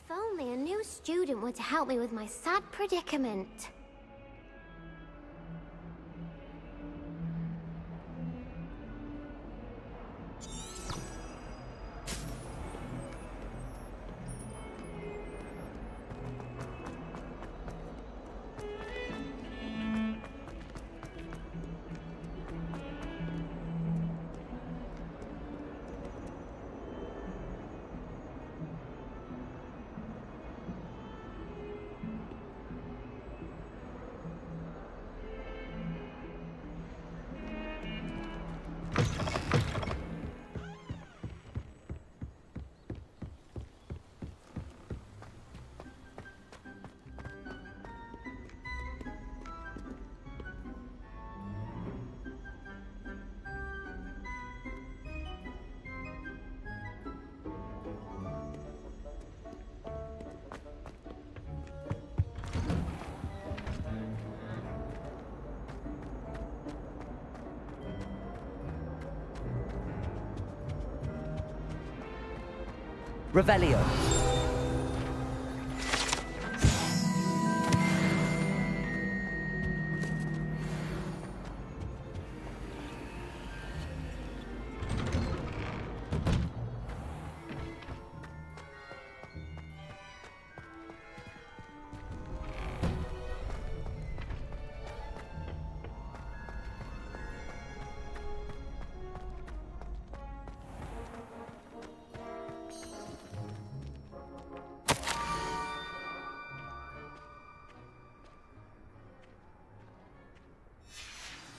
If only a new student were to help me with my sad predicament. Revelio.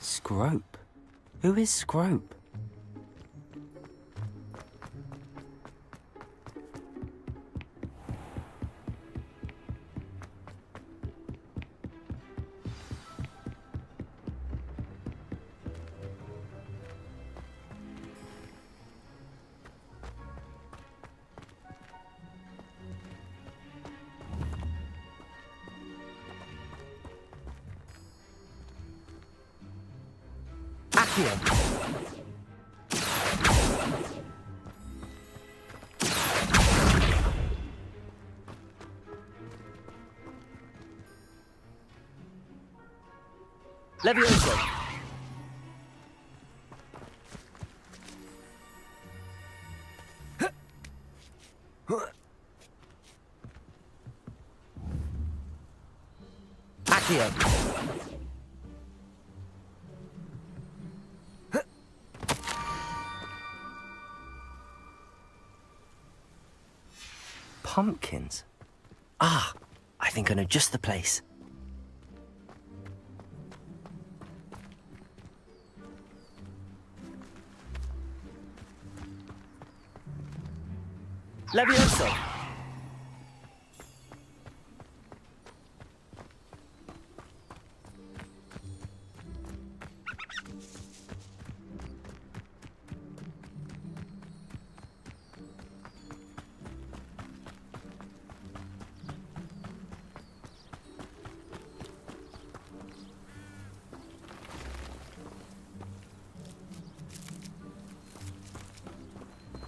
Scrope? Who is Scrope? Accio. Levioso. Accio. Pumpkins? Ah, I think I know just the place. Levioso.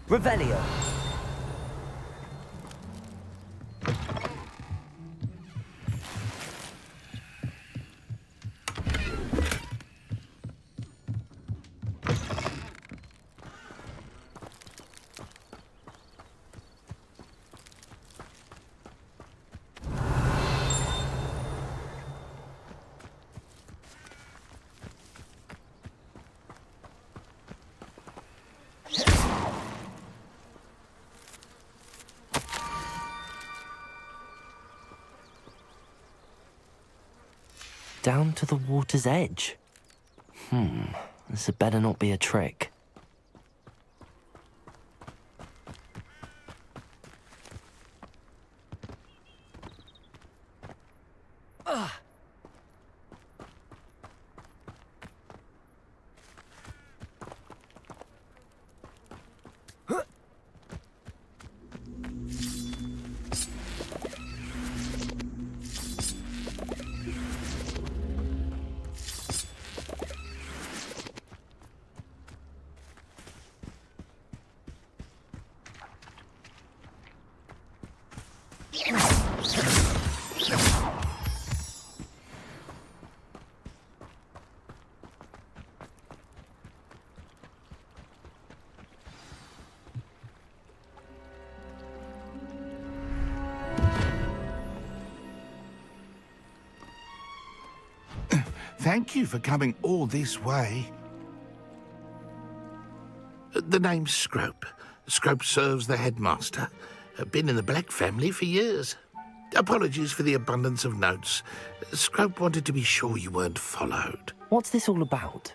Revelio. Down to the water's edge. This had better not be a trick. Thank you for coming all this way. The name's Scrope. Scrope serves the headmaster. Been in the Black family for years. Apologies for the abundance of notes. Scrope wanted to be sure you weren't followed. What's this all about?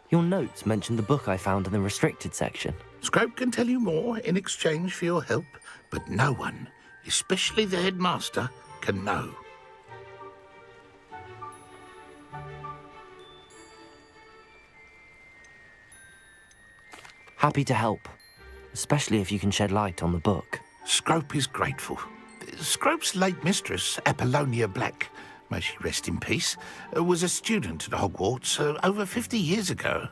Your notes mentioned the book I found in the restricted section. Scrope can tell you more in exchange for your help, but no one, especially the headmaster, can know. Happy to help, especially if you can shed light on the book. Scrope is grateful. Scrope's late mistress, Apollonia Black, may she rest in peace, was a student at Hogwarts over 50 years ago.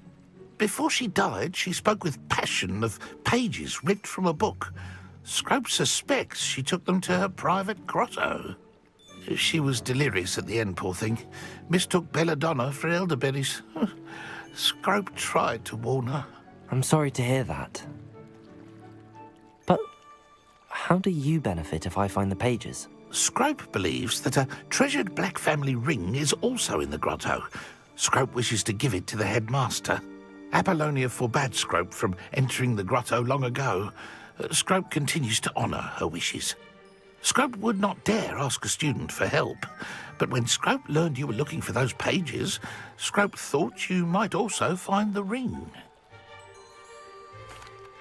Before she died, she spoke with passion of pages ripped from a book. Scrope suspects she took them to her private grotto. She was delirious at the end, poor thing. Mistook belladonna for elderberries. Scrope tried to warn her. I'm sorry to hear that. But how do you benefit if I find the pages? Scrope believes that a treasured Black family ring is also in the grotto. Scrope wishes to give it to the headmaster. Apollonia forbade Scrope from entering the grotto long ago. Scrope continues to honour her wishes. Scrope would not dare ask a student for help, but when Scrope learned you were looking for those pages, Scrope thought you might also find the ring.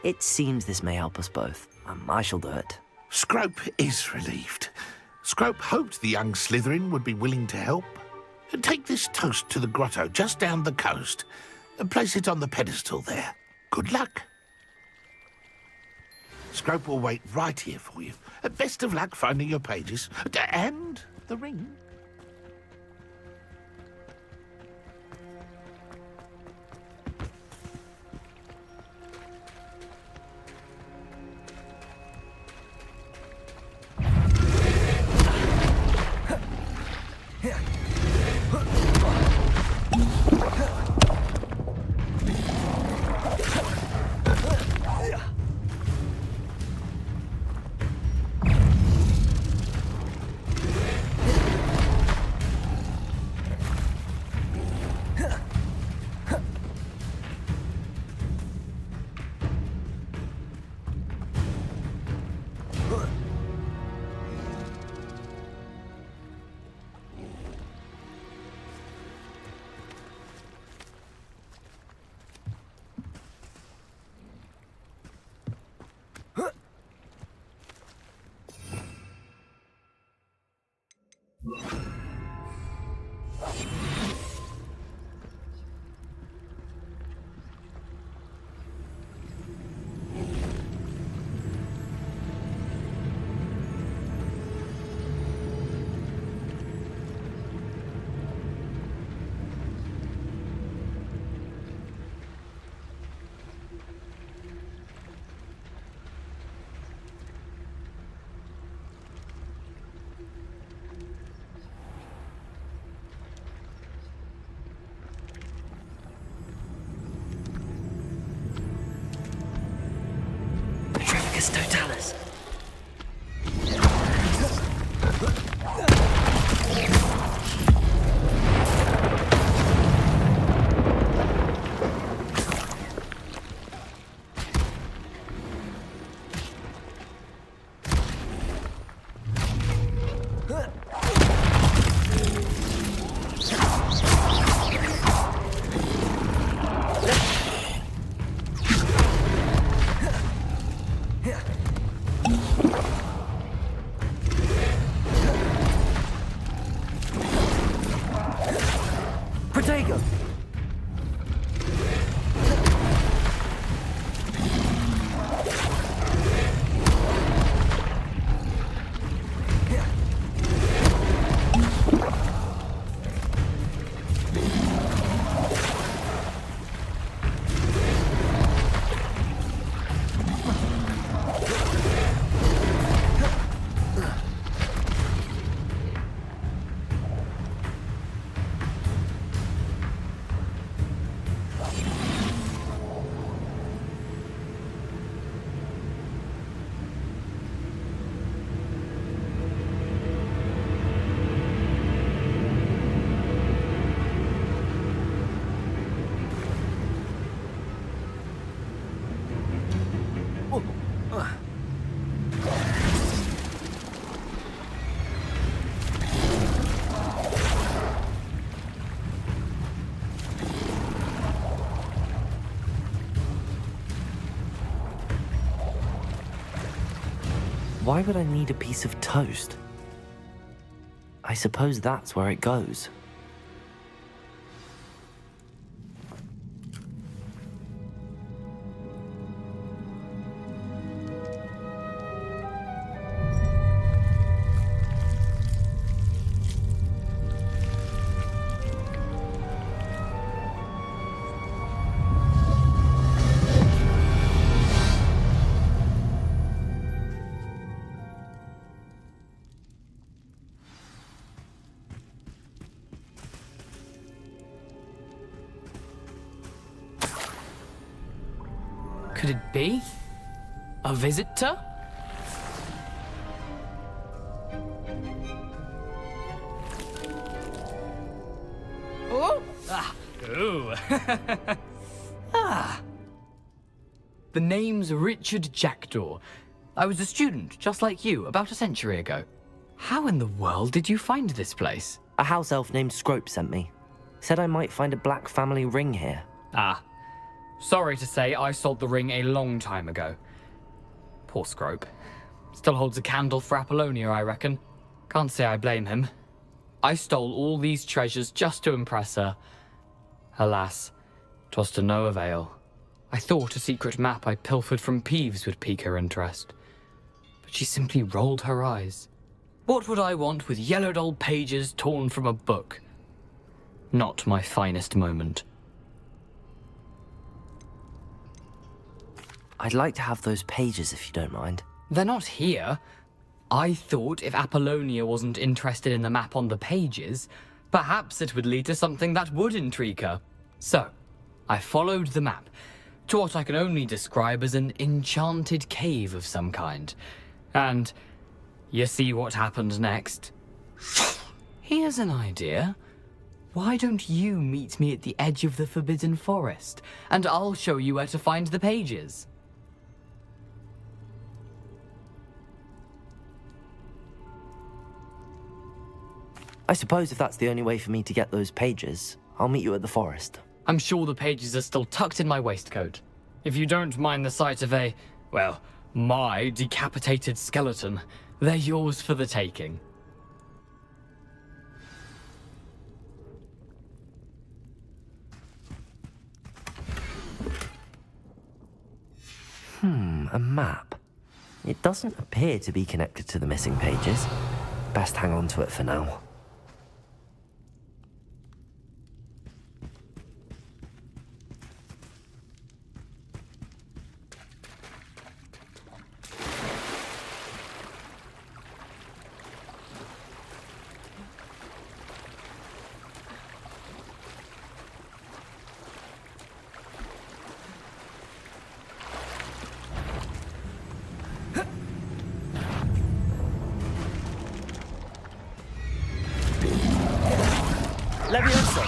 It seems this may help us both. I shall do it. Scrope is relieved. Scrope hoped the young Slytherin would be willing to help. Take this toast to the grotto just down the coast and place it on the pedestal there. Good luck. Scrope will wait right here for you. Best of luck finding your pages and the ring. Totalis. Why would I need a piece of toast? I suppose that's where it goes. Could it be? A visitor? Oh! Ah! Ooh! Ah! The name's Richard Jackdaw. I was a student, just like you, about a century ago. How in the world did you find this place? A house elf named Scrope sent me. Said I might find a black family ring here. Ah. Sorry to say, I sold the ring a long time ago. Poor Scrope. Still holds a candle for Apollonia, I reckon. Can't say I blame him. I stole all these treasures just to impress her. Alas, 'twas to no avail. I thought a secret map I pilfered from Peeves would pique her interest. But she simply rolled her eyes. What would I want with yellowed old pages torn from a book? Not my finest moment. I'd like to have those pages if you don't mind. They're not here. I thought if Apollonia wasn't interested in the map on the pages, perhaps it would lead to something that would intrigue her. So, I followed the map to what I can only describe as an enchanted cave of some kind. And you see what happened next? Here's an idea. Why don't you meet me at the edge of the Forbidden Forest, and I'll show you where to find the pages. I suppose if that's the only way for me to get those pages, I'll meet you at the forest. I'm sure the pages are still tucked in my waistcoat. If you don't mind the sight of a, well, my decapitated skeleton, they're yours for the taking. A map. It doesn't appear to be connected to the missing pages. Best hang on to it for now. Levioso!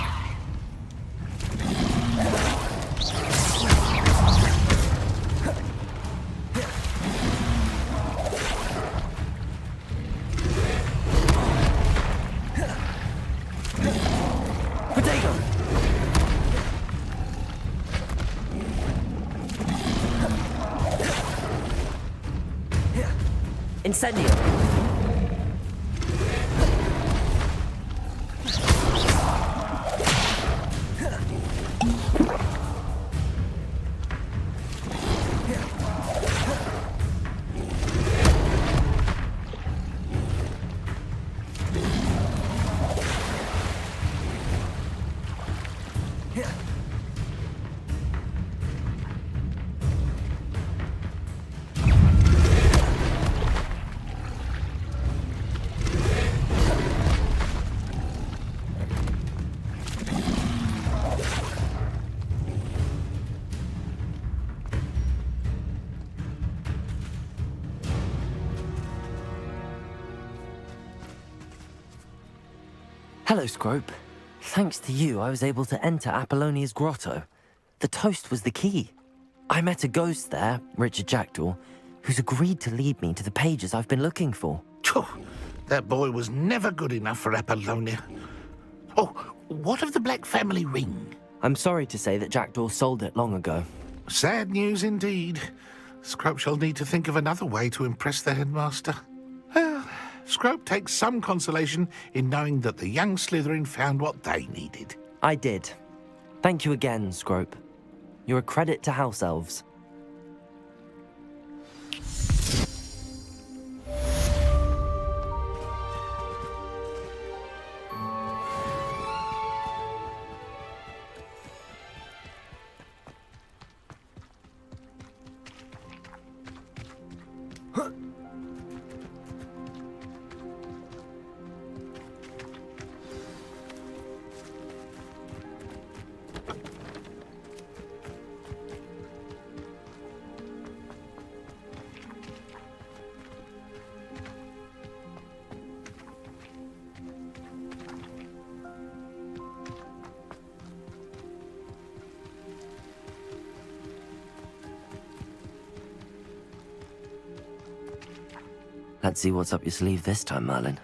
Potato! Incendio! Hello, Scrope. Thanks to you, I was able to enter Apollonia's grotto. The toast was the key. I met a ghost there, Richard Jackdaw, who's agreed to lead me to the pages I've been looking for. Phew, that boy was never good enough for Apollonia. Oh, what of the Black family ring? I'm sorry to say that Jackdaw sold it long ago. Sad news indeed. Scrope shall need to think of another way to impress the headmaster. Well, Scrope takes some consolation in knowing that the young Slytherin found what they needed. I did. Thank you again, Scrope. You're a credit to House Elves. Let's see what's up your sleeve this time, Merlin.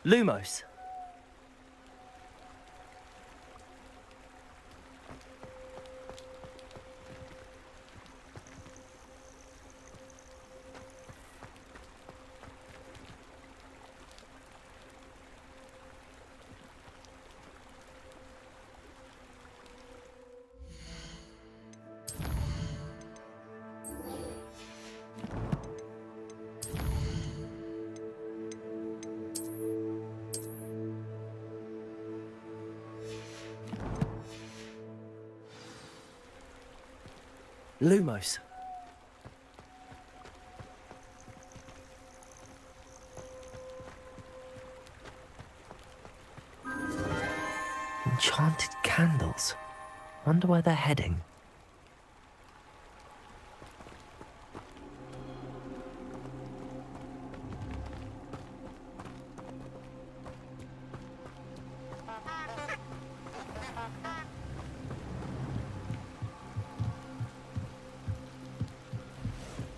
Lumos. Lumos. Enchanted candles. Wonder where they're heading.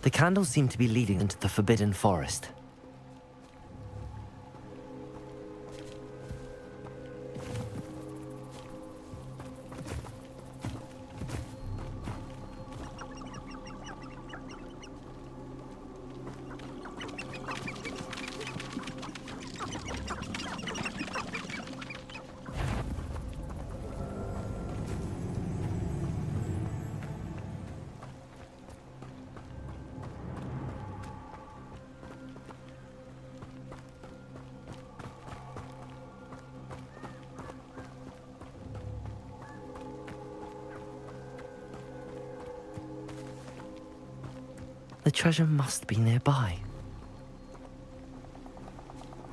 The candles seem to be leading into the Forbidden Forest. The treasure must be nearby.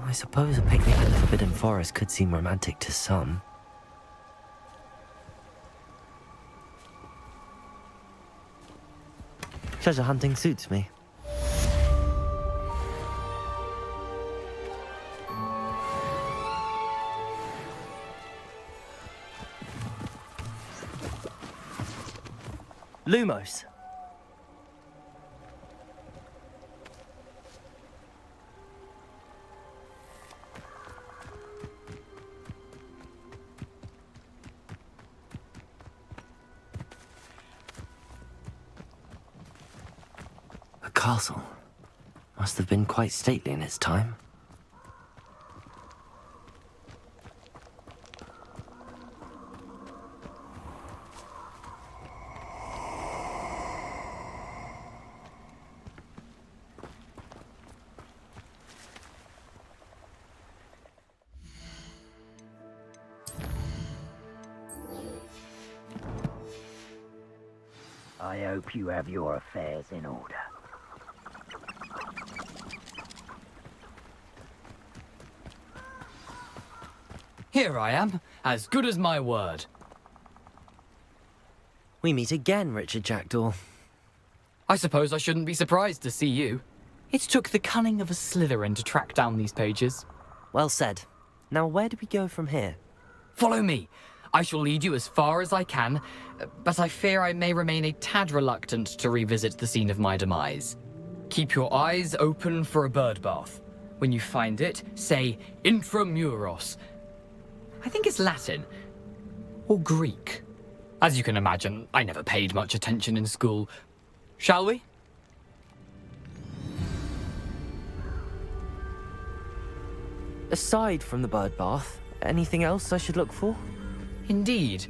I suppose a picnic in the Forbidden Forest could seem romantic to some. Treasure hunting suits me. Lumos. A castle. Must have been quite stately in its time. I hope you have your affairs in order. Here I am, as good as my word. We meet again, Richard Jackdaw. I suppose I shouldn't be surprised to see you. It took the cunning of a Slytherin to track down these pages. Well said. Now, where do we go from here? Follow me. I shall lead you as far as I can, but I fear I may remain a tad reluctant to revisit the scene of my demise. Keep your eyes open for a bird bath. When you find it, say intramuros. I think it's Latin. Or Greek. As you can imagine, I never paid much attention in school. Shall we? Aside from the bird bath, anything else I should look for? Indeed.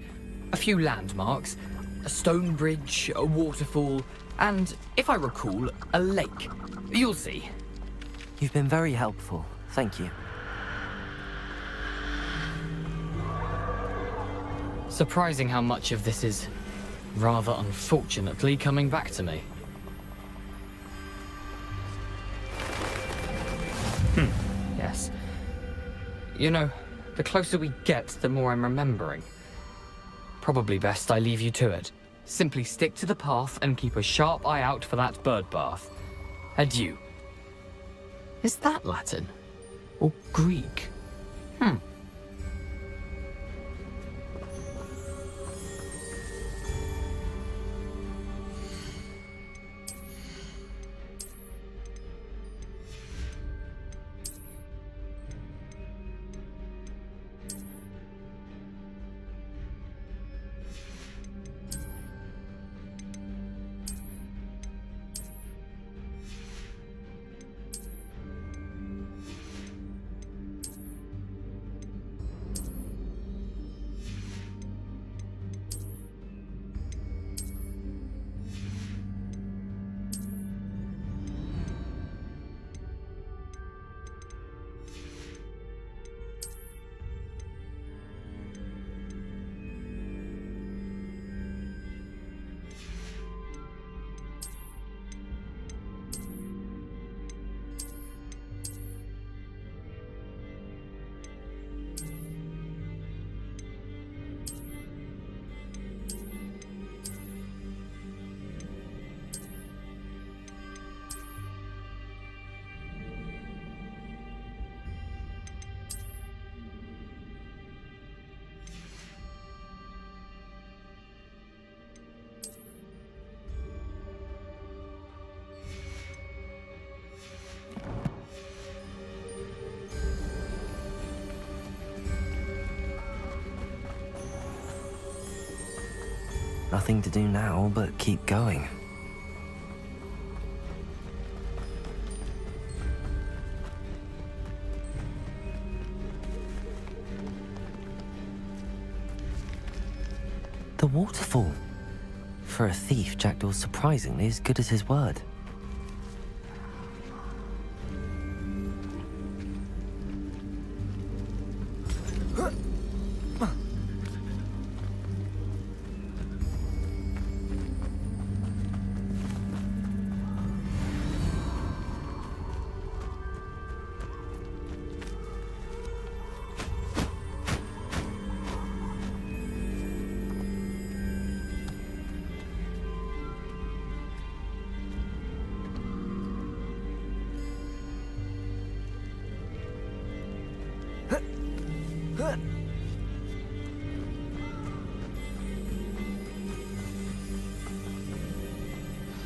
A few landmarks, a stone bridge, a waterfall, and, if I recall, a lake. You'll see. You've been very helpful. Thank you. Surprising how much of this is, rather unfortunately, coming back to me. Yes. You know, the closer we get, the more I'm remembering. Probably best I leave you to it. Simply stick to the path and keep a sharp eye out for that bird bath. Adieu. Is that Latin? Or Greek? Nothing to do now but keep going. The waterfall. For a thief, Jackdaw's surprisingly as good as his word.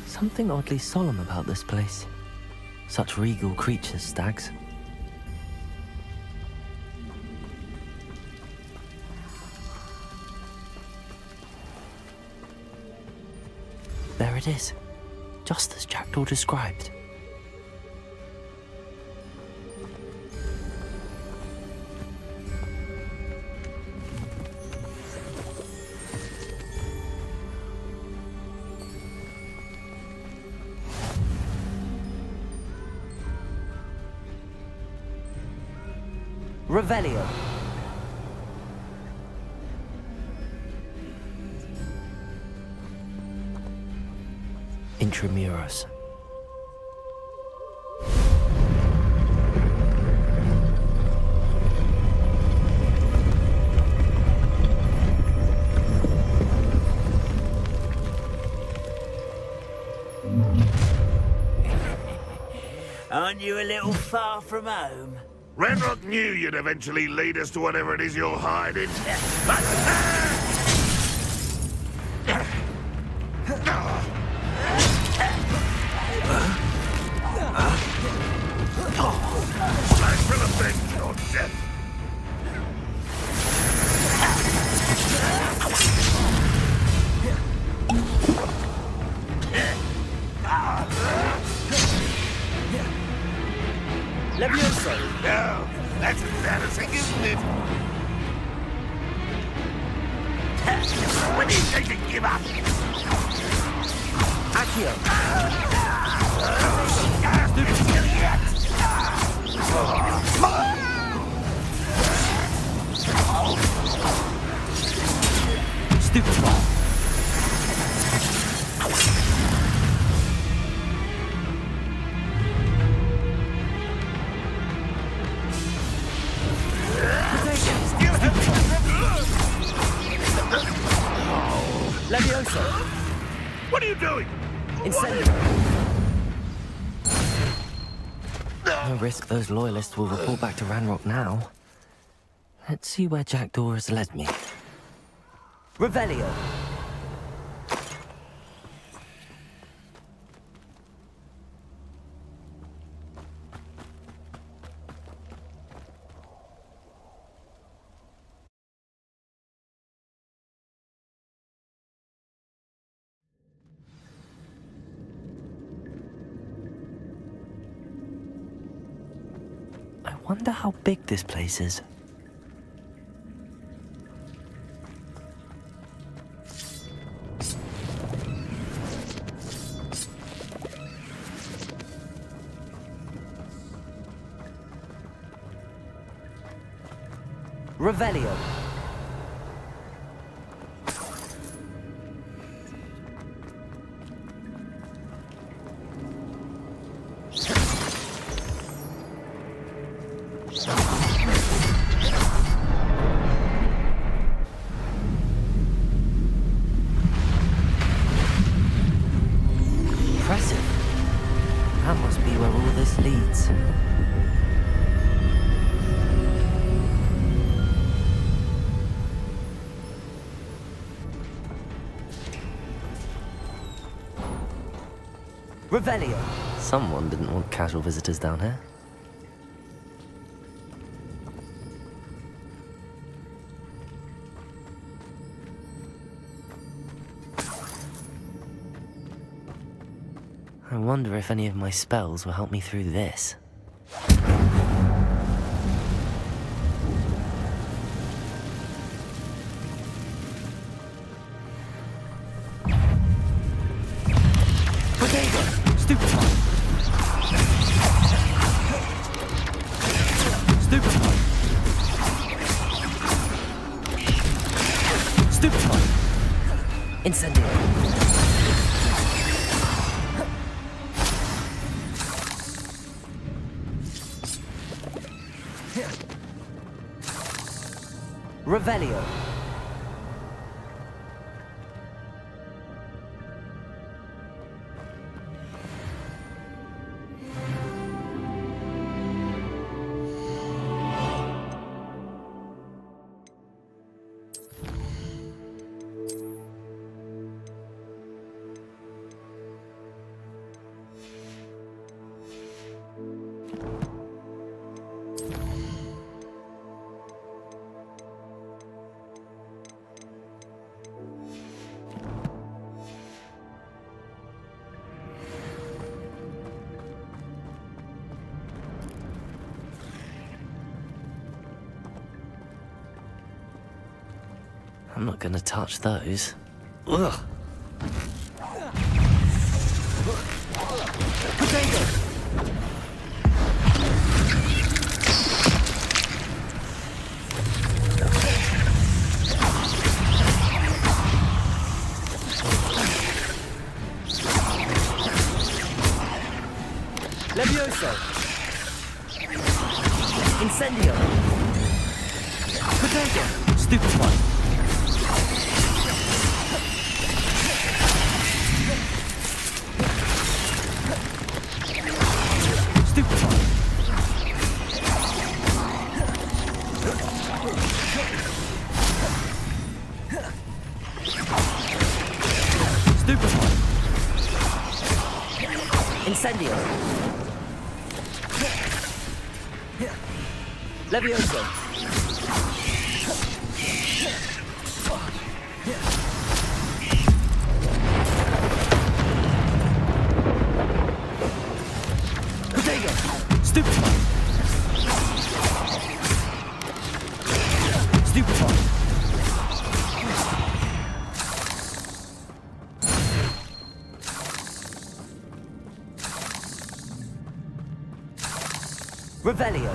Something oddly solemn about this place. Such regal creatures, stags. There it is, just as Jackdaw described. Revelio. Intramuros. Aren't you a little far from home? Ranrock knew you'd eventually lead us to whatever it is you're hiding. Time for revenge or death. Levioso! No, that's embarrassing, isn't it? When do you think to give up? Accio! Stupefy. Levioso! What are you doing? Incendio! No risk those loyalists will report back to Ranrock now. Let's see where Jackdaw has led me. Revelio! I wonder how big this place is. Revelio! Impressive. That must be where all this leads. Revelio! Someone didn't want casual visitors down here. I wonder if any of my spells will help me through this. Stupefy! Stupefy! Stupefy! Incendio! Revelio! I'm not gonna touch those. Ugh. Levioso! Incendio! Potato! Stupefy! Stupefy! Stupefy! Incendio! Levioso! Potato! Stupefy! Stupefy! Revelio!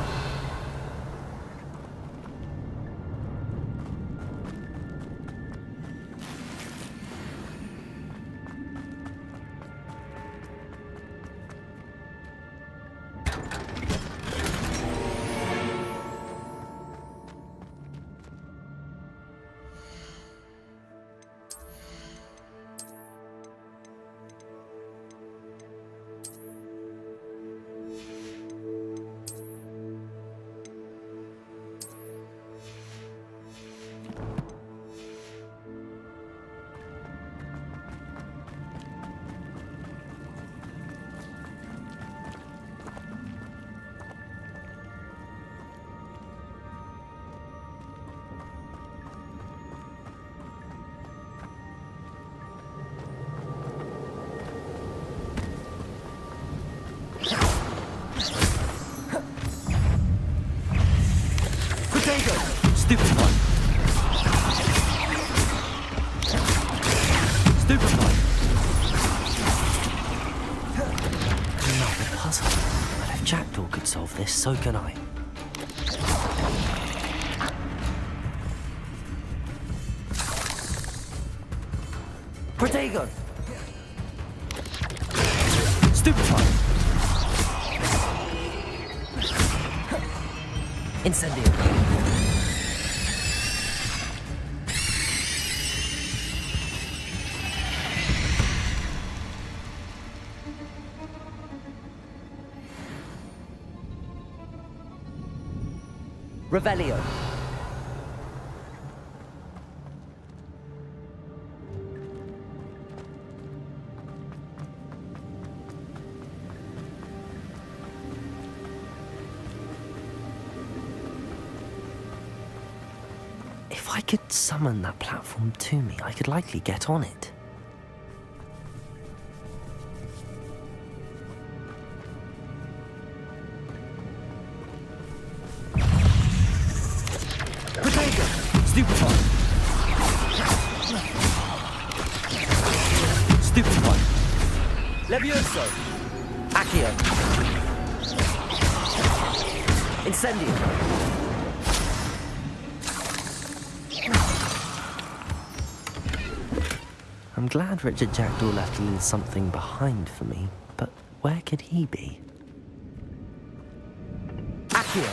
Potato! Stupefy! Stupefy! Another puzzle. But if Jackdaw could solve this, so can I. Protego! Stupefy! Incendio! Revelio! If I could summon that platform to me, I could likely get on it. Potato! Stupefy! Stupefy! Levioso! Accio! Incendio! I'm glad Richard Jackdaw left a little something behind for me, but where could he be? Accio!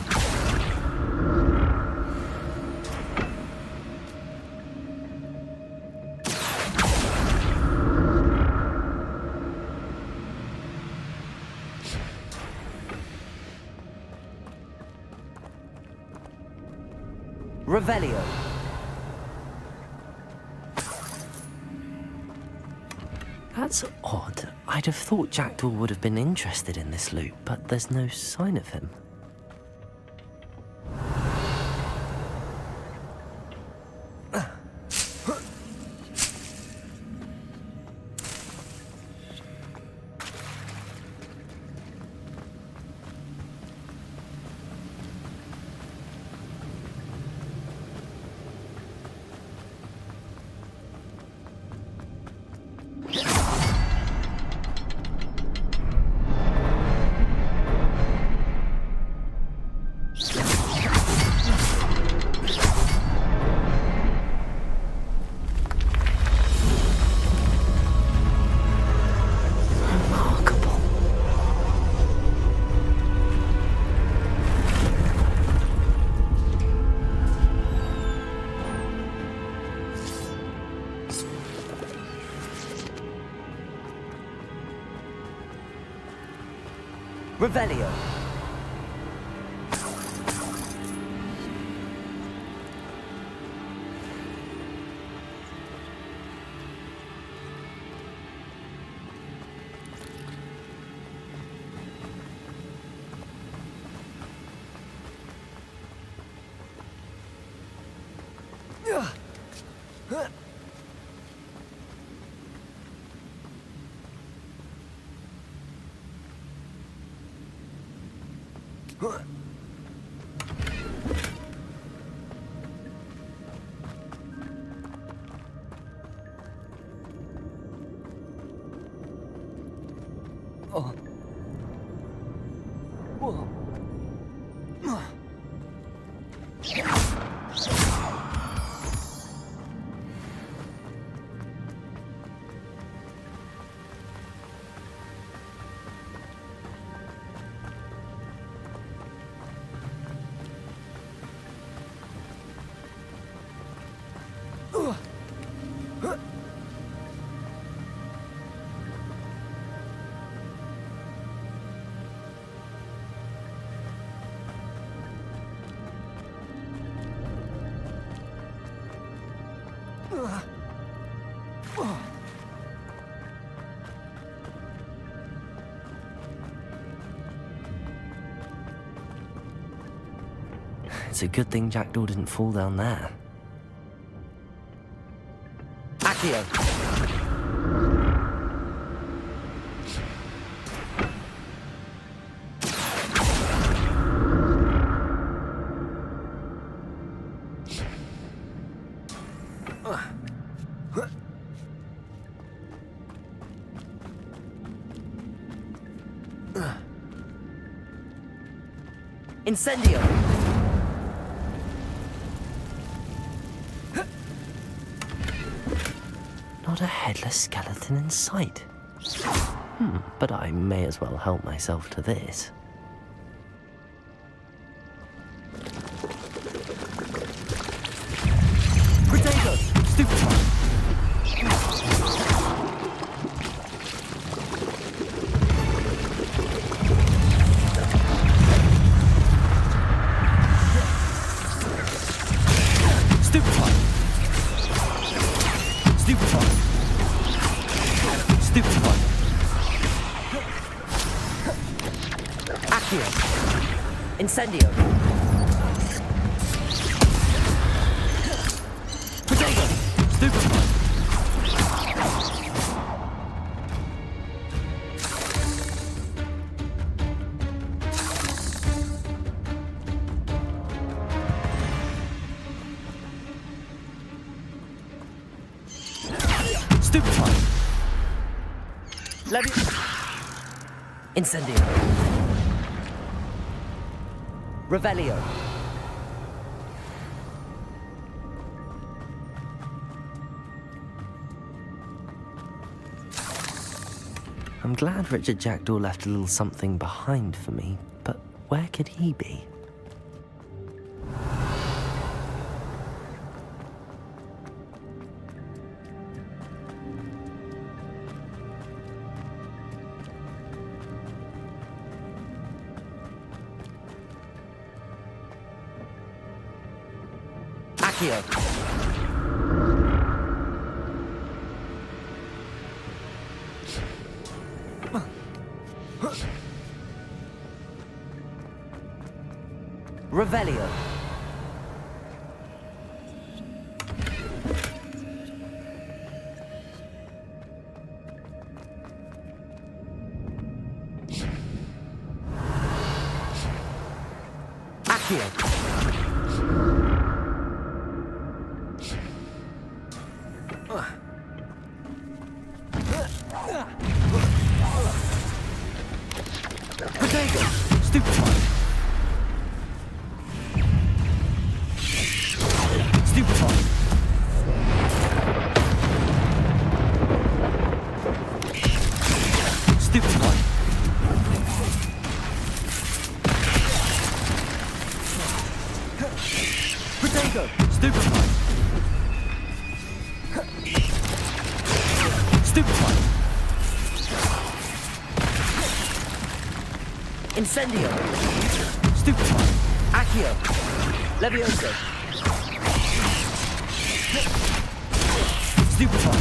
Revelio! That's odd. I'd have thought Jackdaw would have been interested in this loot, but there's no sign of him. Revelio. It's a good thing Jackdaw didn't fall down there. Accio! Incendio! Not a headless skeleton in sight. But I may as well help myself to this. Potato! Stupefy! Stupefy! Stupefy! Stupefy! Accio! Incendio! Potato! Stupefy! Stupefy! Incendio! Revelio! I'm glad Richard Jackdaw left a little something behind for me, but where could he be? Accio! Revelio! Accio! Potato! Stupefy! Stupefy! Stupefy! Potato! Stupefy! Stupefy! Incendio! Stupefy! Accio! Levioso! Stupefy!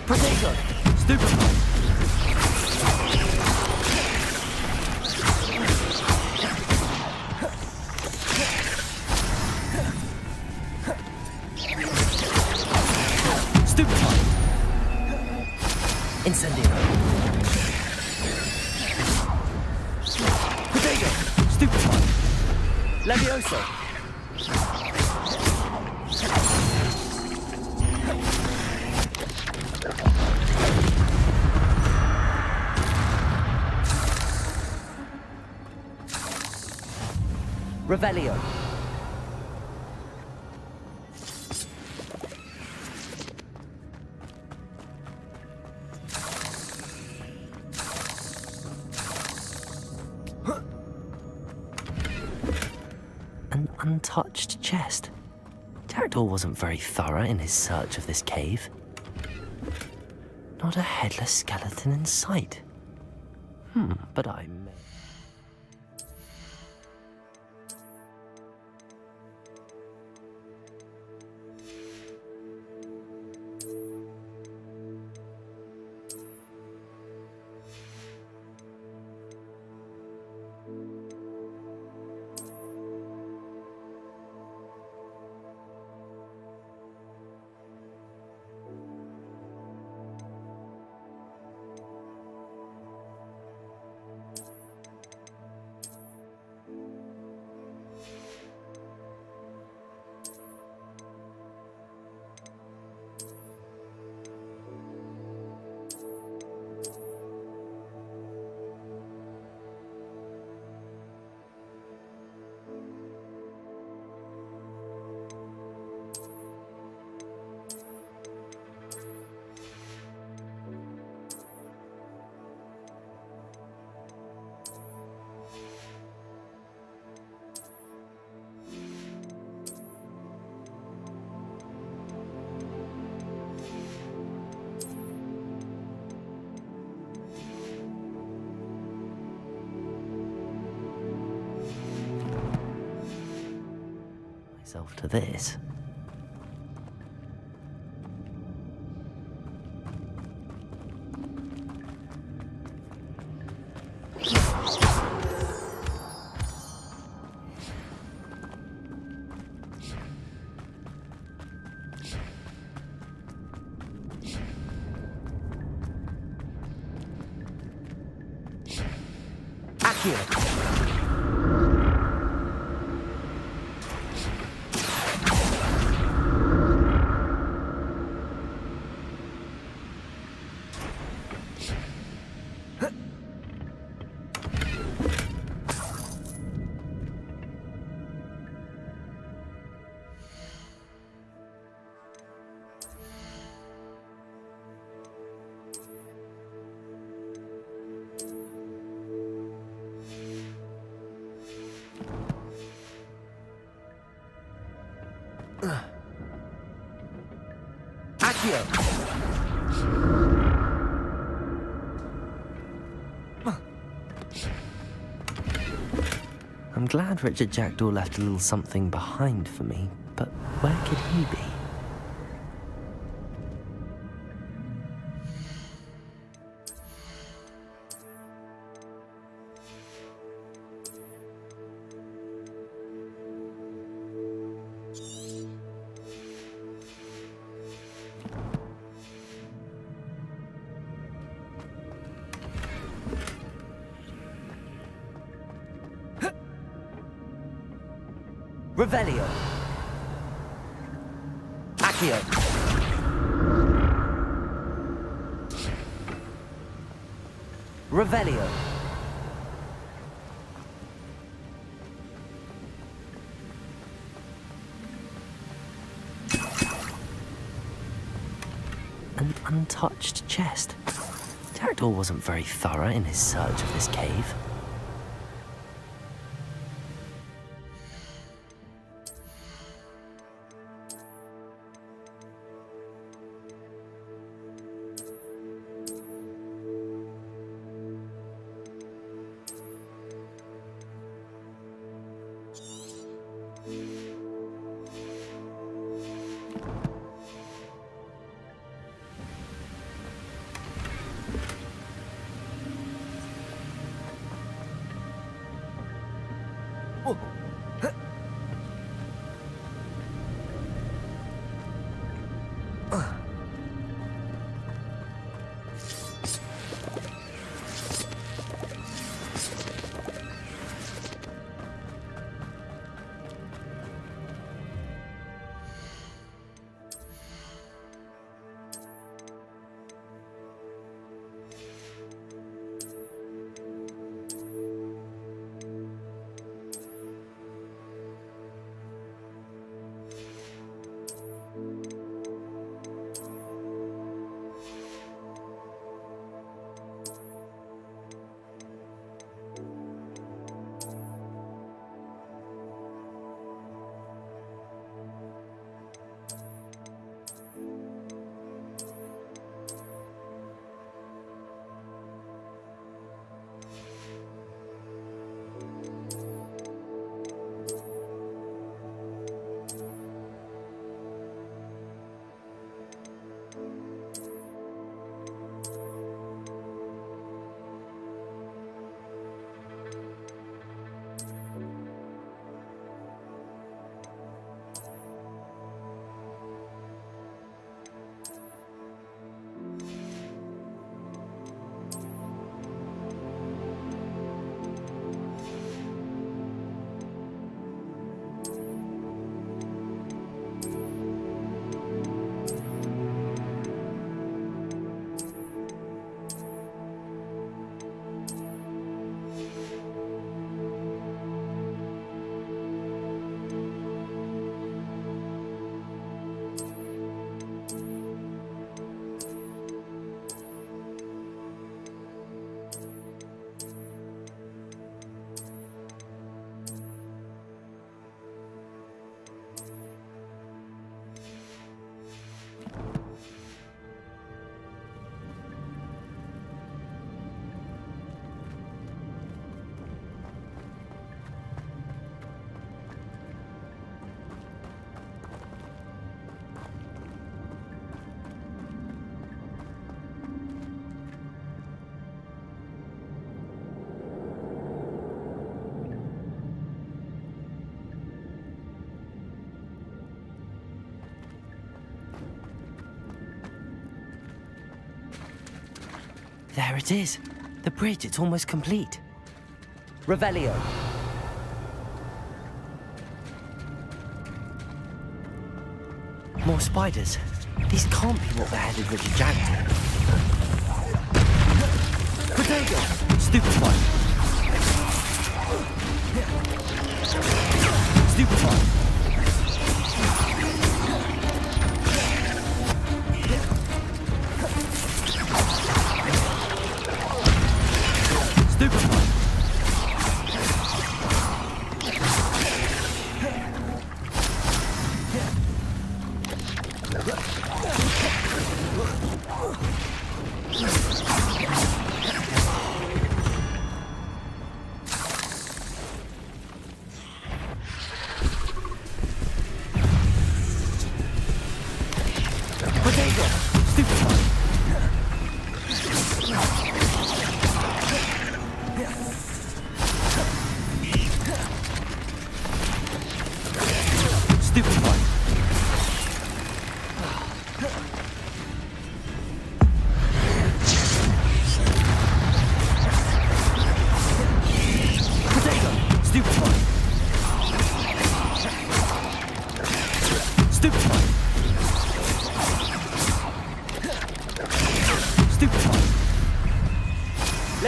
Protego! Stupefy! Stupefy! Incendio! Protego! Stupefy! Levioso! Revelio. An untouched chest. Jackdaw wasn't very thorough in his search of this cave. Not a headless skeleton in sight. But I may... myself to this. Accio! Accio! I'm glad Richard Jackdaw left a little something behind for me, but where could he be? Revelio. Accio. Revelio. An untouched chest. Jackdaw wasn't very thorough in his search of this cave. There it is. The bridge, it's almost complete. Revelio. More spiders. These can't be what beheaded Richard Jackdaw. Protego! Stupefy. Stupefy.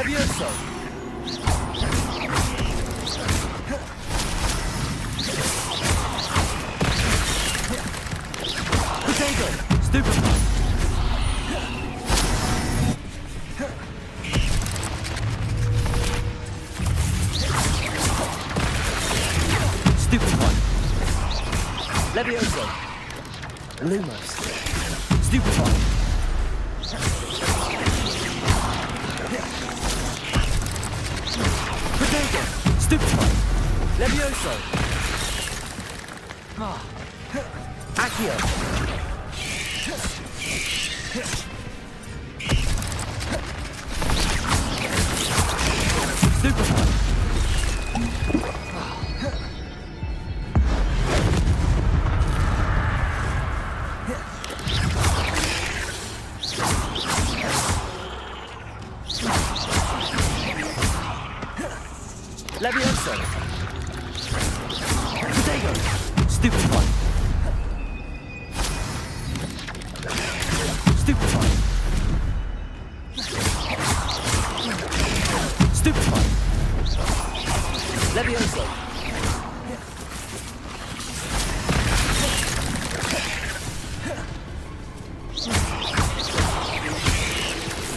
Levioso! Potato! Stupefy! Stupefy! Levioso! Lumos! Stupefy! Potato! Stupefy! Levioso! Accio! Stupefy! Levioso! Potato! Stupefy! Stupefy! Stupefy! Levioso!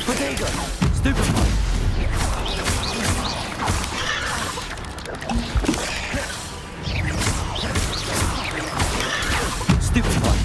Potato! Stupefy! Stupefy!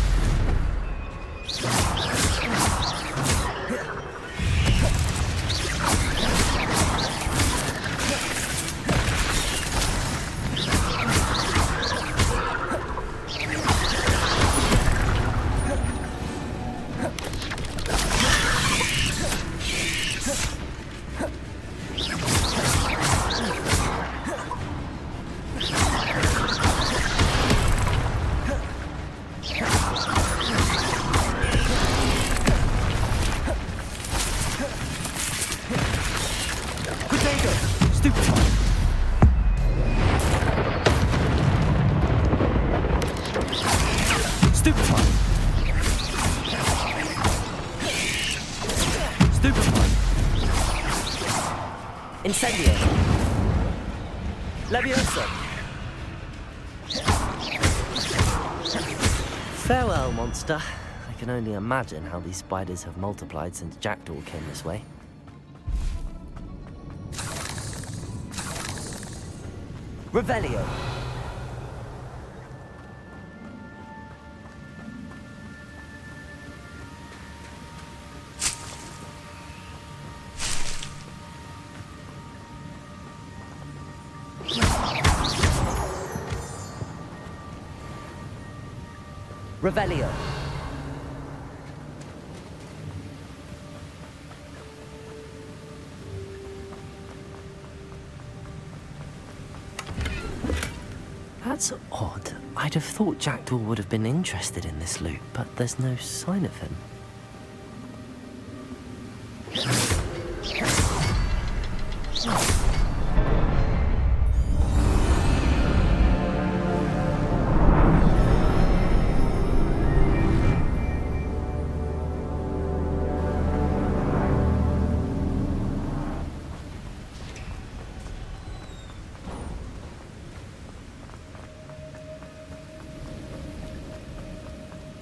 Potato! Stupefy! Stupefy! Stupefy! Incendio! Levioso! Farewell, monster. I can only imagine how these spiders have multiplied since Jackdaw came this way. Revelio! Revelio! That's odd. I'd have thought Jackdaw would have been interested in this loot, but there's no sign of him.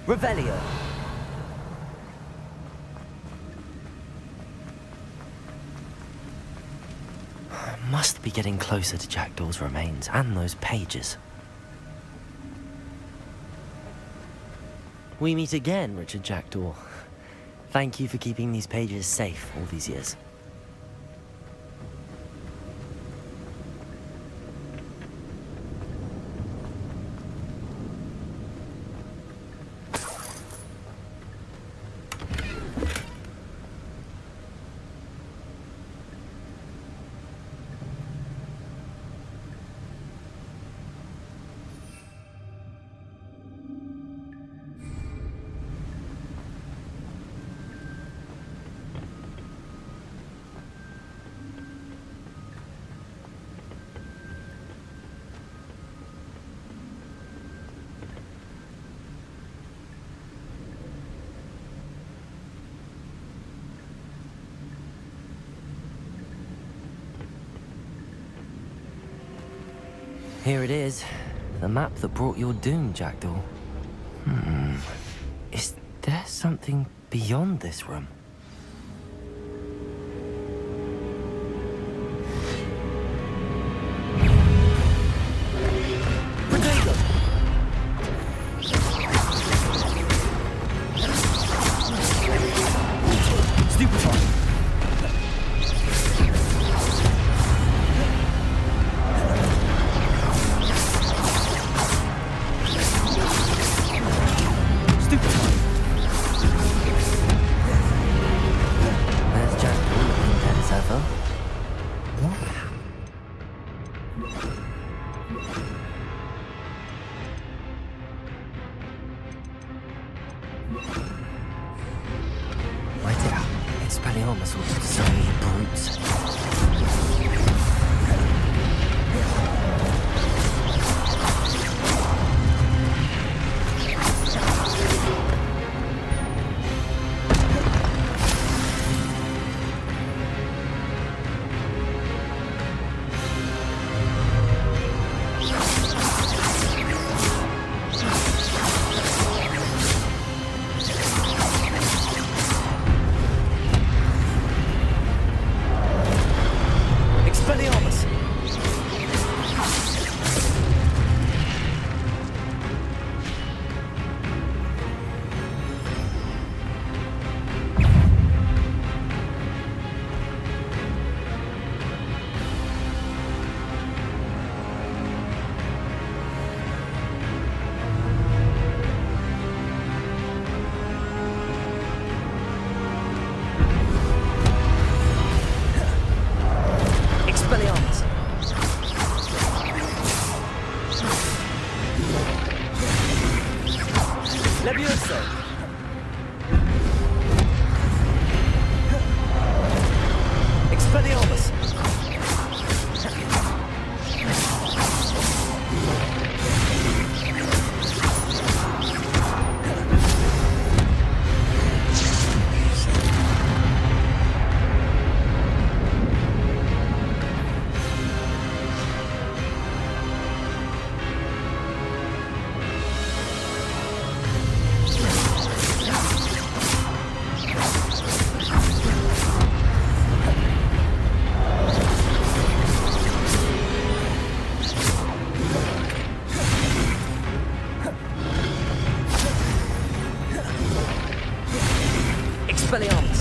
Revelio! Must be getting closer to Jackdaw's remains and those pages. We meet again, Richard Jackdaw. Thank you for keeping these pages safe all these years. Here it is. The map that brought your doom, Jackdaw. Is there something beyond this room? There's Jackdaw looking dead as ever. Wait it out. Expelliarmus will so many brutes. Expelliarmus! Expelliarmus! Levioso! Expelliarmus! Expelliarmus!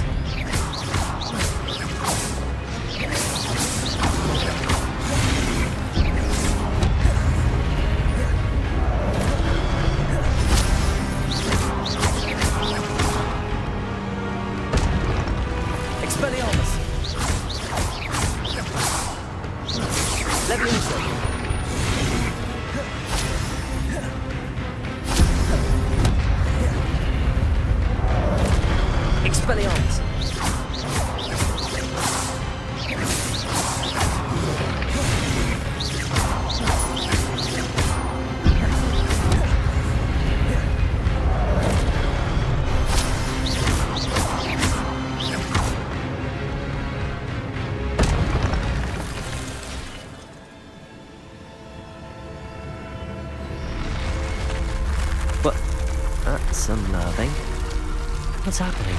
Expelliarmus! Levioso! Expelliarmus! But that's unnerving. What's happening?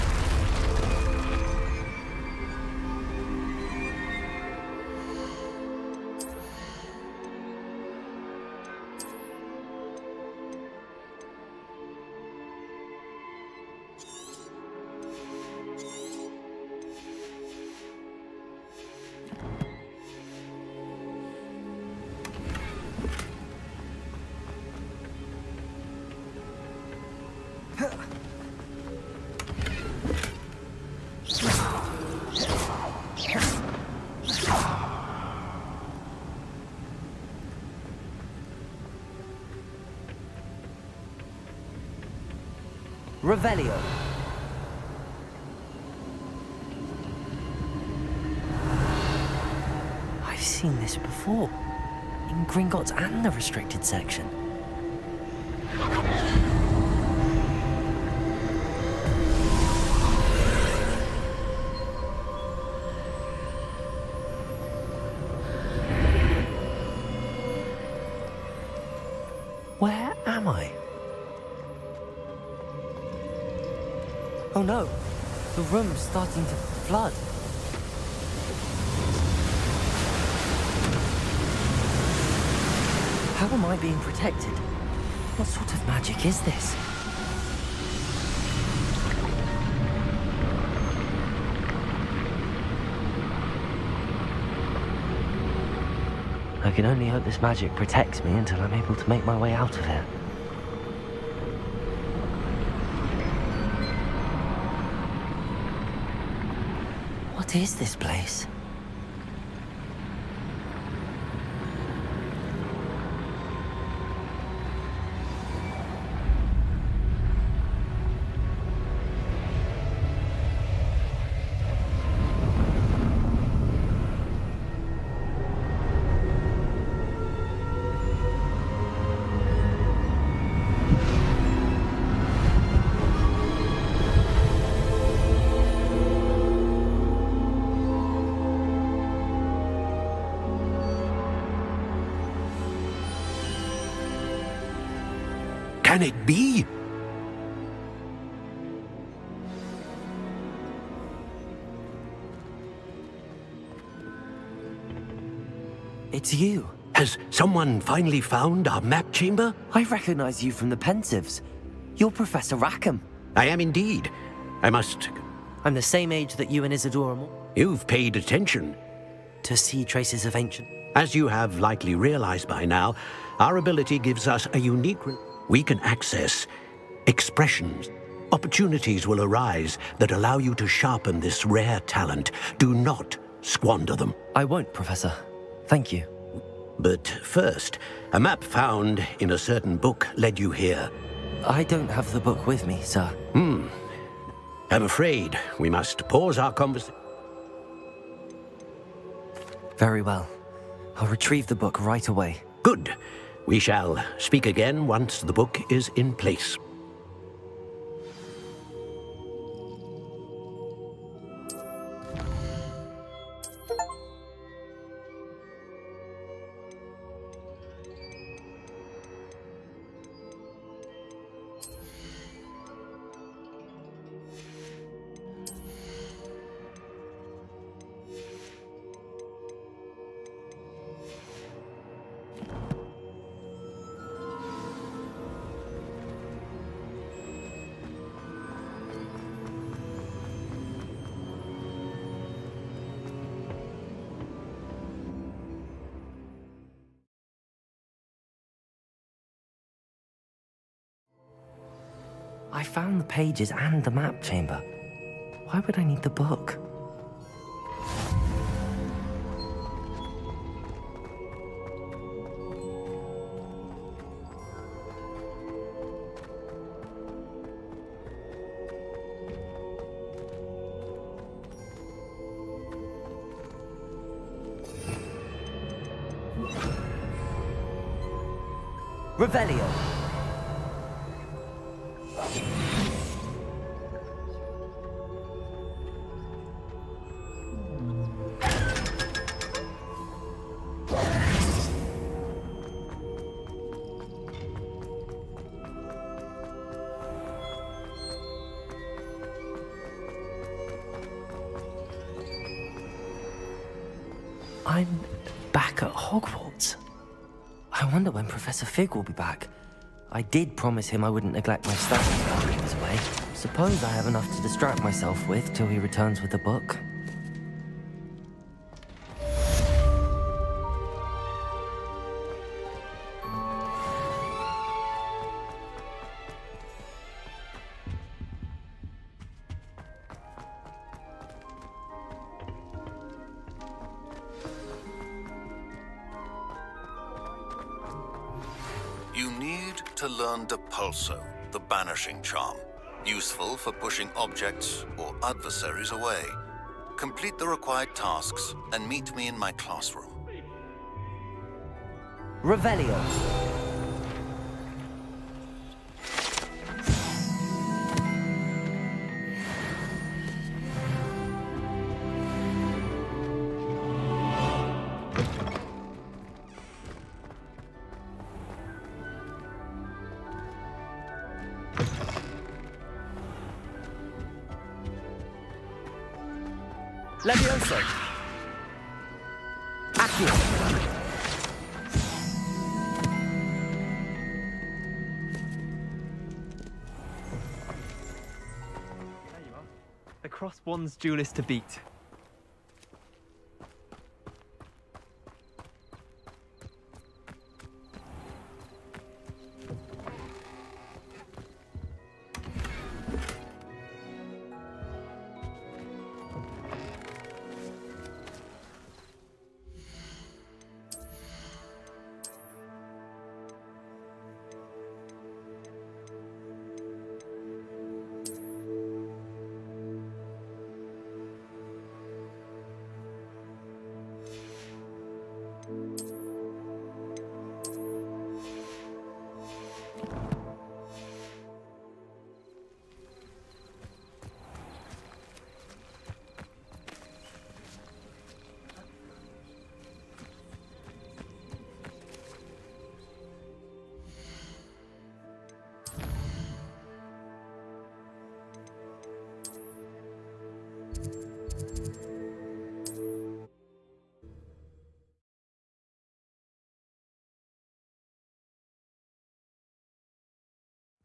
Revelio. I've seen this before. In Gringotts and the restricted section. Oh no, the room's starting to flood. How am I being protected? What sort of magic is this? I can only hope this magic protects me until I'm able to make my way out of here. What is this place? Can it be? It's you. Has someone finally found our map chamber? I recognize you from the Pensives. You're Professor Rackham. I am indeed. I must... I'm the same age that you and Isadora You've paid attention. to see traces of ancient. As you have likely realized by now, our ability gives us a unique... We can access expressions. Opportunities will arise that allow you to sharpen this rare talent. Do not squander them. I won't, Professor. Thank you. But first, a map found in a certain book led you here. I don't have the book with me, sir. I'm afraid we must pause our conversation. Very well. I'll retrieve the book right away. Good. We shall speak again once the book is in place. I found the pages and the map chamber. Why would I need the book? Revelio. I'm back at Hogwarts. I wonder when Professor Fig will be back. I did promise him I wouldn't neglect my studies while he was away. Suppose I have enough to distract myself with till he returns with the book. You need to learn Depulso, the banishing charm, useful for pushing objects or adversaries away. Complete the required tasks and meet me in my classroom. Revelio. Levioso. Accio. There you are. The cross one's duelist to beat.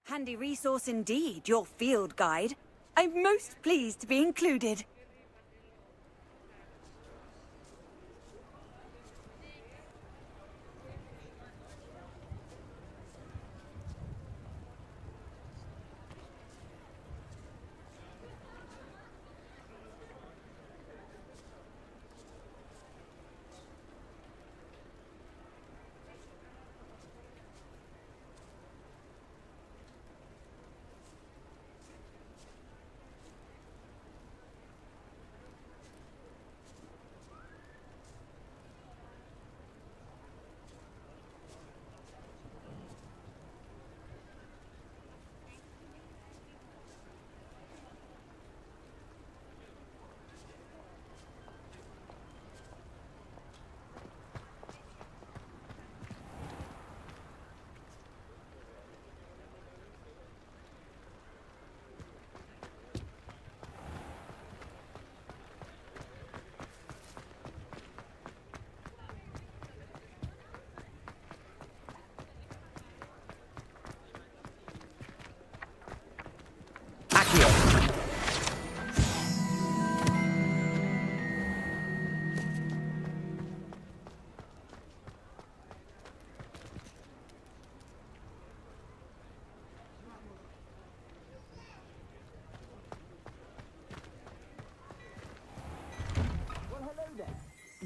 Handy resource indeed, your field guide. I'm most pleased to be included.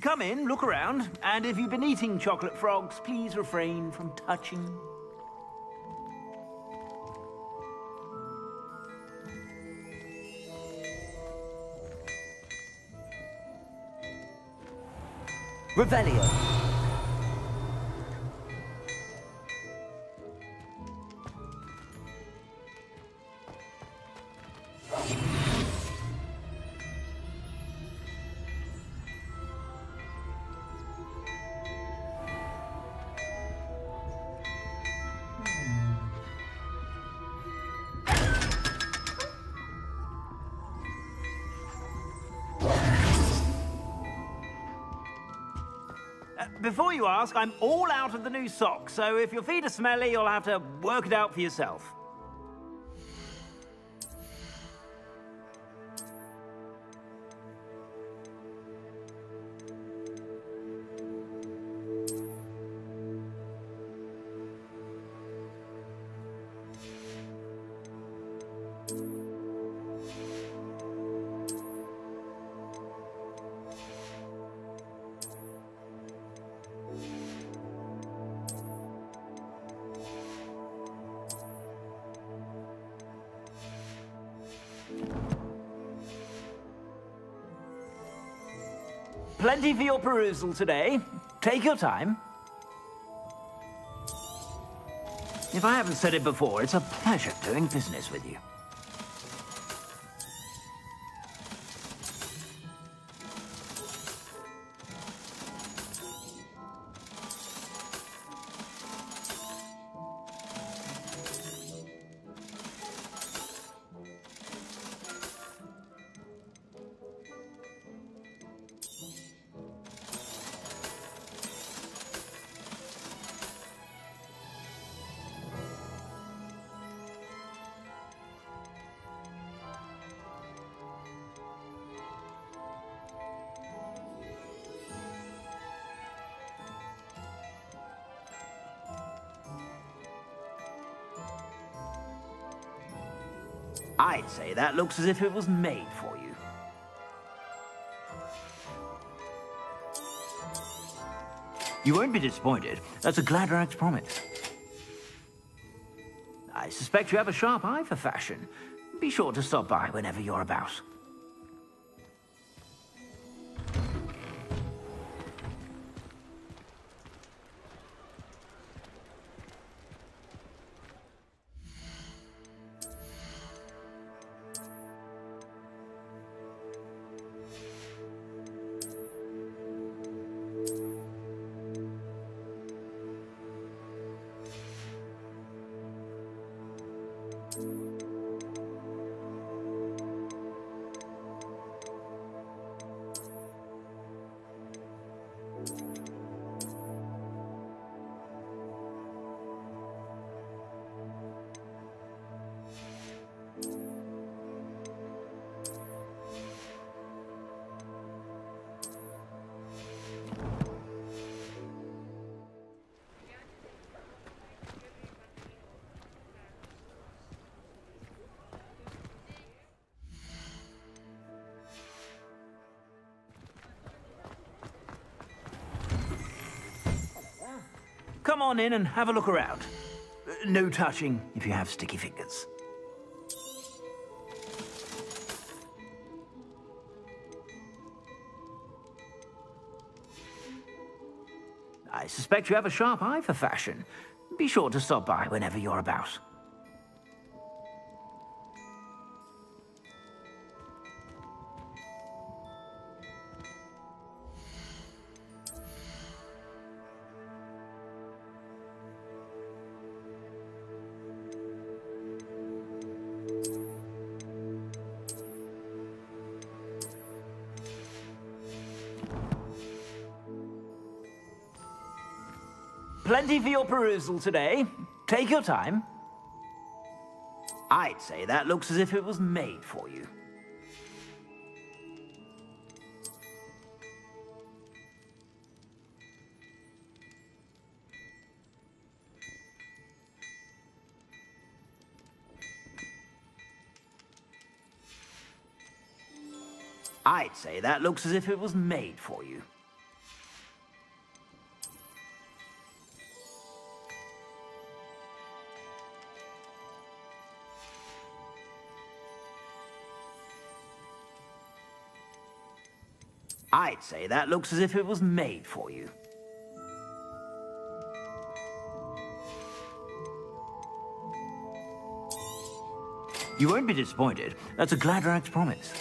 Come in, look around, and if you've been eating chocolate frogs, please refrain from touching. Revelio. Before you ask, I'm all out of the new socks, so if your feet are smelly, you'll have to work it out for yourself. Plenty for your perusal today. Take your time. If I haven't said it before, it's a pleasure doing business with you. I'd say that looks as if it was made for you. You won't be disappointed. That's a Gladrag's promise. I suspect you have a sharp eye for fashion. Be sure to stop by whenever you're about. Come on in and have a look around. No touching if you have sticky fingers. I suspect you have a sharp eye for fashion. Be sure to stop by whenever you're about. Plenty for your perusal today. Take your time. I'd say that looks as if it was made for you. I'd say that looks as if it was made for you. I'd say that looks as if it was made for you. You won't be disappointed. That's a Gladrag's promise.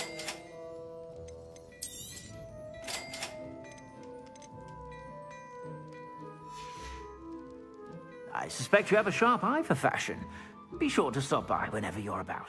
I suspect you have a sharp eye for fashion. Be sure to stop by whenever you're about.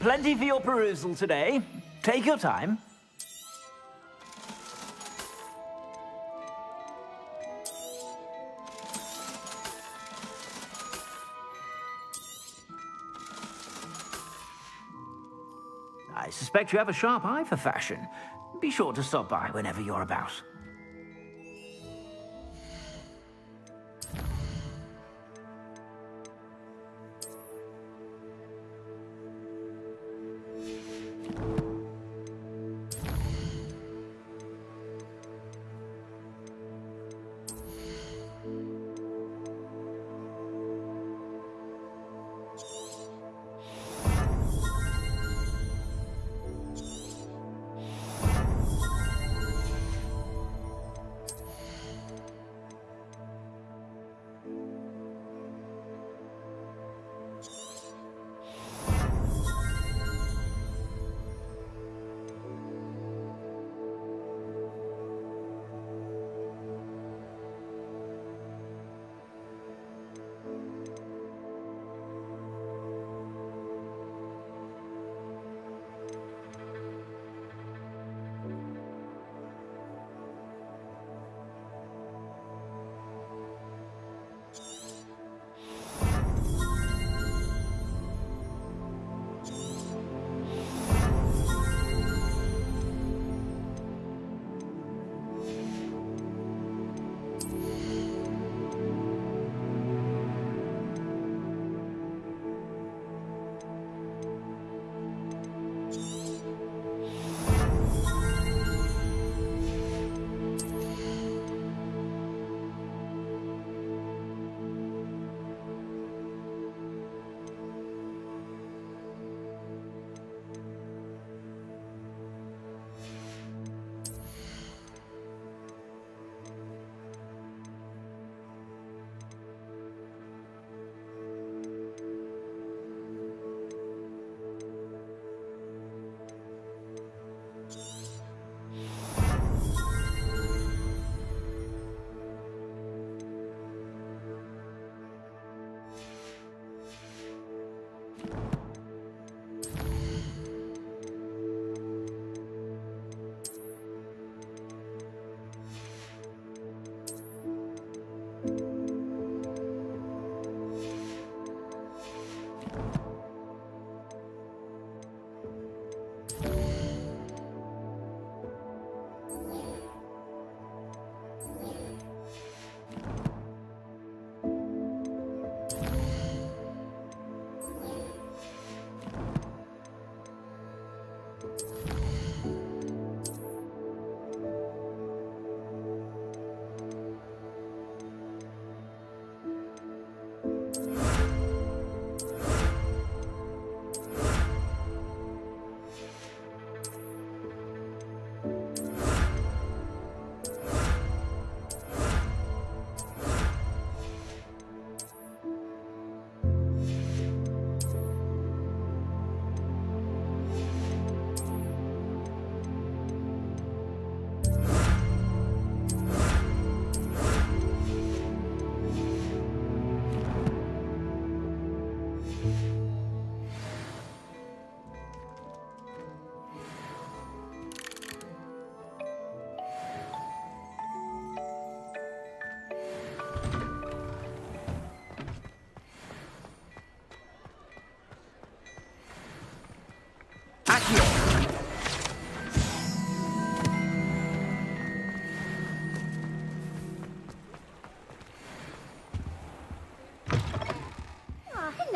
Plenty for your perusal today. Take your time. I suspect you have a sharp eye for fashion. Be sure to stop by whenever you're about.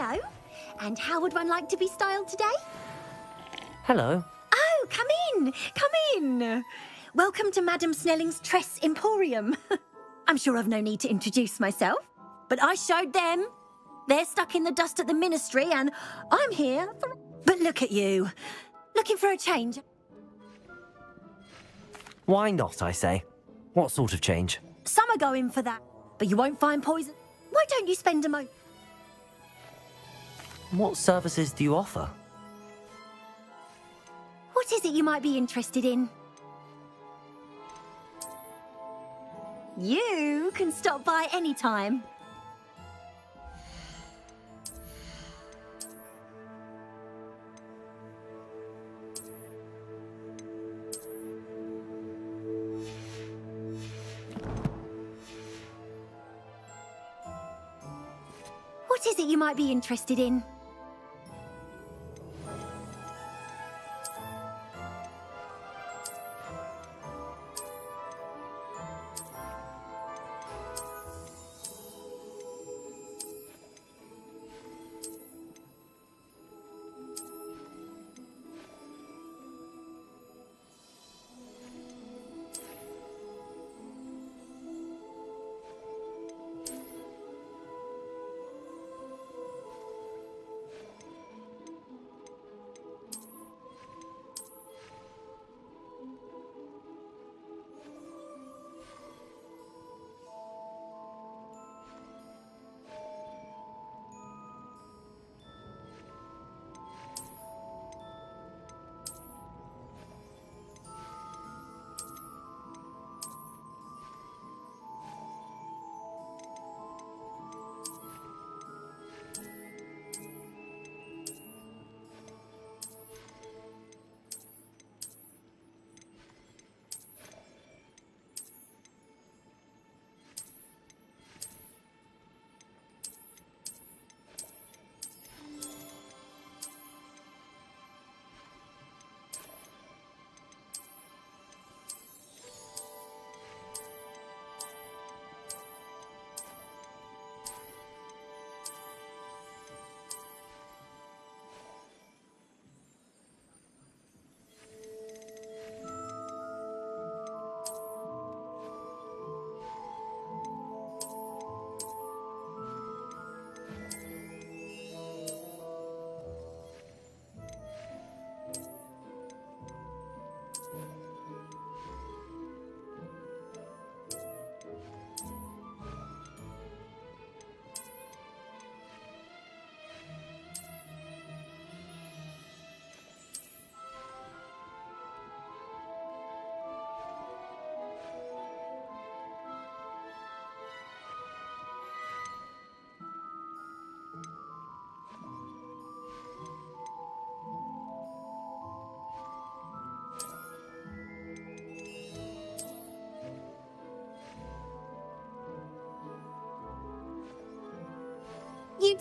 Hello. And how would one like to be styled today? Hello. Oh, come in. Come in. Welcome to Madame Snelling's Tress Emporium. I'm sure I've no need to introduce myself, but I showed them. They're stuck in the dust at the ministry, and I'm here for... But look at you. Looking for a change? Why not, I say? What sort of change? Some are going for that, but you won't find poison. Why don't you spend a moment? What services do you offer? What is it you might be interested in? You can stop by any time. What is it you might be interested in?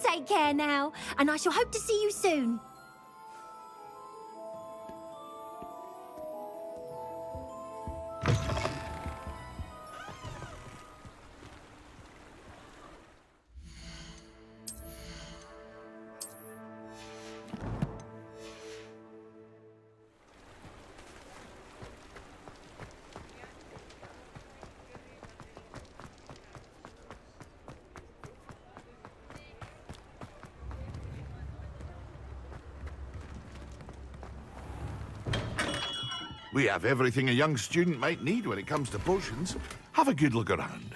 take care now, and I shall hope to see you soon. We have everything a young student might need when it comes to potions. Have a good look around.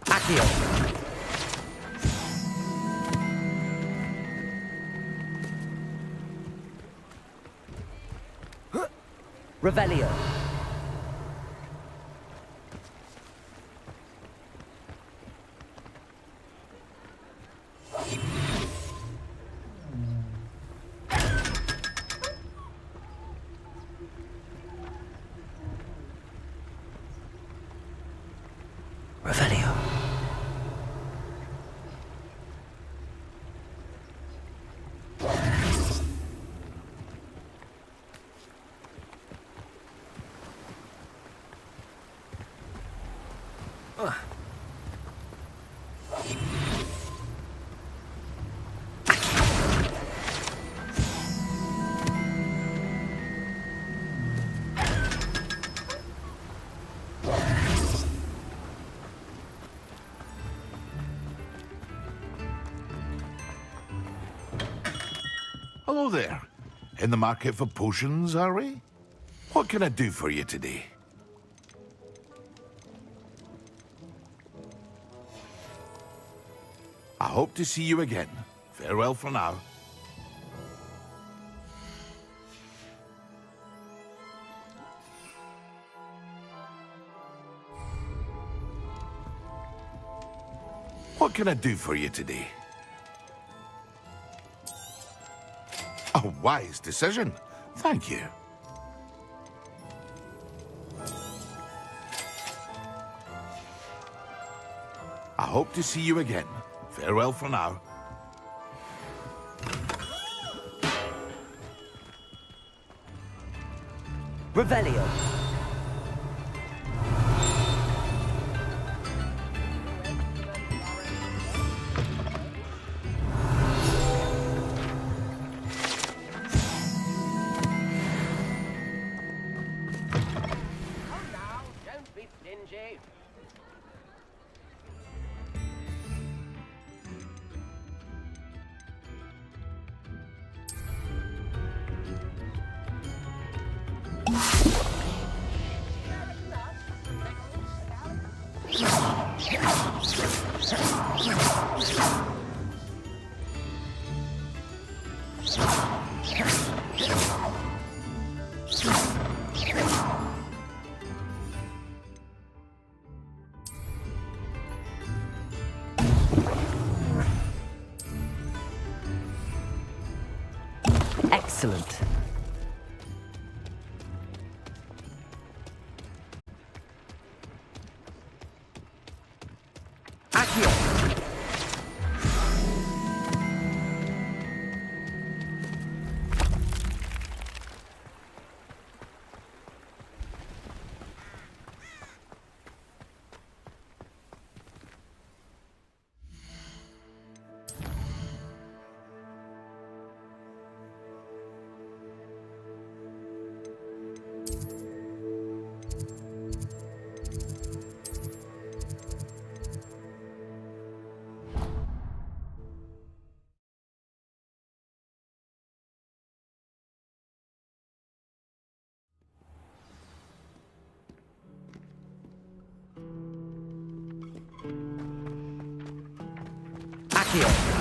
Accio. Revelio. Revelio. Hello there. In the market for potions, are we? What can I do for you today? I hope to see you again. Farewell for now. What can I do for you today? A wise decision. Thank you. I hope to see you again. Farewell for now. Revelio. Excellent. Accio. Accio.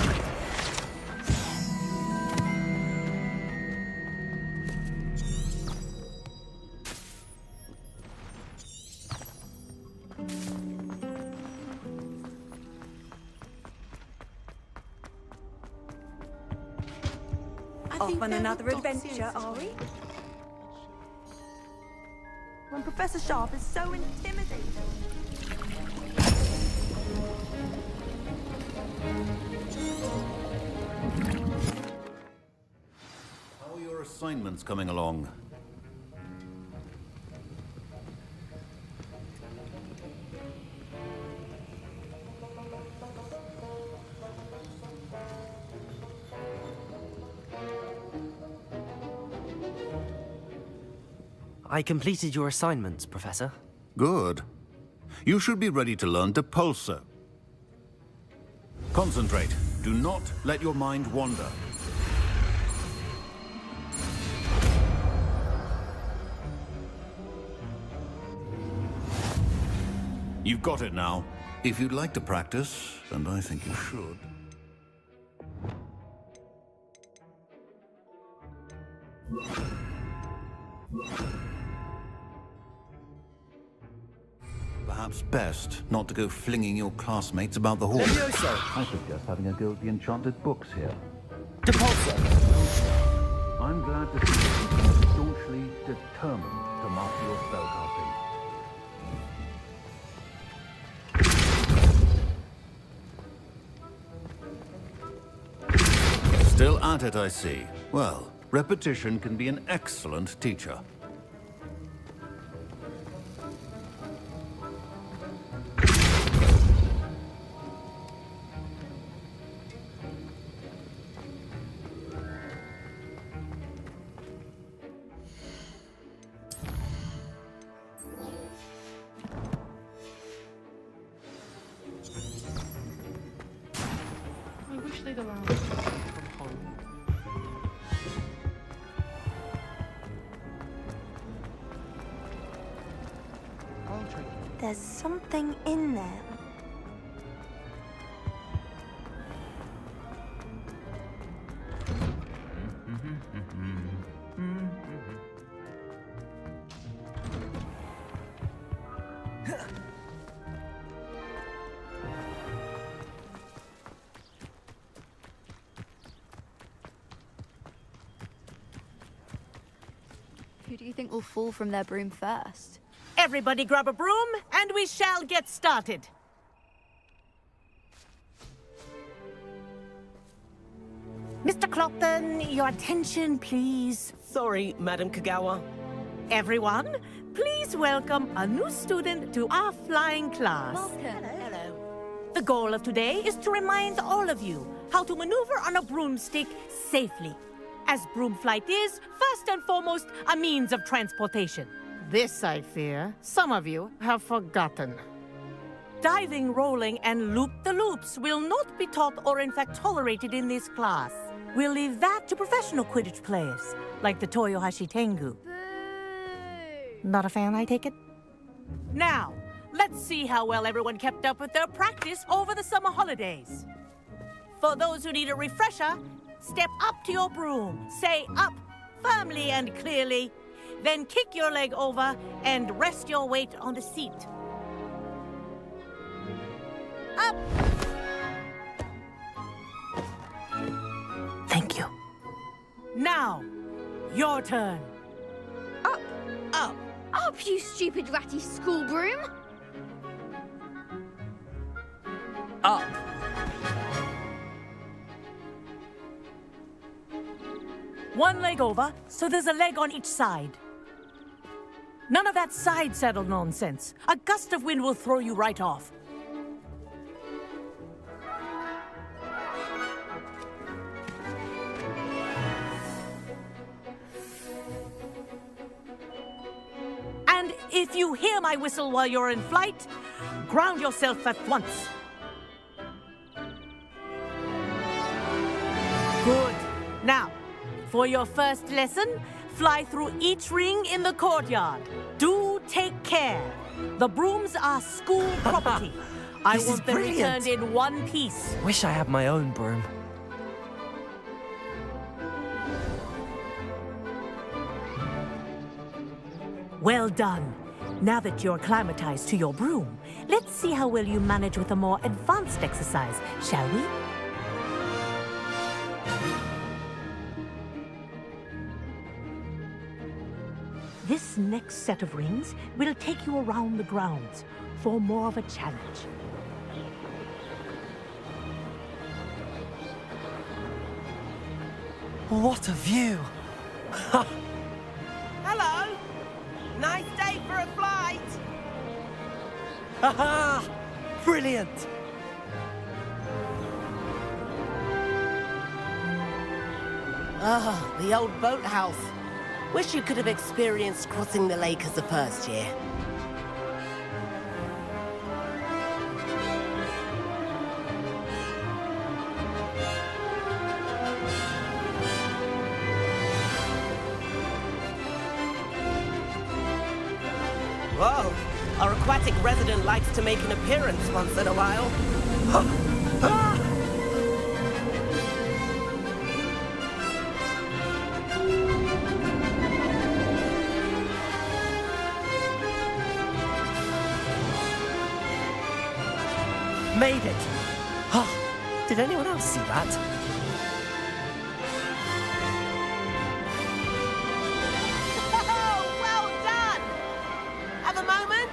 Off on another adventure, are we? When Professor Sharp is so intimidating. How are your assignments coming along? I completed your assignments, Professor. Good. You should be ready to learn Depulso. Concentrate. Do not let your mind wander. You've got it now. If you'd like to practice, and I think you should. Perhaps best not to go flinging your classmates about the hall. I suggest having a go at the enchanted books here. Depulso! I'm glad to see that you are staunchly determined to master your spellcasting. Still at it, I see. Well, repetition can be an excellent teacher. I wish they'd allow us to work from home. There's something in there. Who do you think will fall from their broom first? Everybody grab a broom, and we shall get started. Mr. Clopton, your attention, please. Sorry, Madam Kagawa. Everyone, please welcome a new student to our flying class. Welcome. Hello. The goal of today is to remind all of you how to maneuver on a broomstick safely, as broom flight is, first and foremost, a means of transportation. This, I fear, some of you have forgotten. Diving, rolling, and loop-the-loops will not be taught or in fact tolerated in this class. We'll leave that to professional Quidditch players, like the Toyohashi Tengu. Not a fan, I take it? Now, let's see how well everyone kept up with their practice over the summer holidays. For those who need a refresher, step up to your broom, say up firmly and clearly, then kick your leg over and rest your weight on the seat. Up! Thank you. Now, your turn. Up! Up! Up, you stupid ratty school broom! Up! One leg over, so there's a leg on each side. None of that side saddle nonsense. A gust of wind will throw you right off. And if you hear my whistle while you're in flight, ground yourself at once. Good. Now, for your first lesson, fly through each ring in the courtyard. Do take care. The brooms are school property. I want them returned in one piece. Wish I had my own broom. Well done. Now that you're acclimatized to your broom, let's see how well you manage with a more advanced exercise, shall we? This next set of rings will take you around the grounds for more of a challenge. What a view! Hello! Nice day for a flight! Aha! Brilliant! Ah, the old boathouse. Wish you could have experienced crossing the lake as a first year. Whoa! Our aquatic resident likes to make an appearance once in a while. Made it! Oh, did anyone else see that? Oh, well done! Have a moment?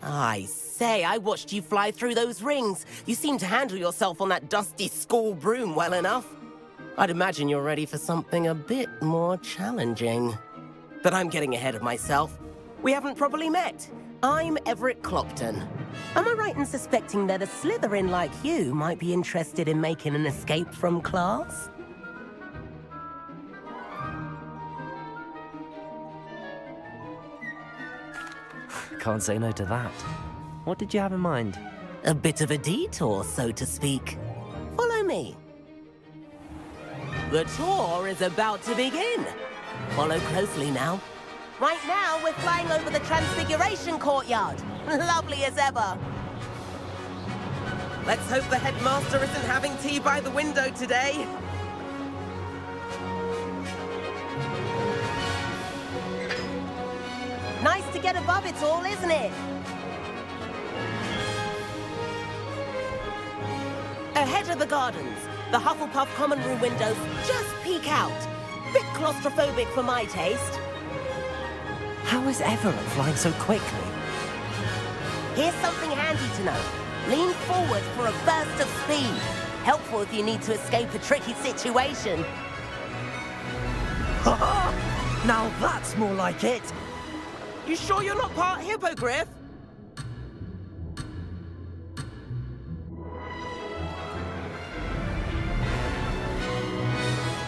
I say, I watched you fly through those rings. You seem to handle yourself on that dusty school broom well enough. I'd imagine you're ready for something a bit more challenging. But I'm getting ahead of myself. We haven't properly met. I'm Everett Clopton. Am I right in suspecting that a Slytherin like you might be interested in making an escape from class? Can't say no to that. What did you have in mind? A bit of a detour, so to speak. Follow me. The tour is about to begin. Follow closely now. Right now, we're flying over the Transfiguration Courtyard. Lovely as ever. Let's hope the headmaster isn't having tea by the window today. Nice to get above it all, isn't it? Ahead of the gardens, the Hufflepuff common room windows just peek out. Bit claustrophobic for my taste. How is Everett flying so quickly? Here's something handy to know. Lean forward for a burst of speed. Helpful if you need to escape a tricky situation. Now that's more like it! You sure you're not part hippogriff?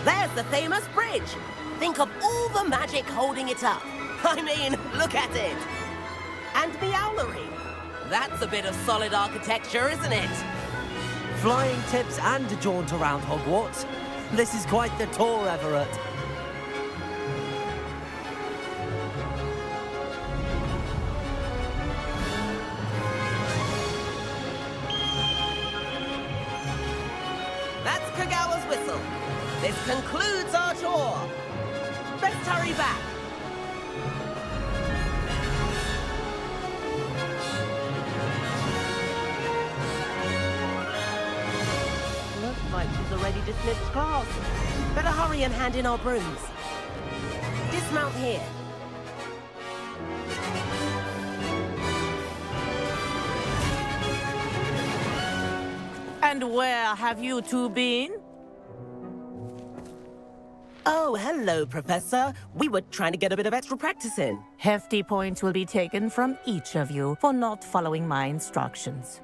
There's the famous bridge. Think of all the magic holding it up. I mean, look at it. And Meowlery. That's a bit of solid architecture, isn't it? Flying tips and a jaunt around Hogwarts. This is quite the tour, Everett. That's Kagawa's whistle. This concludes our tour. Let's hurry back. Looks like she's already dismissed class. Better hurry and hand in our brooms. Dismount here. And where have you two been? Oh, hello, Professor. We were trying to get a bit of extra practice in. Hefty points will be taken from each of you for not following my instructions.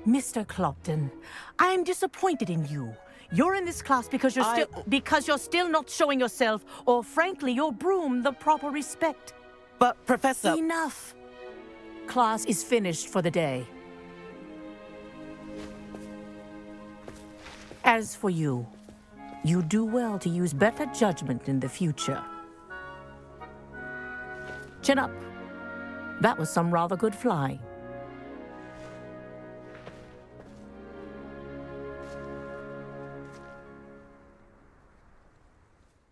Mr. Clopton, I'm disappointed in you. You're in this class because you're still not showing yourself, or frankly, your broom, the proper respect. But, Professor... Enough. Class is finished for the day. As for you, you do well to use better judgment in the future. Chin up. That was some rather good flying.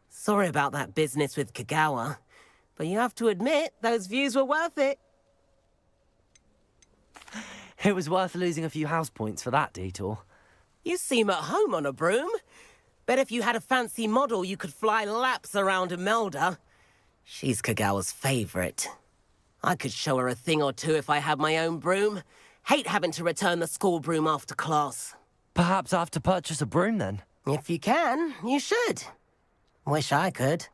Sorry about that business with Kagawa, but you have to admit, those views were worth it. It was worth losing a few house points for that detour. You seem at home on a broom. Bet if you had a fancy model, you could fly laps around Imelda. She's Kagawa's favorite. I could show her a thing or two if I had my own broom. Hate having to return the school broom after class. Perhaps I have to purchase a broom then. If you can, you should. Wish I could.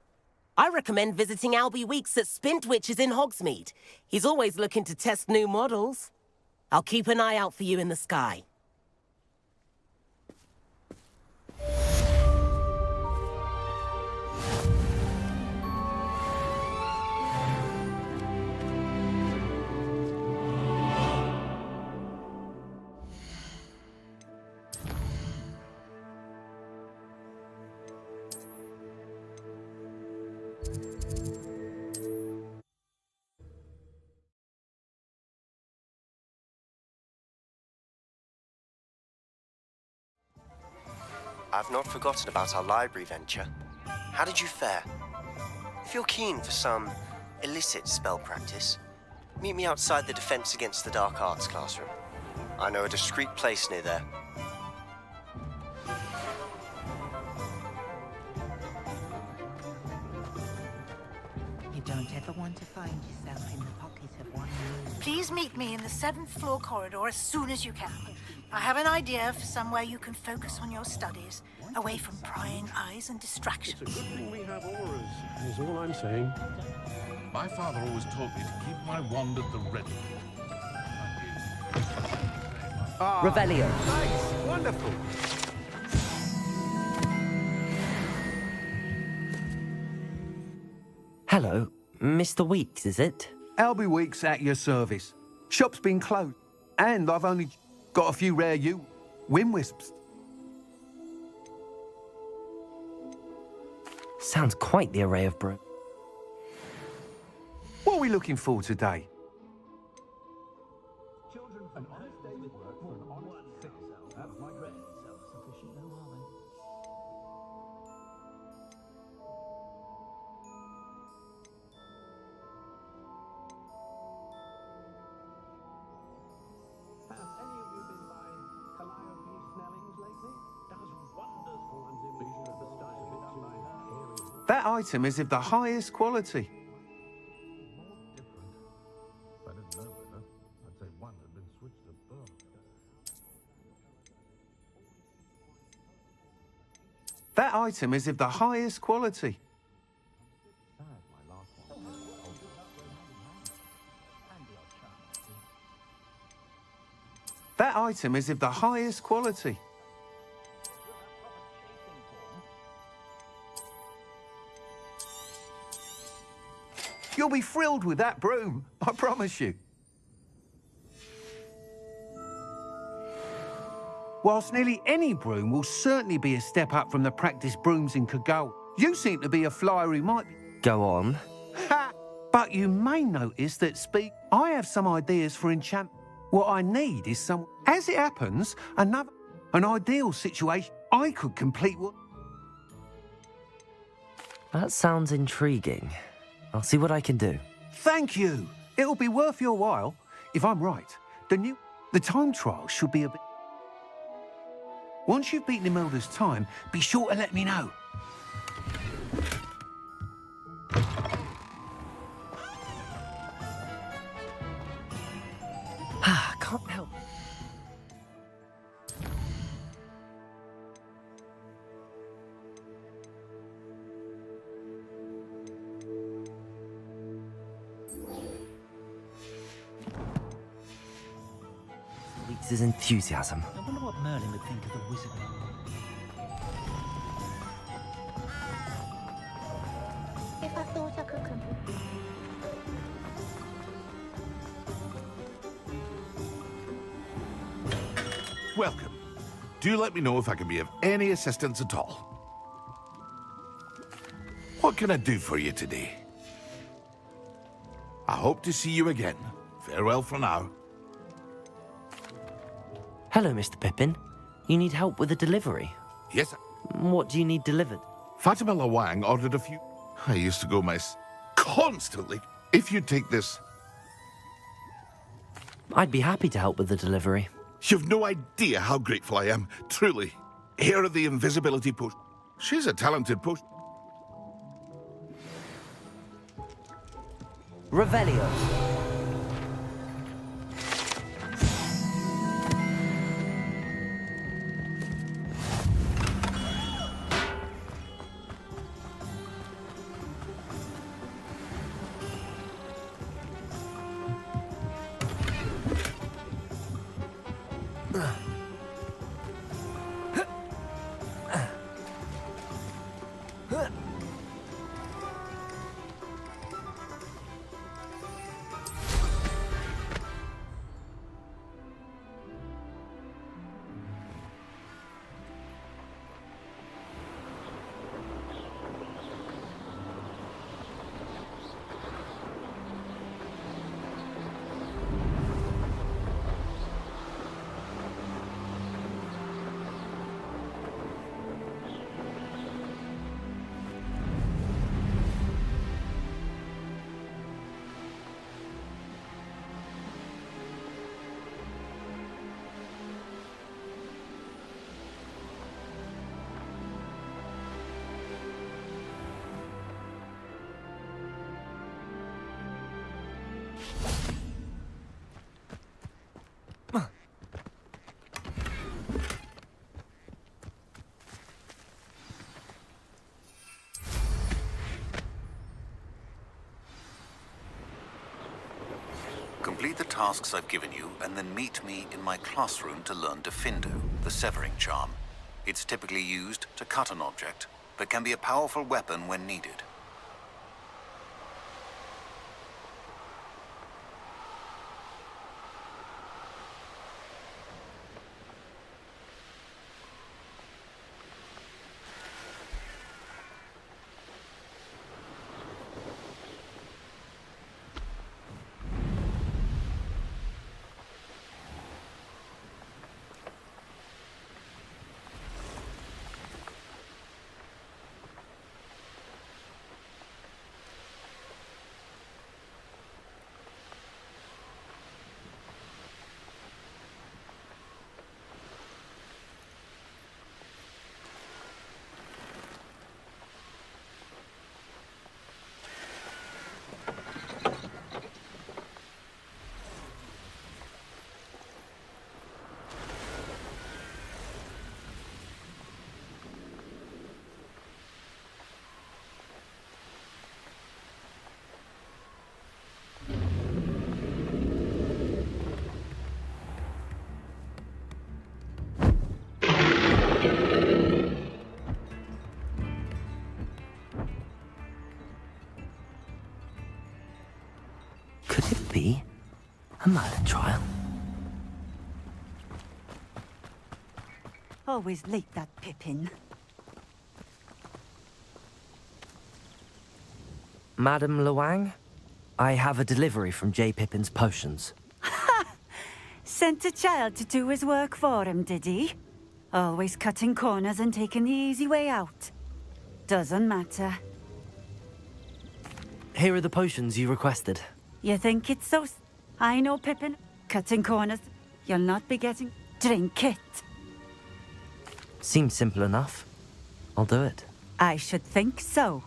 I recommend visiting Albie Weeks at Spintwitches in Hogsmeade. He's always looking to test new models. I'll keep an eye out for you in the sky. I've not forgotten about our library venture. How did you fare? If you're keen for some illicit spell practice, meet me outside the Defense Against the Dark Arts classroom. I know a discreet place near there. You don't ever want to find yourself in the pocket of one moon. Please meet me in the 7th floor corridor as soon as you can. I have an idea for somewhere you can focus on your studies, away from prying eyes and distractions. It's a good thing we have auras, is all I'm saying. My father always told me to keep my wand at the ready. Revelio. Nice, wonderful. Hello, Mr. Weeks, is it? Albie Weeks at your service. Shop's been closed, and I've only got a few rare wind wisps. Sounds quite the array of brew. What are we looking for today? That item is of the highest quality. That item is of the highest quality. That item is of the highest quality. You'll be thrilled with that broom, I promise you. Whilst nearly any broom will certainly be a step up from the practice brooms in Kagawa, you seem to be a flyer who might be... Go on. Ha! But you may notice that I have some ideas for enchant. What I need is some... As it happens, an ideal situation. I could complete what... That sounds intriguing. I'll see what I can do. Thank you. It'll be worth your while. If I'm right, the time trial should be a bit... Once you've beaten Imelda's time, be sure to let me know. Can't help. Weeks' enthusiasm. I wonder what Merlin would think of the wizard. If I thought I could come. Welcome. Do let me know if I can be of any assistance at all. What can I do for you today? I hope to see you again. Farewell for now. Hello, Mr. Pippin. You need help with a delivery? Yes. What do you need delivered? Fatima Lawang ordered a few... I used to go constantly. If you take this... I'd be happy to help with the delivery. You've no idea how grateful I am, truly. Here are the invisibility potions. She's a talented potion. Revelio. Complete the tasks I've given you, and then meet me in my classroom to learn Defindo, the severing charm. It's typically used to cut an object, but can be a powerful weapon when needed. Could it be a murder trial? Always late, that Pippin. Madame Luang, I have a delivery from J. Pippin's potions. Sent a child to do his work for him, did he? Always cutting corners and taking the easy way out. Doesn't matter. Here are the potions you requested. You think it's so... I know, Pippin. Cutting corners. You'll not be getting... Drink it. Seems simple enough. I'll do it. I should think so.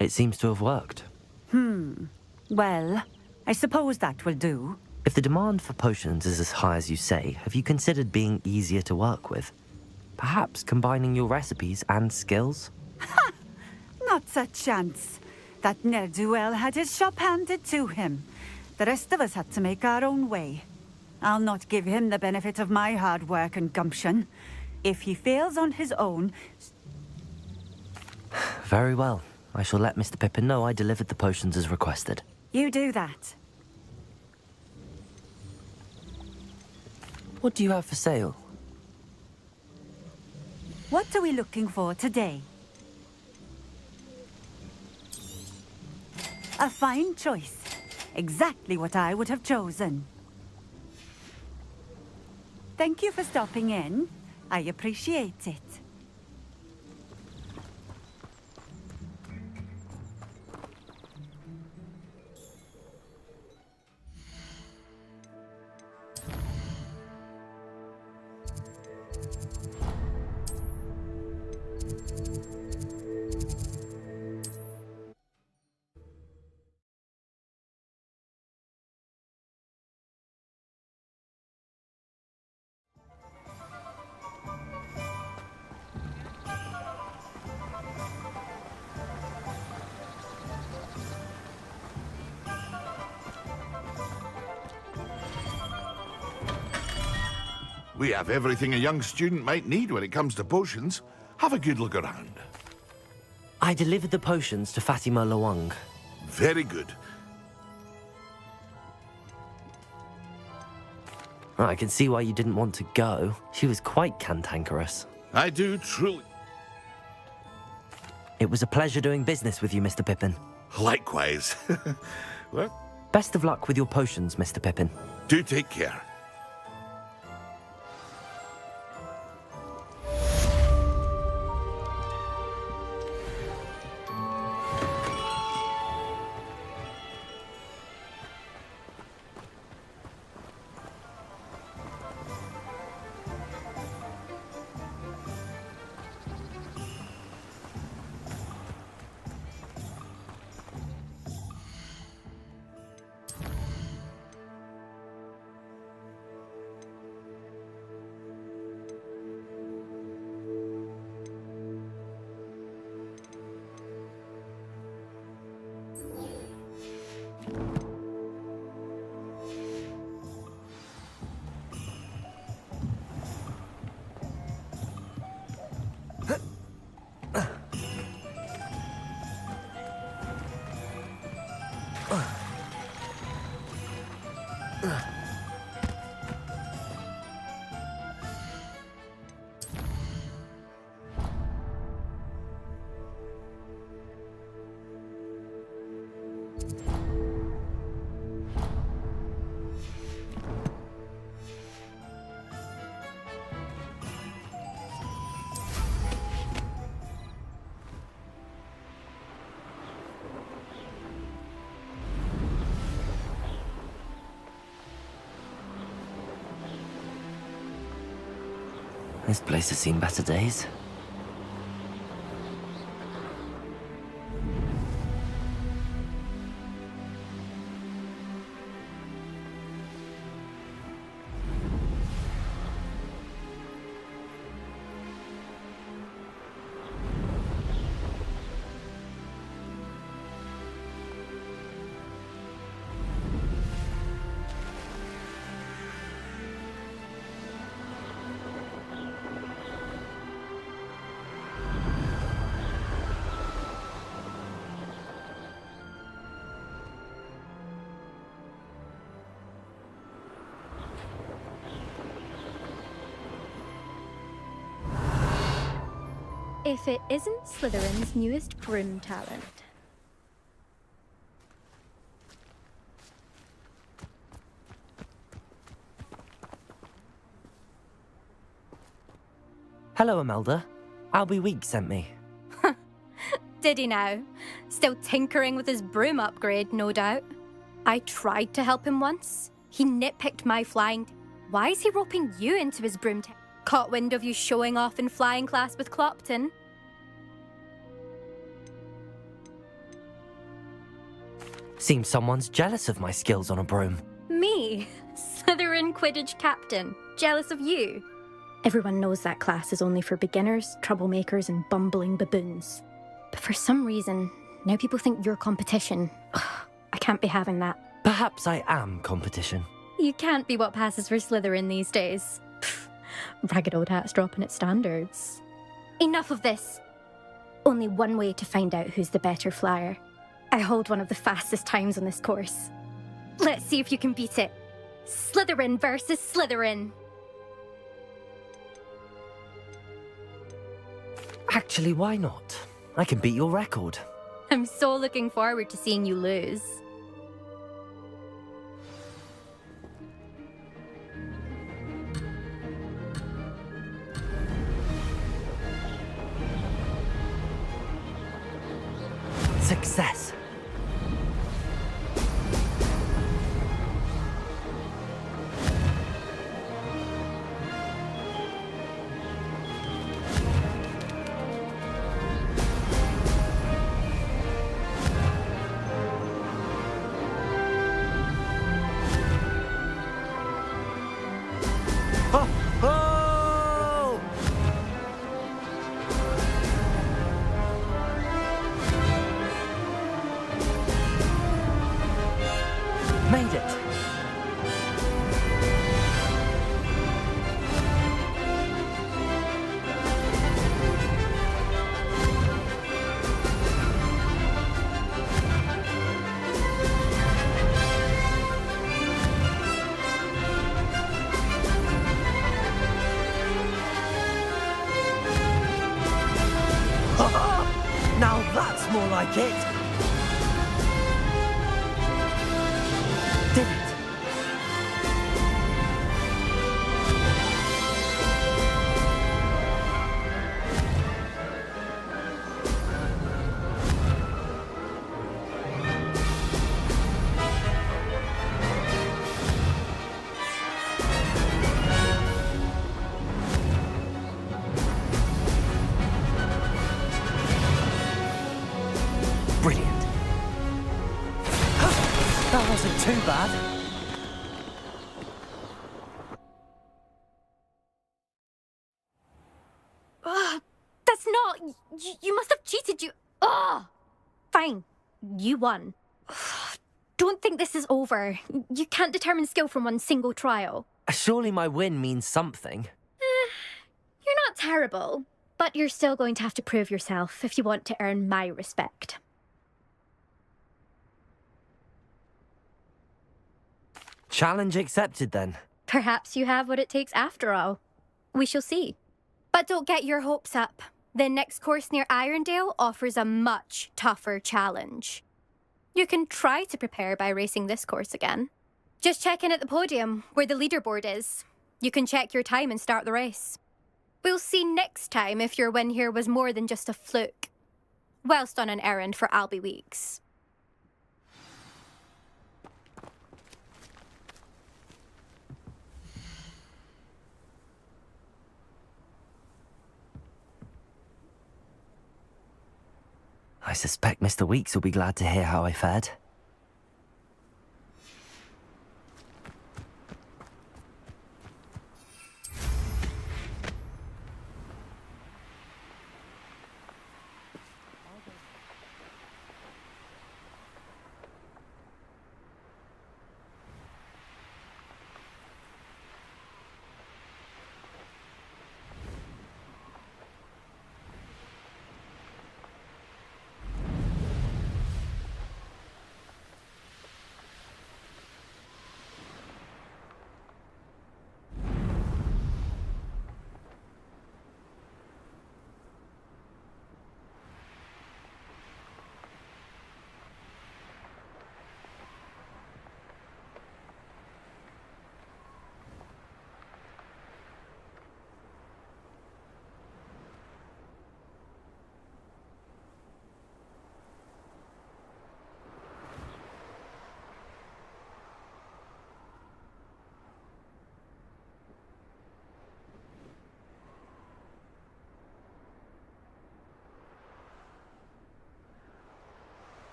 It seems to have worked. Well, I suppose that will do. If the demand for potions is as high as you say, have you considered being easier to work with? Perhaps combining your recipes and skills? Not a chance. That ne'er-do-well had his shop handed to him. The rest of us had to make our own way. I'll not give him the benefit of my hard work and gumption. If he fails on his own... Very well. I shall let Mr. Pippin know I delivered the potions as requested. You do that. What do you have for sale? What are we looking for today? A fine choice. Exactly what I would have chosen. Thank you for stopping in. I appreciate it. We have everything a young student might need when it comes to potions. Have a good look around. I delivered the potions to Fatima Lawang. Very good. I can see why you didn't want to go. She was quite cantankerous. I do truly. It was a pleasure doing business with you, Mr. Pippin. Likewise. Well, best of luck with your potions, Mr. Pippin. Do take care. This place has seen better days. If it isn't Slytherin's newest broom talent. Hello, Imelda. Albie Week sent me. Did he now? Still tinkering with his broom upgrade, no doubt. I tried to help him once. He nitpicked my flying. Why is he roping you into his broom Caught wind of you showing off in flying class with Clopton? Seems someone's jealous of my skills on a broom. Me? Slytherin Quidditch captain. Jealous of you? Everyone knows that class is only for beginners, troublemakers, and bumbling baboons. But for some reason, now people think you're competition. Ugh, I can't be having that. Perhaps I am competition. You can't be what passes for Slytherin these days. Pfft, ragged old hat's dropping its standards. Enough of this. Only one way to find out who's the better flyer. I hold one of the fastest times on this course. Let's see if you can beat it. Slytherin versus Slytherin. Actually, why not? I can beat your record. I'm so looking forward to seeing you lose. Success. Ho, ho! Made it. Now that's more like it. Did it. Brilliant. That wasn't too bad. Ugh, that's not... You must have cheated, you... Ugh! Fine. You won. Ugh, don't think this is over. You can't determine skill from one single trial. Surely my win means something. You're not terrible, but you're still going to have to prove yourself if you want to earn my respect. Challenge accepted then. Perhaps you have what it takes after all. We shall see. But don't get your hopes up. The next course near Irondale offers a much tougher challenge. You can try to prepare by racing this course again. Just check in at the podium, where the leaderboard is. You can check your time and start the race. We'll see next time if your win here was more than just a fluke. Whilst on an errand for Albie Weeks. I suspect Mr. Weeks will be glad to hear how I fared.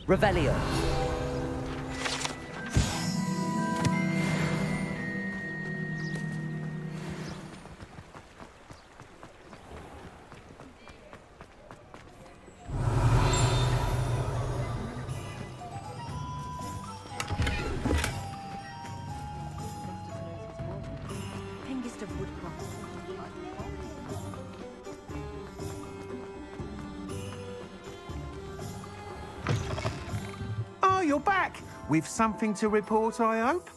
Revelio. Hengist of Woodcroft. Oh, you're back! With something to report, I hope?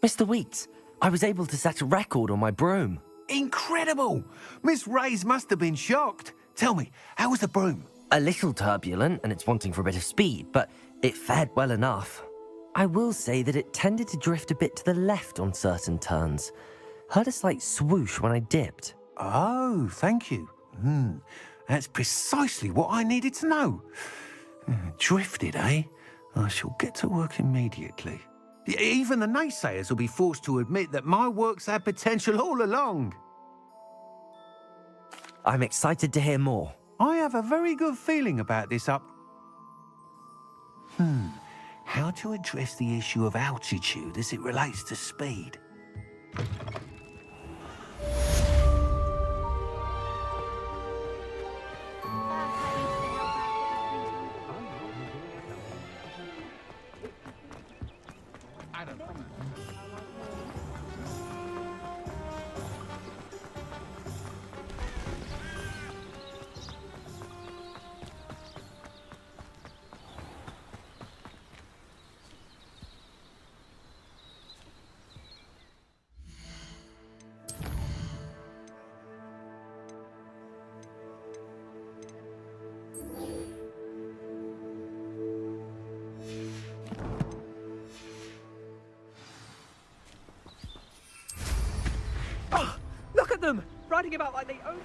Mr. Weeks, I was able to set a record on my broom. Incredible! Miss Reyes must have been shocked. Tell me, how was the broom? A little turbulent, and it's wanting for a bit of speed, but it fared well enough. I will say that it tended to drift a bit to the left on certain turns. Heard a slight swoosh when I dipped. Oh, thank you. That's precisely what I needed to know. Drifted, eh? I shall get to work immediately. Even the naysayers will be forced to admit that my work's had potential all along. I'm excited to hear more. I have a very good feeling about this How to address the issue of altitude as it relates to speed. Look at them! Riding about like they own it.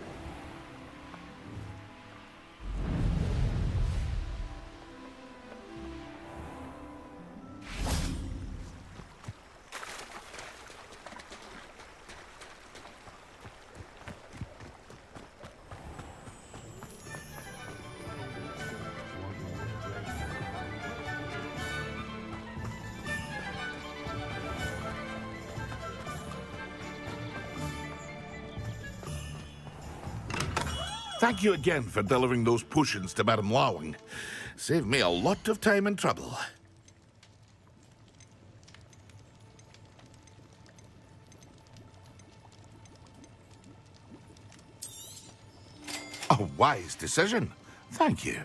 Thank you again for delivering those potions to Madame Lawing. Saved me a lot of time and trouble. A wise decision. Thank you.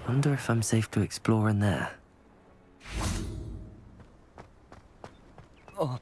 Wonder if I'm safe to explore in there. Oh.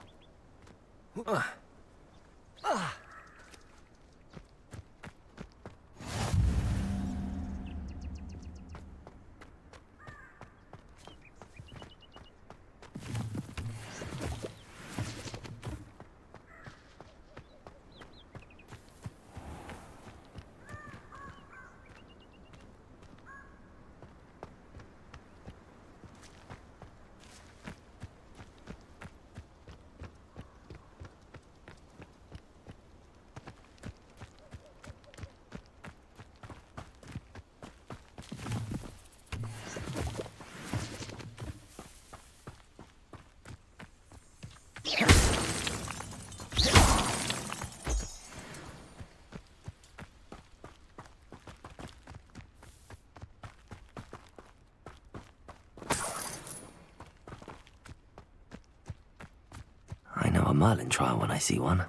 Merlin trial when I see one.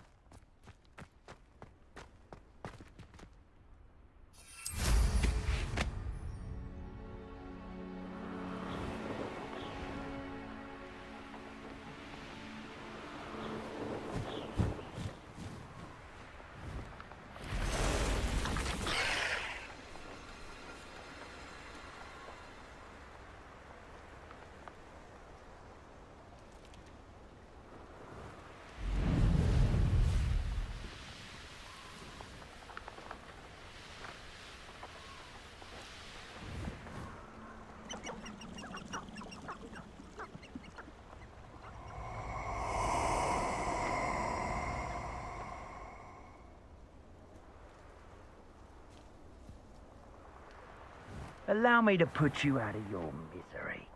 Allow me to put you out of your misery.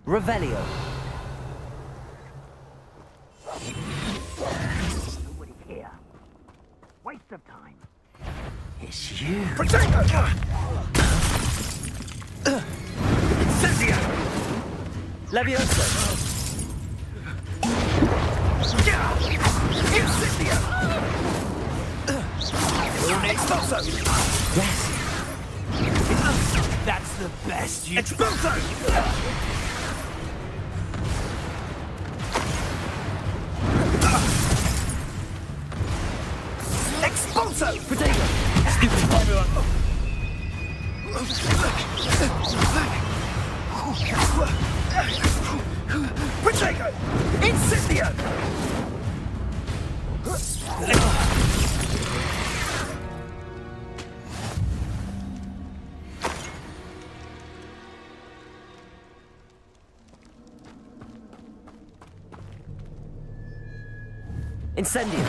Revelio. Nobody here. Waste of time. It's you. Incendio! Levioso. Incendio! Expulso! Yes. That's the best you... Expulso! Expulso! Potato! Stupid everyone! Potato! Incendio! Incendio.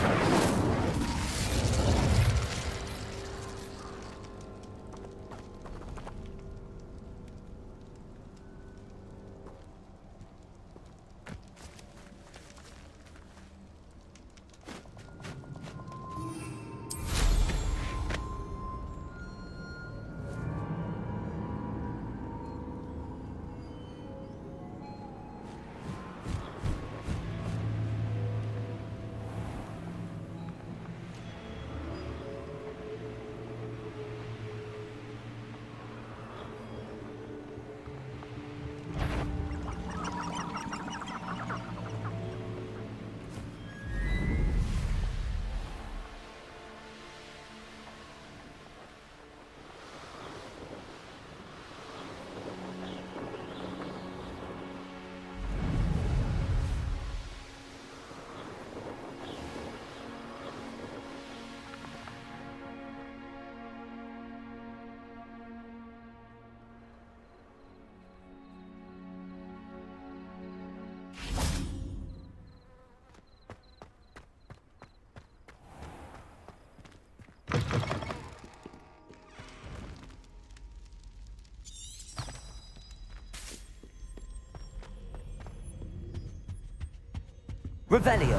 Revelio.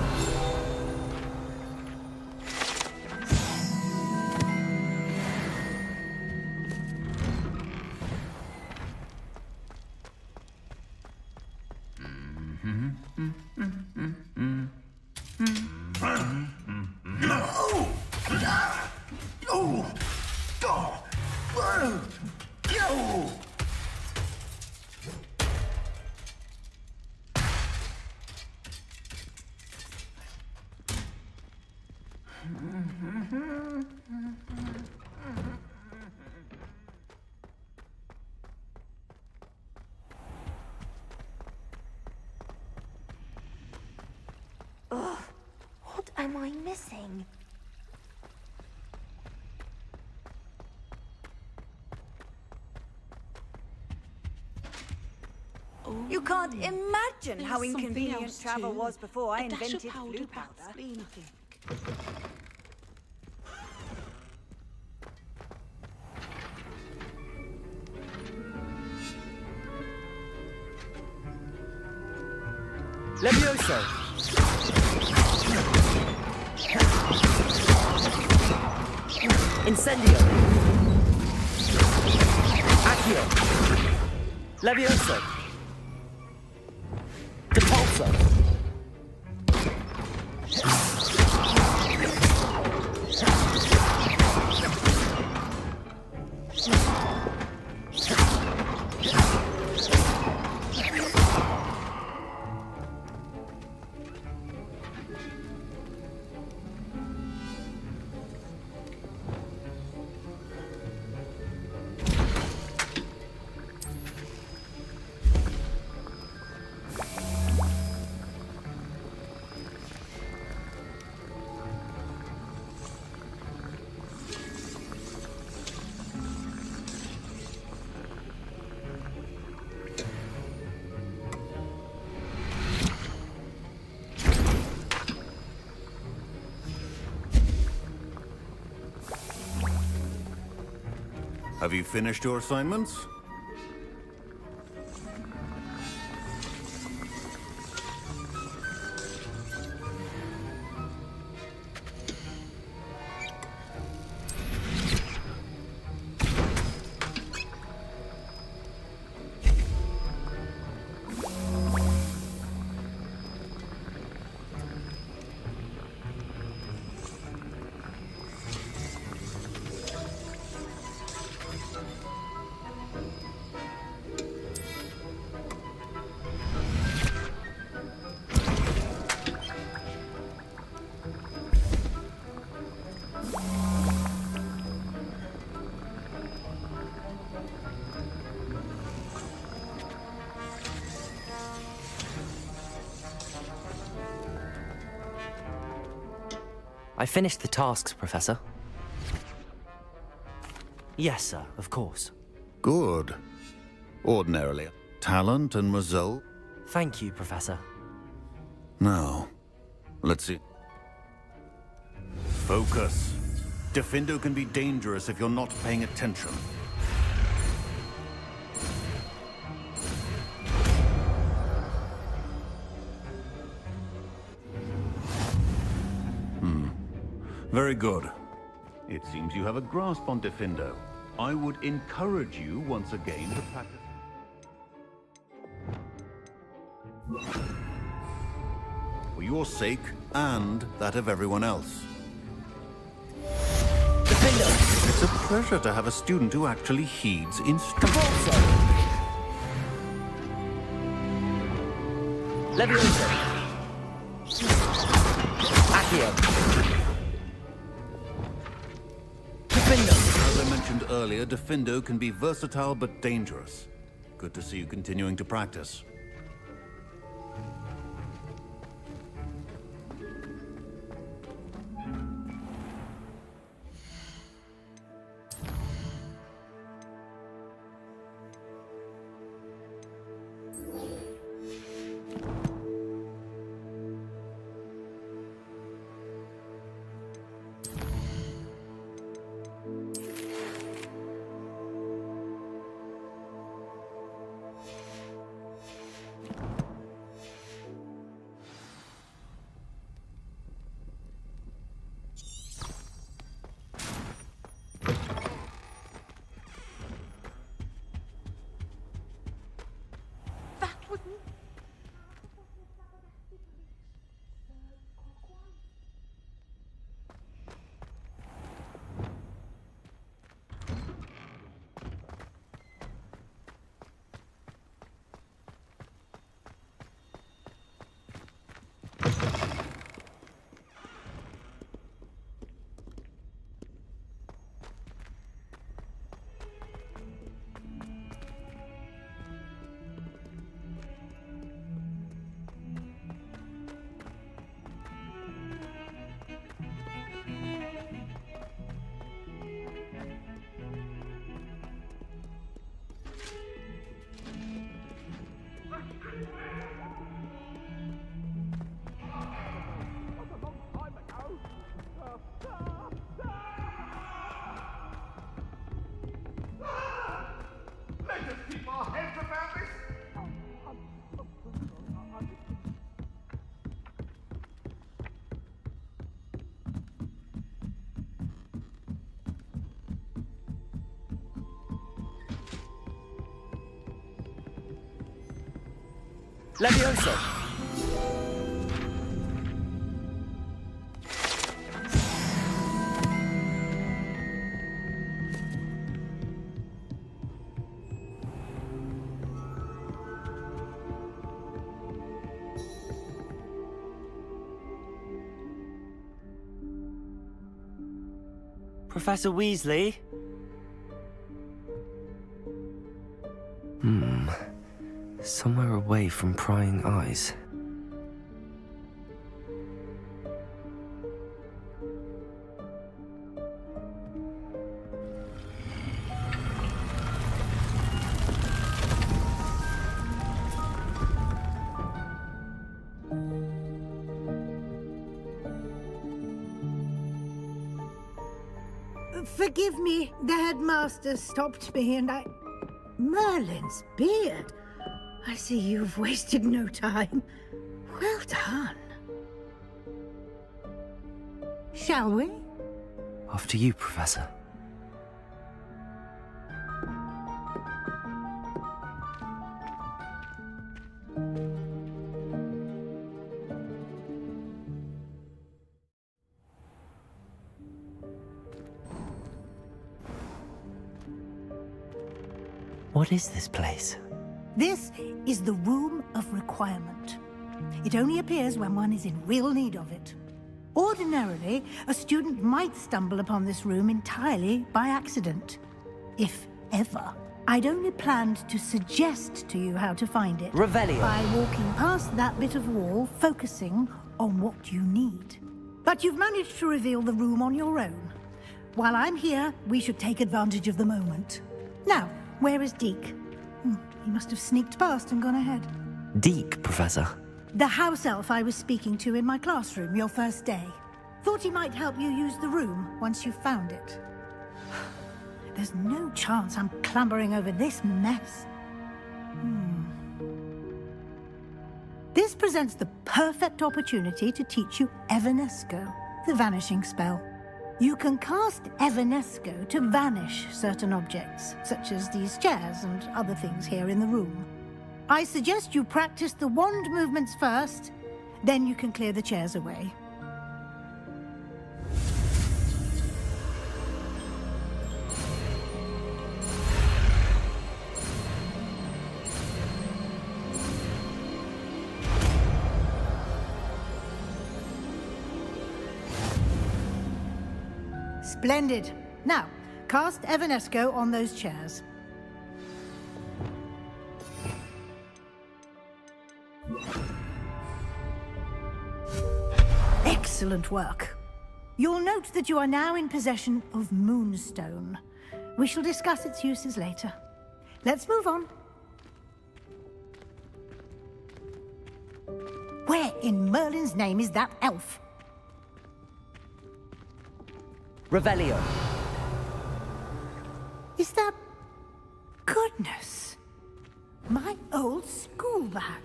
Ugh, what am I missing? You can't imagine how There's something inconvenient else travel too. was before I A dash of invented powder blue back powder. spleen, I think. Levioso. Incendio. Accio. Levioso. Depulso. Have you finished your assignments? I finished the tasks, Professor. Yes, sir, of course. Good. Ordinarily, talent and result. Thank you, Professor. Now, let's see. Focus. Defindo can be dangerous if you're not paying attention. Very good. It seems you have a grasp on Defindo. I would encourage you once again to practice. For your sake and that of everyone else. Defindo! It's a pleasure to have a student who actually heeds instructions. Leviosa. Accio. As I mentioned earlier, Defindo can be versatile but dangerous. Good to see you continuing to practice. Leviosa. Professor Weasley? Somewhere away from prying eyes. Forgive me, the headmaster stopped me and I... Merlin's beard. I see you've wasted no time. Well done. Shall we? After you, Professor. What is this place? This is the Room of Requirement. It only appears when one is in real need of it. Ordinarily, a student might stumble upon this room entirely by accident. If ever. I'd only planned to suggest to you how to find it. Revelio. By walking past that bit of wall, focusing on what you need. But you've managed to reveal the room on your own. While I'm here, we should take advantage of the moment. Now, where is Deke? He must have sneaked past and gone ahead. Deke, Professor. The house elf I was speaking to in my classroom your first day. Thought he might help you use the room once you found it. There's no chance I'm clambering over this mess. This presents the perfect opportunity to teach you Evanesco, the vanishing spell. You can cast Evanesco to vanish certain objects, such as these chairs and other things here in the room. I suggest you practice the wand movements first, then you can clear the chairs away. Splendid. Now, cast Evanesco on those chairs. Excellent work. You'll note that you are now in possession of Moonstone. We shall discuss its uses later. Let's move on. Where in Merlin's name is that elf? Revelio. Is that... Goodness. My old school bag.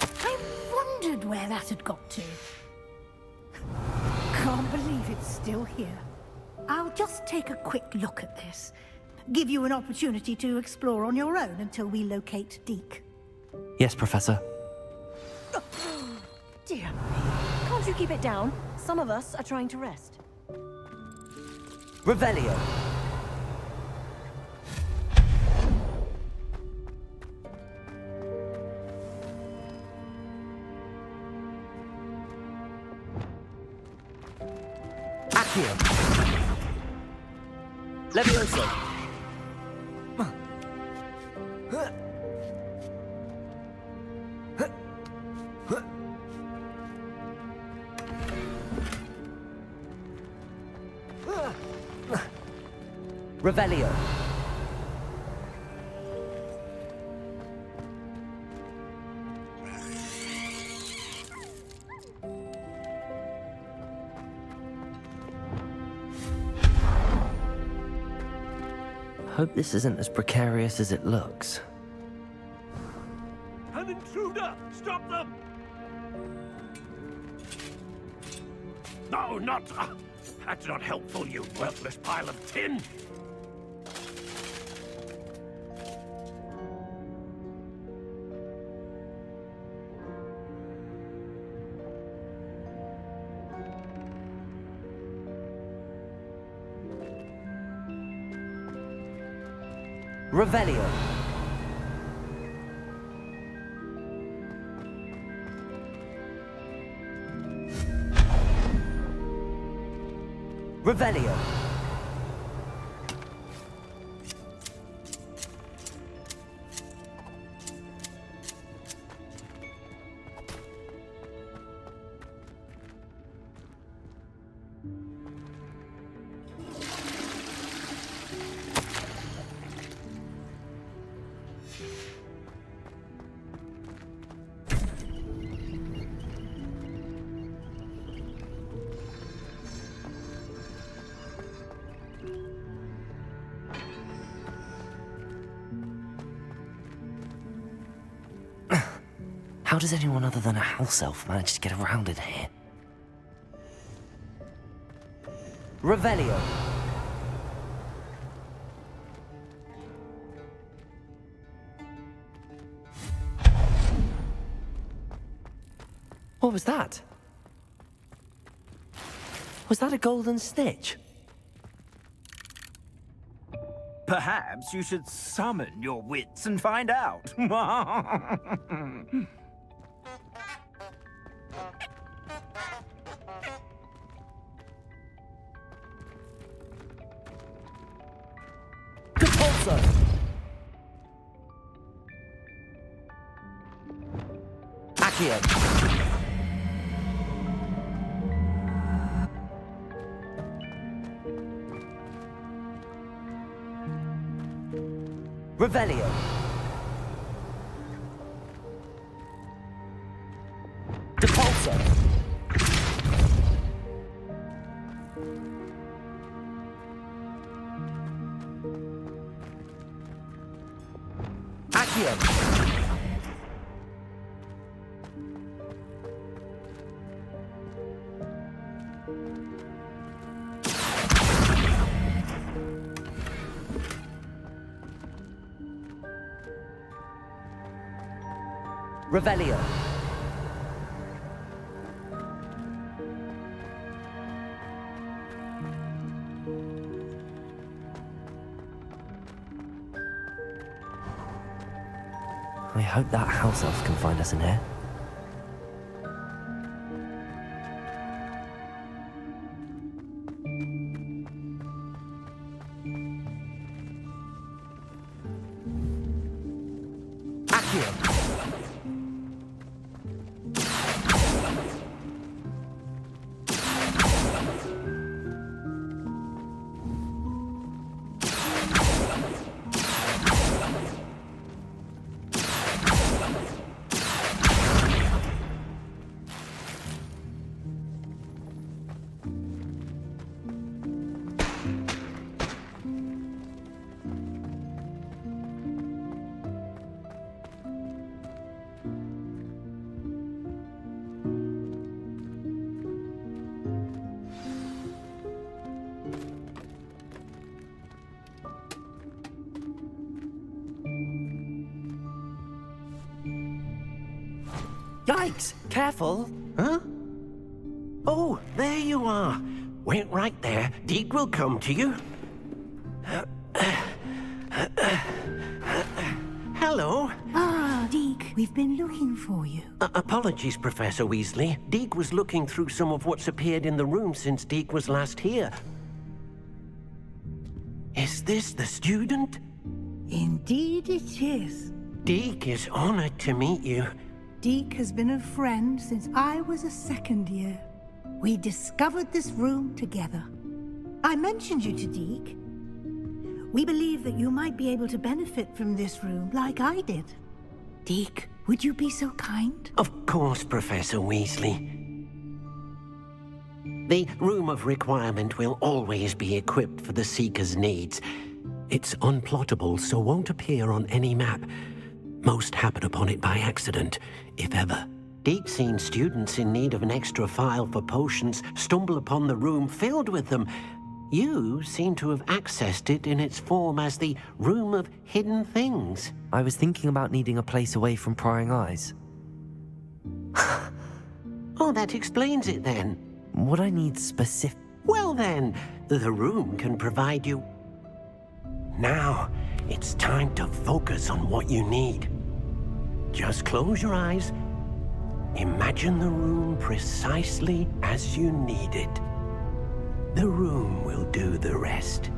I wondered where that had got to. Can't believe it's still here. I'll just take a quick look at this. Give you an opportunity to explore on your own until we locate Deke. Yes, Professor. Dear me. Can't you keep it down? Some of us are trying to rest. Revelio. Accio. Levioso. Revelio. Hope this isn't as precarious as it looks. An intruder! Stop them! No, not... that's not helpful, you worthless pile of tin! Revelio. Revelio. does anyone other than a house elf manage to get around in here? Revelio. What was that? Was that a golden stitch? Perhaps you should summon your wits and find out. Compulso! Accio! Revelio. Depulso. Accio. Revelio. I hope that house elf can find us in here. Yikes! Careful! Huh? Oh, there you are. Wait right there. Deke will come to you. Hello. Ah, Deke, we've been looking for you. Apologies, Professor Weasley. Deke was looking through some of what's appeared in the room since Deke was last here. Is this the student? Indeed it is. Deke is honored to meet you. Deke has been a friend since I was a second year. We discovered this room together. I mentioned you to Deke. We believe that you might be able to benefit from this room like I did. Deke, would you be so kind? Of course, Professor Weasley. The Room of Requirement will always be equipped for the Seeker's needs. It's unplottable, so won't appear on any map. Most happen upon it by accident, if ever. Deke's seen students in need of an extra file for potions stumble upon the room filled with them. You seem to have accessed it in its form as the Room of Hidden Things. I was thinking about needing a place away from prying eyes. Oh, that explains it then. What I need specific... Well then, the room can provide you... Now, it's time to focus on what you need. Just close your eyes. Imagine the room precisely as you need it. The room will do the rest.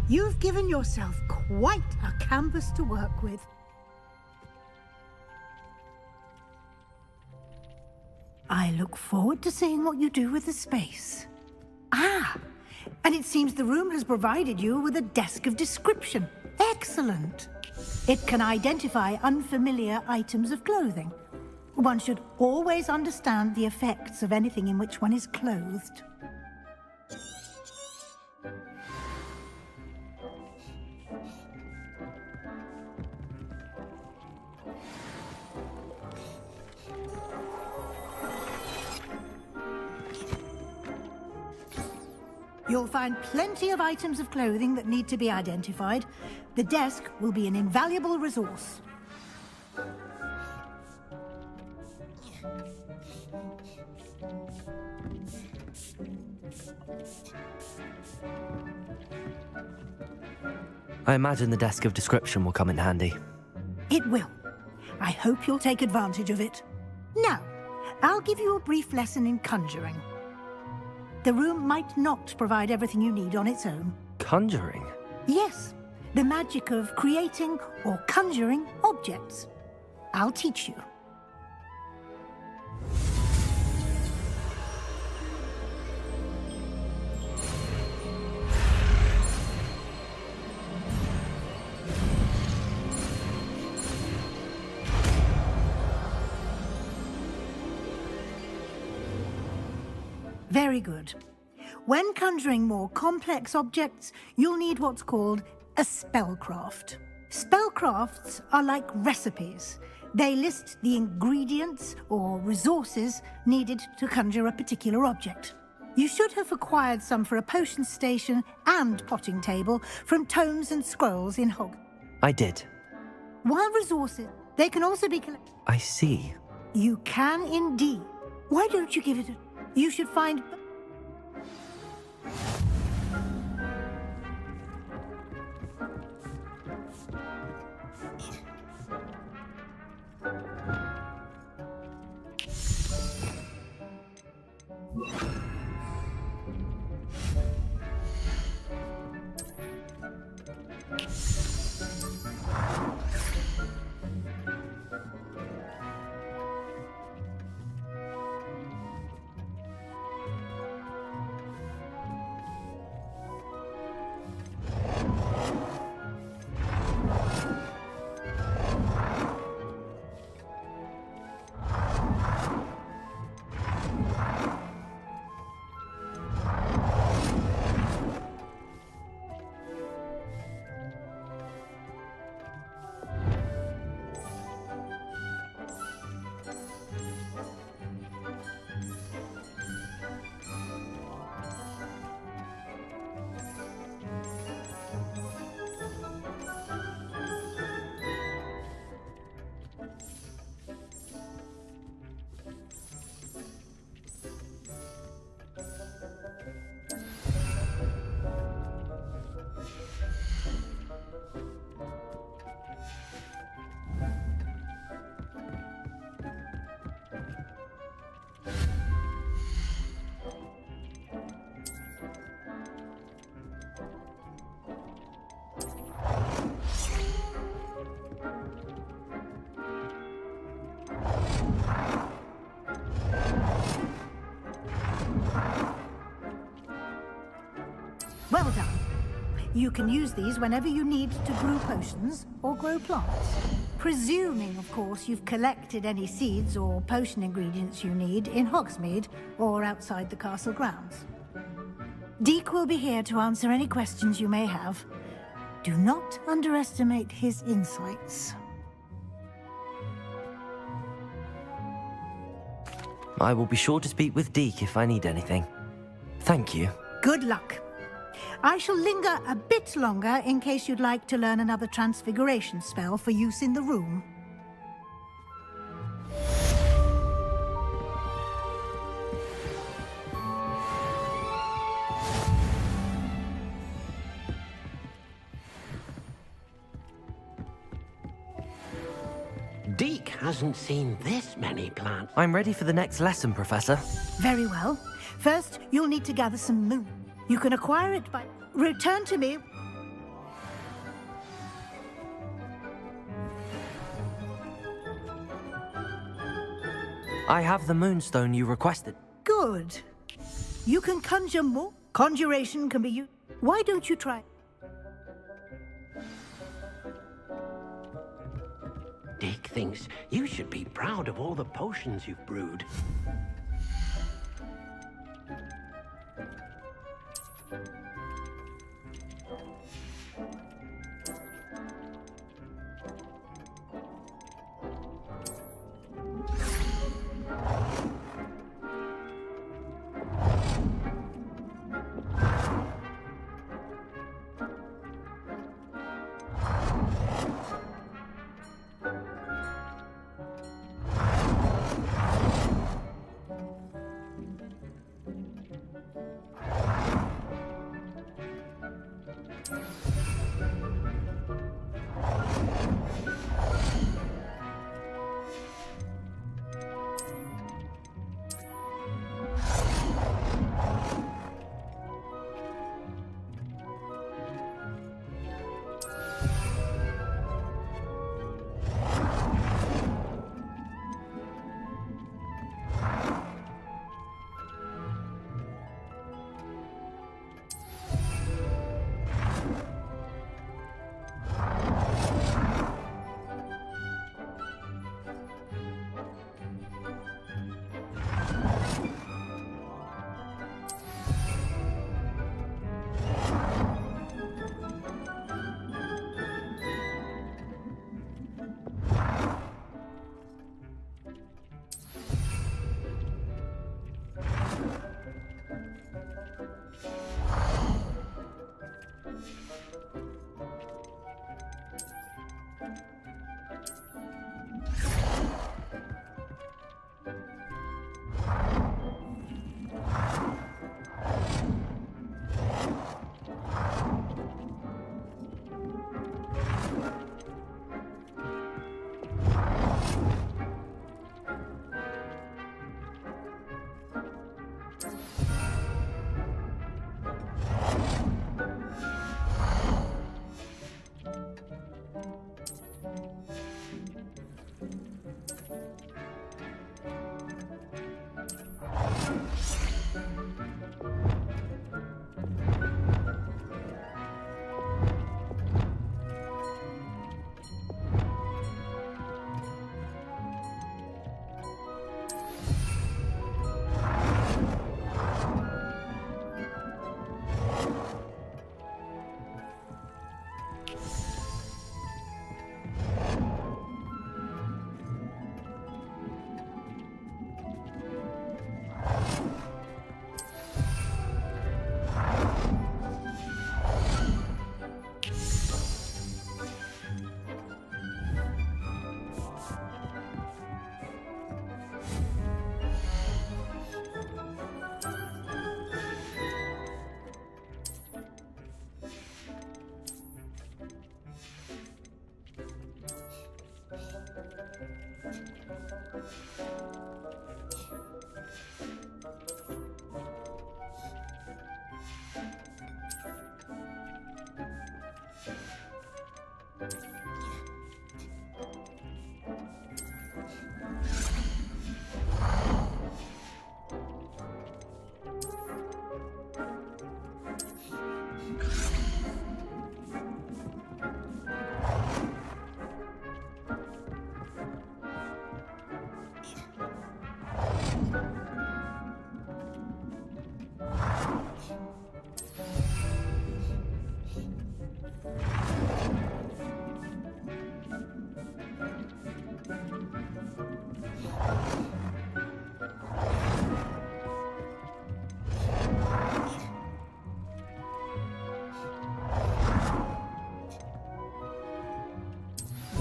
You've given yourself quite a canvas to work with. I look forward to seeing what you do with the space. Ah, and it seems the room has provided you with a desk of description. Excellent. It can identify unfamiliar items of clothing. One should always understand the effects of anything in which one is clothed. You'll find plenty of items of clothing that need to be identified. The desk will be an invaluable resource. I imagine the desk of description will come in handy. It will. I hope you'll take advantage of it. Now, I'll give you a brief lesson in conjuring. The room might not provide everything you need on its own. Conjuring? Yes, the magic of creating or conjuring objects. I'll teach you. Very good. When conjuring more complex objects, you'll need what's called a spellcraft. Spellcrafts are like recipes. They list the ingredients or resources needed to conjure a particular object. You should have acquired some for a potion station and potting table from tomes and scrolls in Hogwarts. I did. While resources, they can also be collected. I see. You can indeed. Why don't you give it a... You should find... Well done. You can use these whenever you need to brew potions or grow plants. Presuming, of course, you've collected any seeds or potion ingredients you need in Hogsmeade or outside the castle grounds. Deek will be here to answer any questions you may have. Do not underestimate his insights. I will be sure to speak with Deek if I need anything. Thank you. Good luck. I shall linger a bit longer in case you'd like to learn another transfiguration spell for use in the room. Deek hasn't seen this many plants. I'm ready for the next lesson, Professor. Very well. First, you'll need to gather some moon. You can acquire it by... Return to me I have the moonstone you requested. Good. You can conjure more. Conjuration can be used. Why don't you try? Dick thinks you should be proud of all the potions you've brewed.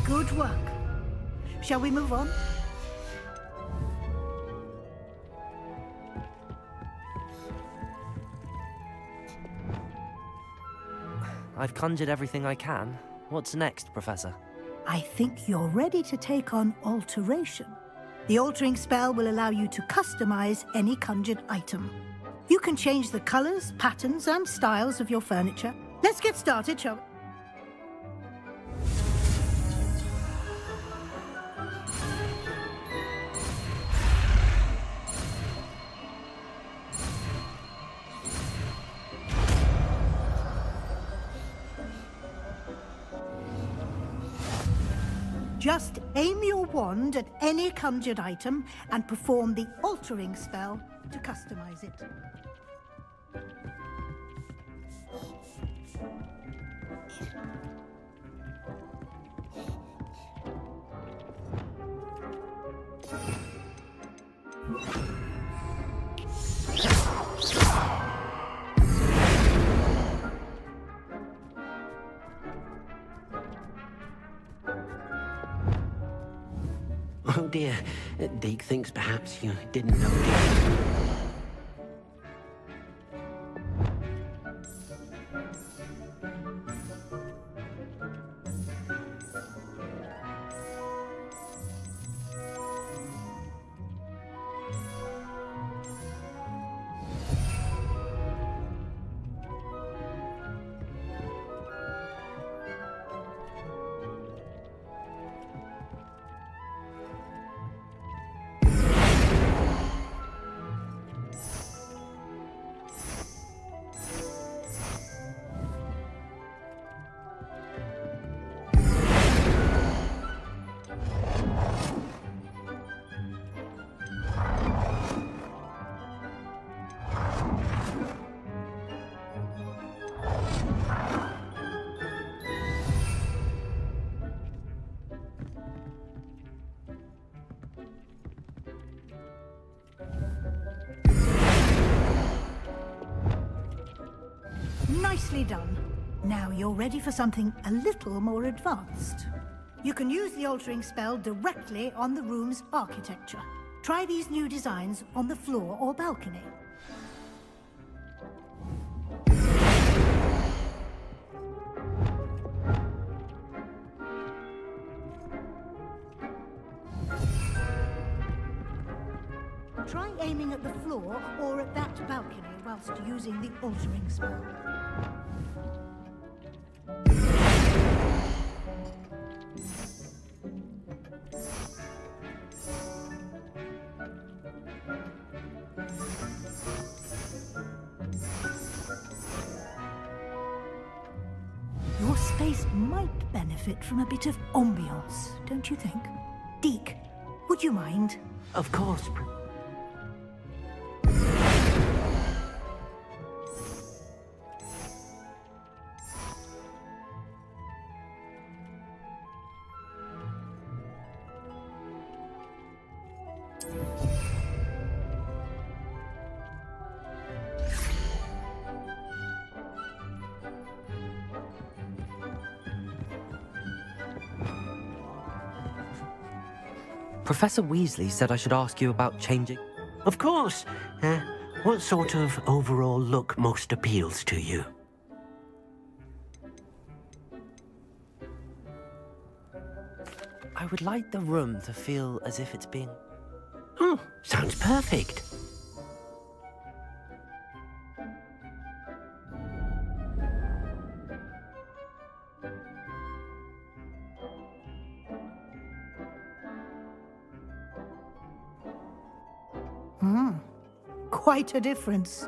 Good work. Shall we move on? I've conjured everything I can. What's next, Professor? I think you're ready to take on alteration. The altering spell will allow you to customize any conjured item. You can change the colors, patterns, and styles of your furniture. Let's get started, shall we? Just aim your wand at any conjured item and perform the altering spell to customize it. Oh dear, Deke thinks perhaps you didn't notice. Nicely done. Now you're ready for something a little more advanced. You can use the altering spell directly on the room's architecture. Try these new designs on the floor or balcony. Try aiming at the floor or at that balcony whilst using the altering spell. Your space might benefit from a bit of ambiance, don't you think? Deke, would you mind? Of course. Professor Weasley said I should ask you about changing. Of course. What sort of overall look most appeals to you? I would like the room to feel as if it's being... Oh, sounds perfect. Quite a difference.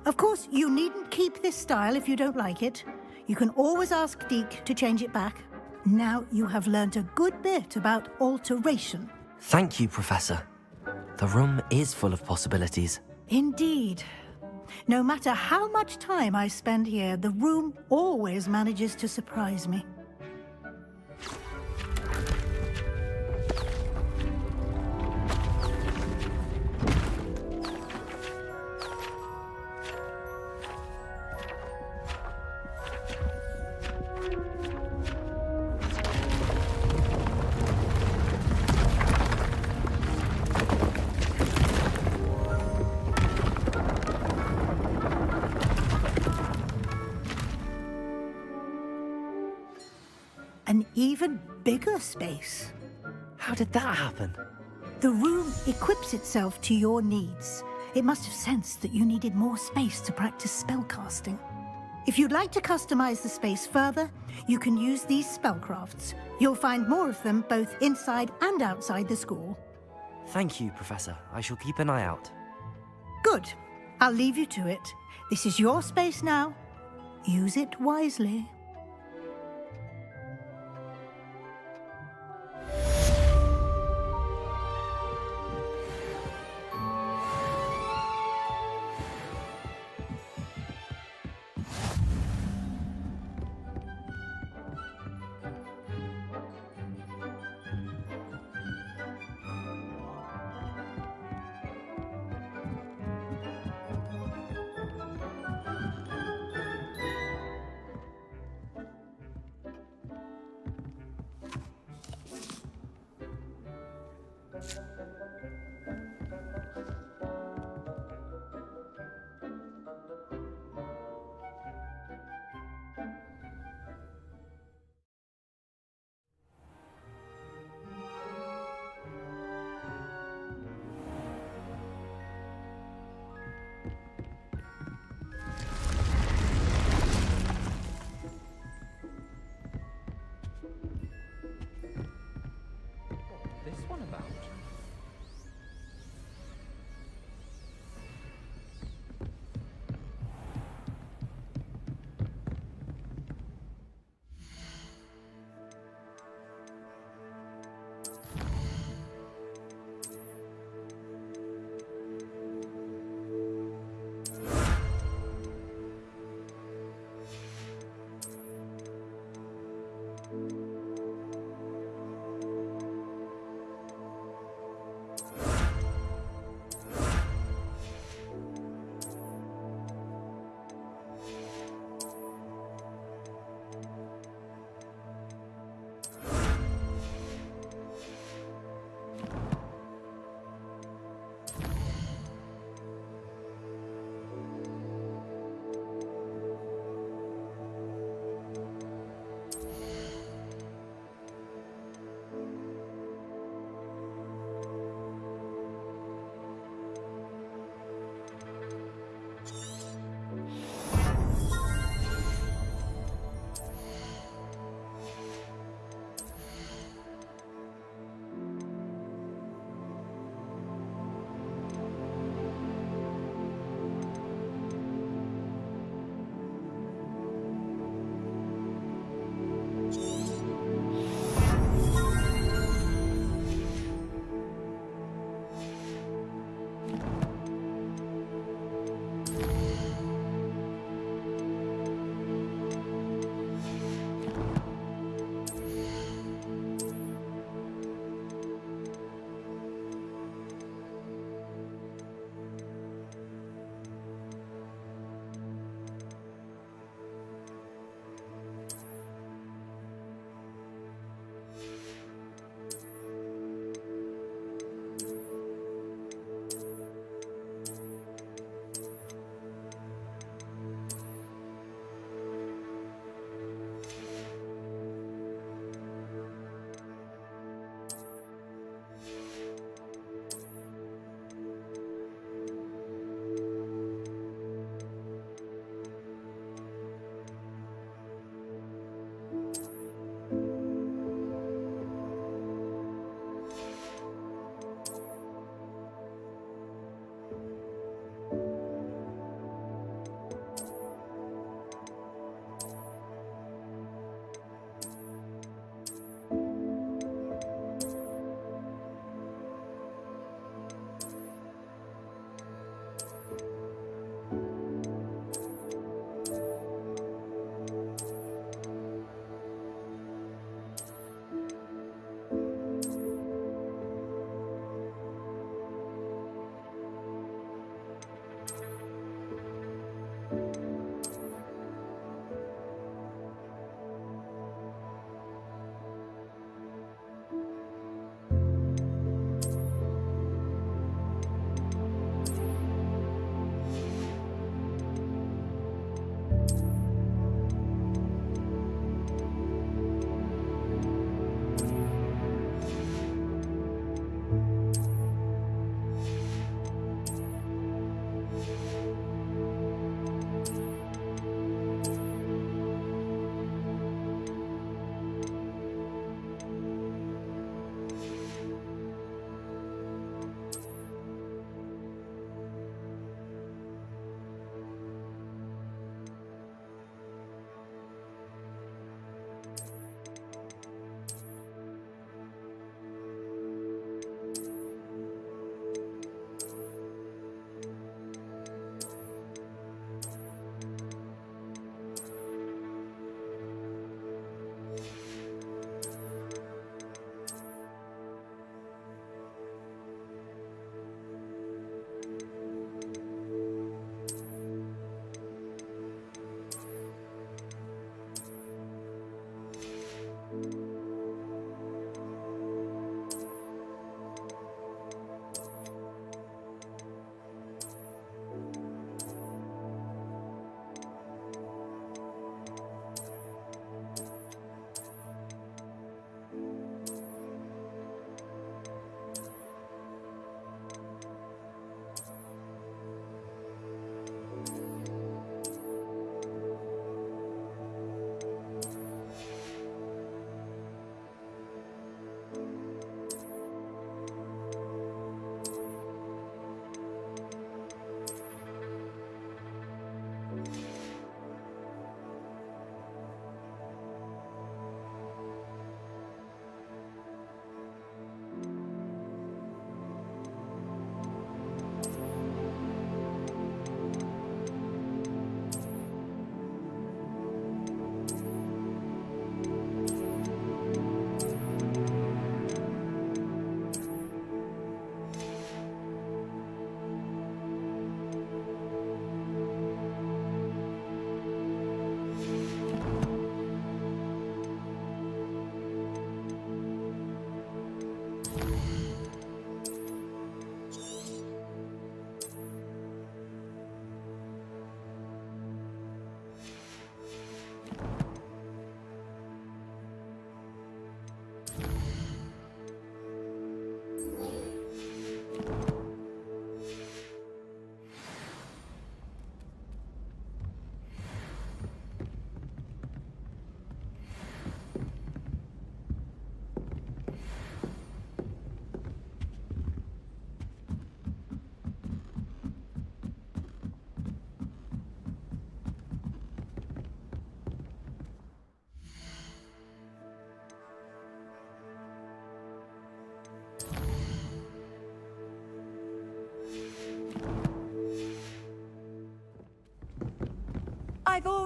Of course, you needn't keep this style if you don't like it. You can always ask Deke to change it back. Now you have learnt a good bit about alteration. Thank you, Professor. The room is full of possibilities. Indeed. No matter how much time I spend here, the room always manages to surprise me. An even bigger space. How did that happen? The room equips itself to your needs. It must have sensed that you needed more space to practice spellcasting. If you'd like to customize the space further, you can use these spellcrafts. You'll find more of them both inside and outside the school. Thank you, Professor. I shall keep an eye out. Good. I'll leave you to it. This is your space now. Use it wisely.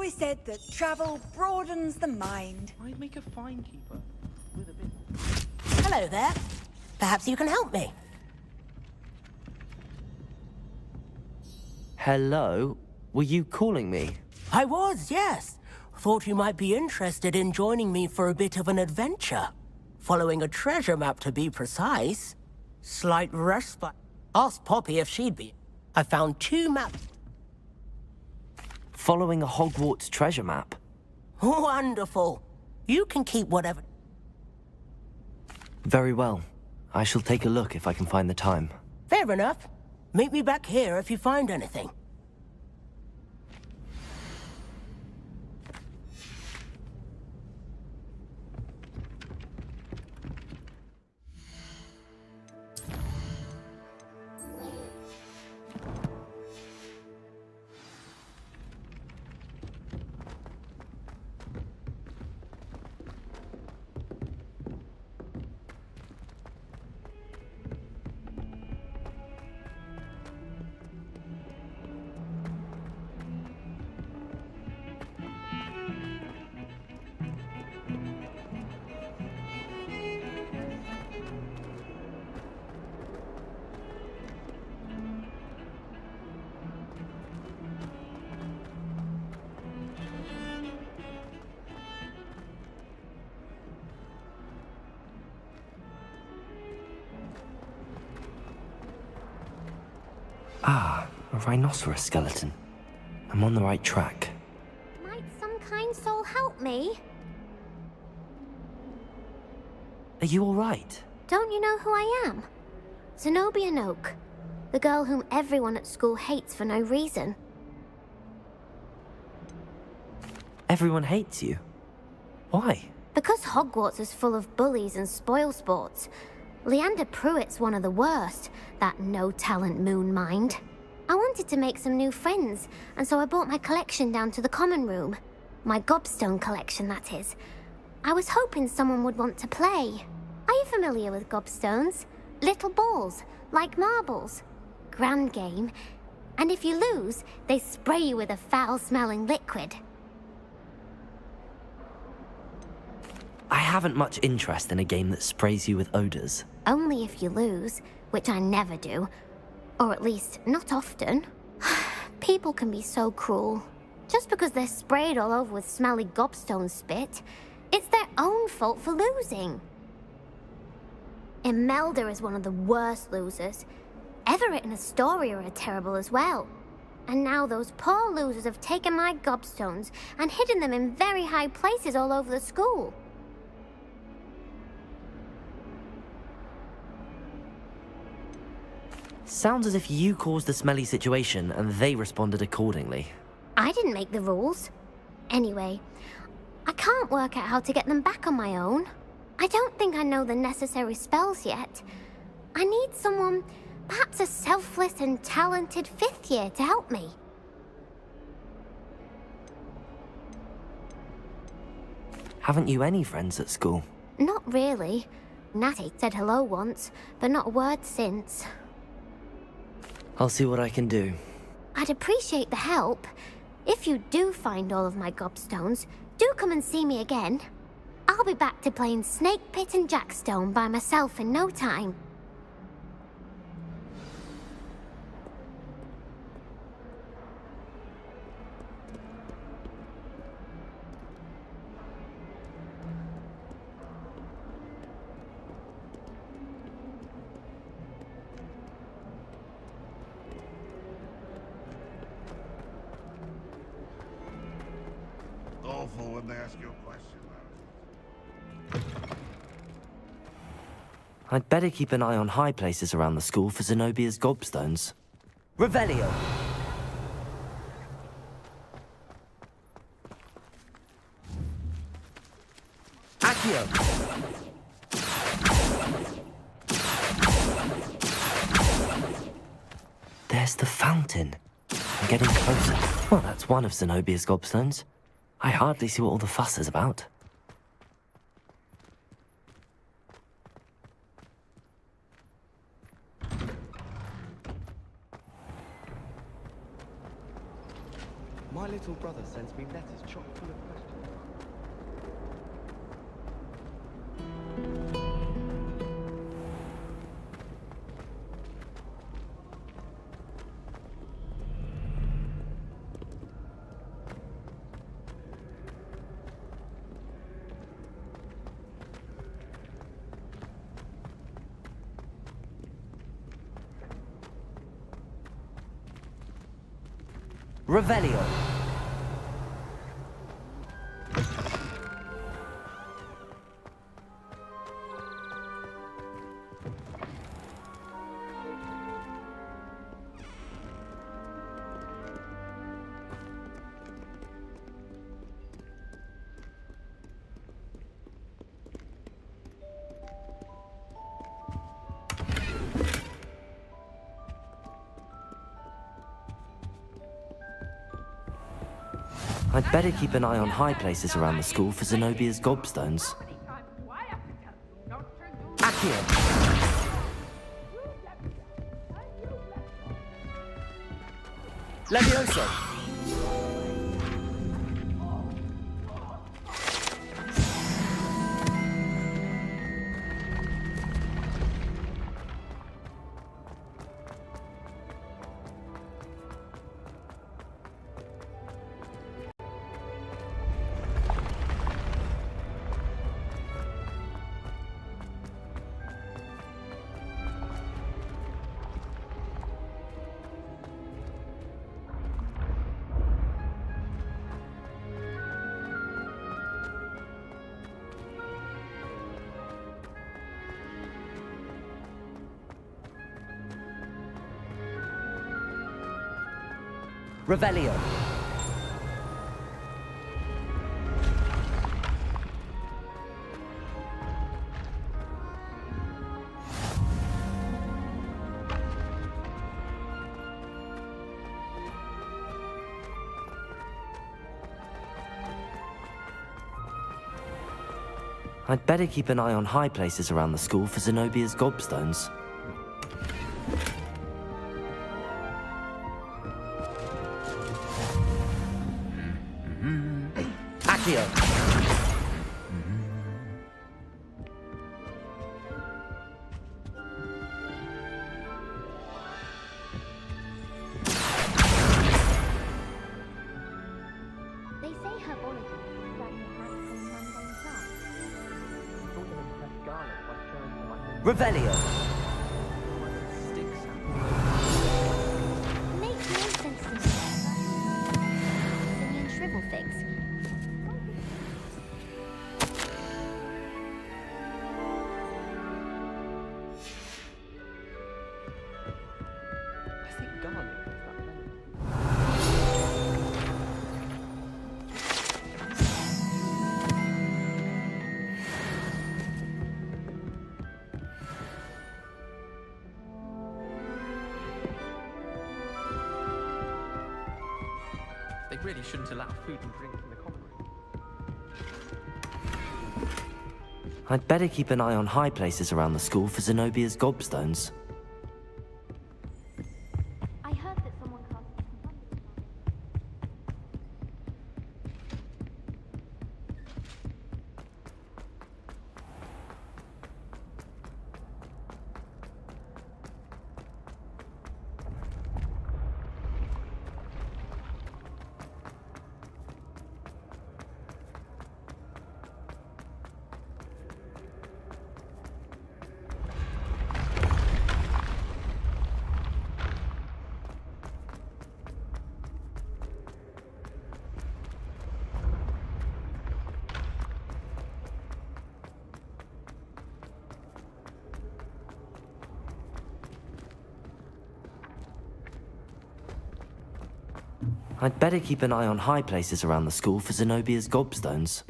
always said that travel broadens the mind. I'd make a fine keeper with a bit more. Hello there. Perhaps you can help me. Hello? Were you calling me? I was, yes. Thought you might be interested in joining me for a bit of an adventure. Following a treasure map, to be precise. Slight respite. Asked Poppy if she'd be. I found 2 maps. Following a Hogwarts treasure map? Wonderful. You can keep whatever. Very well. I shall take a look if I can find the time. Fair enough. Meet me back here if you find anything. Ah, a rhinoceros skeleton. I'm on the right track. Might some kind soul help me? Are you all right? Don't you know who I am? Zenobia Noak, the girl whom everyone at school hates for no reason. Everyone hates you. Why? Because Hogwarts is full of bullies and spoilsports. Leander Pruitt's one of the worst, that no-talent moon mind. I wanted to make some new friends, and so I brought my collection down to the common room. My gobstone collection, that is. I was hoping someone would want to play. Are you familiar with gobstones? Little balls, like marbles. Grand game. And if you lose, they spray you with a foul-smelling liquid. I haven't much interest in a game that sprays you with odors. Only if you lose, which I never do. Or at least, not often. People can be so cruel. Just because they're sprayed all over with smelly gobstone spit, it's their own fault for losing. Imelda is one of the worst losers. Everett and Astoria are terrible as well. And now those poor losers have taken my gobstones and hidden them in very high places all over the school. Sounds as if you caused the smelly situation and they responded accordingly. I didn't make the rules. Anyway, I can't work out how to get them back on my own. I don't think I know the necessary spells yet. I need someone, perhaps a selfless and talented 5th year to help me. Haven't you any friends at school? Not really. Natty said hello once, but not a word since. I'll see what I can do. I'd appreciate the help. If you do find all of my gobstones, do come and see me again. I'll be back to playing Snake Pit and Jackstone by myself in no time. Awful when they ask you a question. I'd better keep an eye on high places around the school for Zenobia's gobstones. Revelio. Accio. There's the fountain. I'm getting closer. Well, that's one of Zenobia's gobstones. I hardly see what all the fuss is about. My little brother sends me letters chock full of questions. Revelio. I'd better keep an eye on high places around the school for Zenobia's gobstones. Accio! Levioso! Revelio. I'd better keep an eye on high places around the school for Zenobia's gobstones. Accio! They say herbology is studying practical mundane plants. Revelio. Makes no sense to me. Simian shrivel figs. I think garlic is that lemon. They really shouldn't allow food and drink in the common room. I'd better keep an eye on high places around the school for Zenobia's gobstones. I heard that someone cast I'd better keep an eye on high places around the school for Zenobia's gobstones.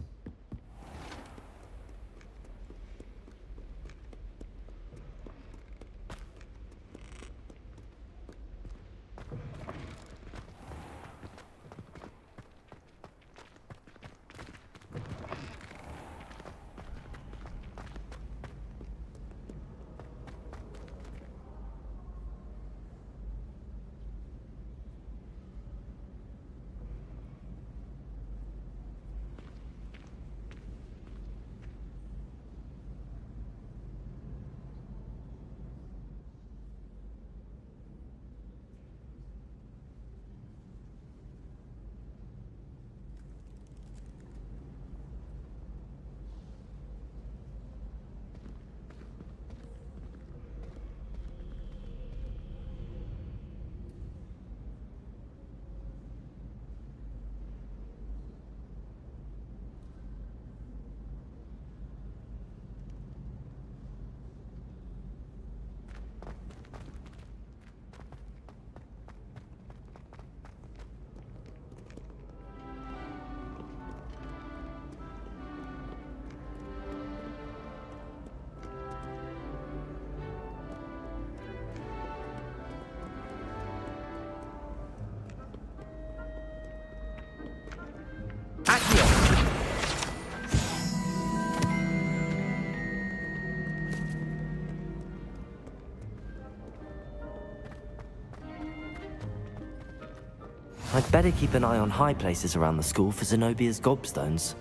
I'd better keep an eye on high places around the school for Zenobia's gobstones.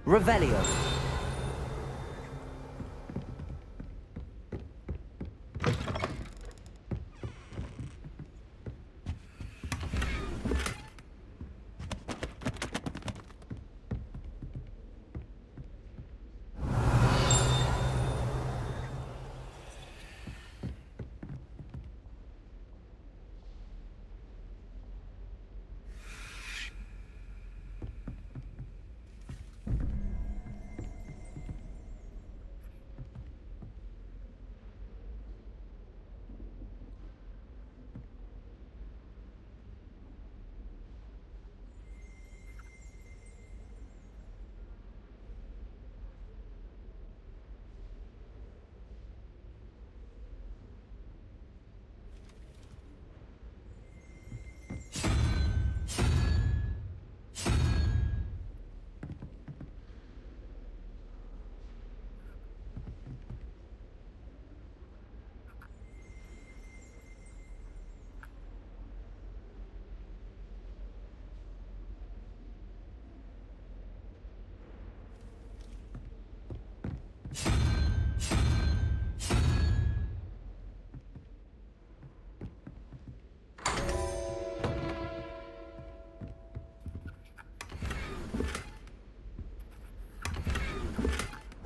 Revelio.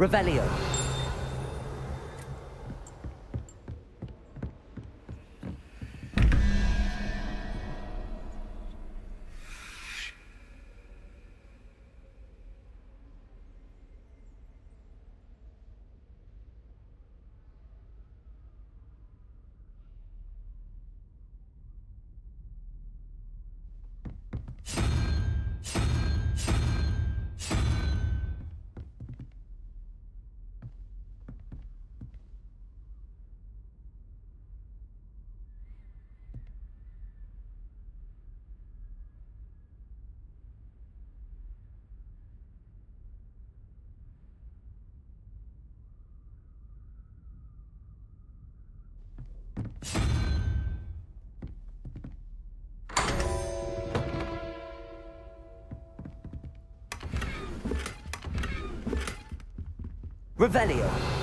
Revelio. Revelio.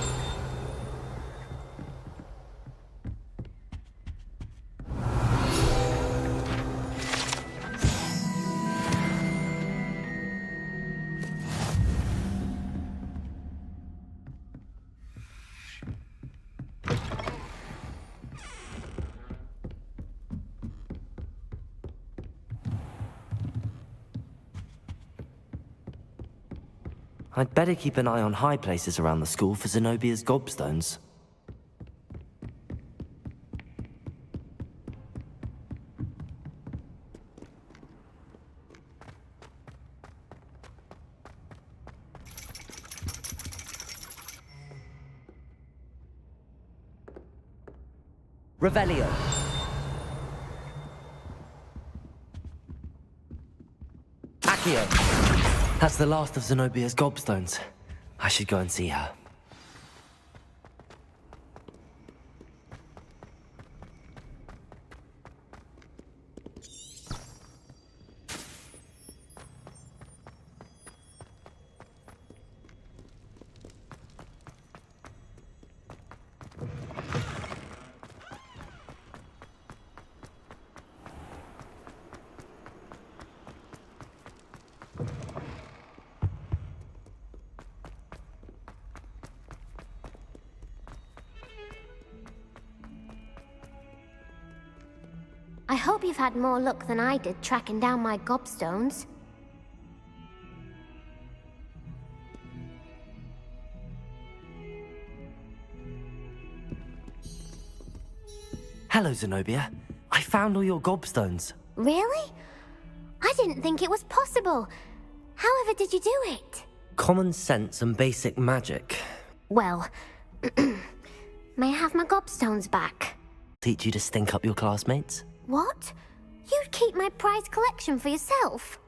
I'd better keep an eye on high places around the school for Zenobia's gobstones. Revelio. Accio. That's the last of Zenobia's gobstones. I should go and see her. I hope you've had more luck than I did tracking down my gobstones. Hello, Zenobia. I found all your gobstones. Really? I didn't think it was possible. However did you do it? Common sense and basic magic. Well, may I have my gobstones back? Teach you to stink up your classmates? What? You'd keep my prized collection for yourself?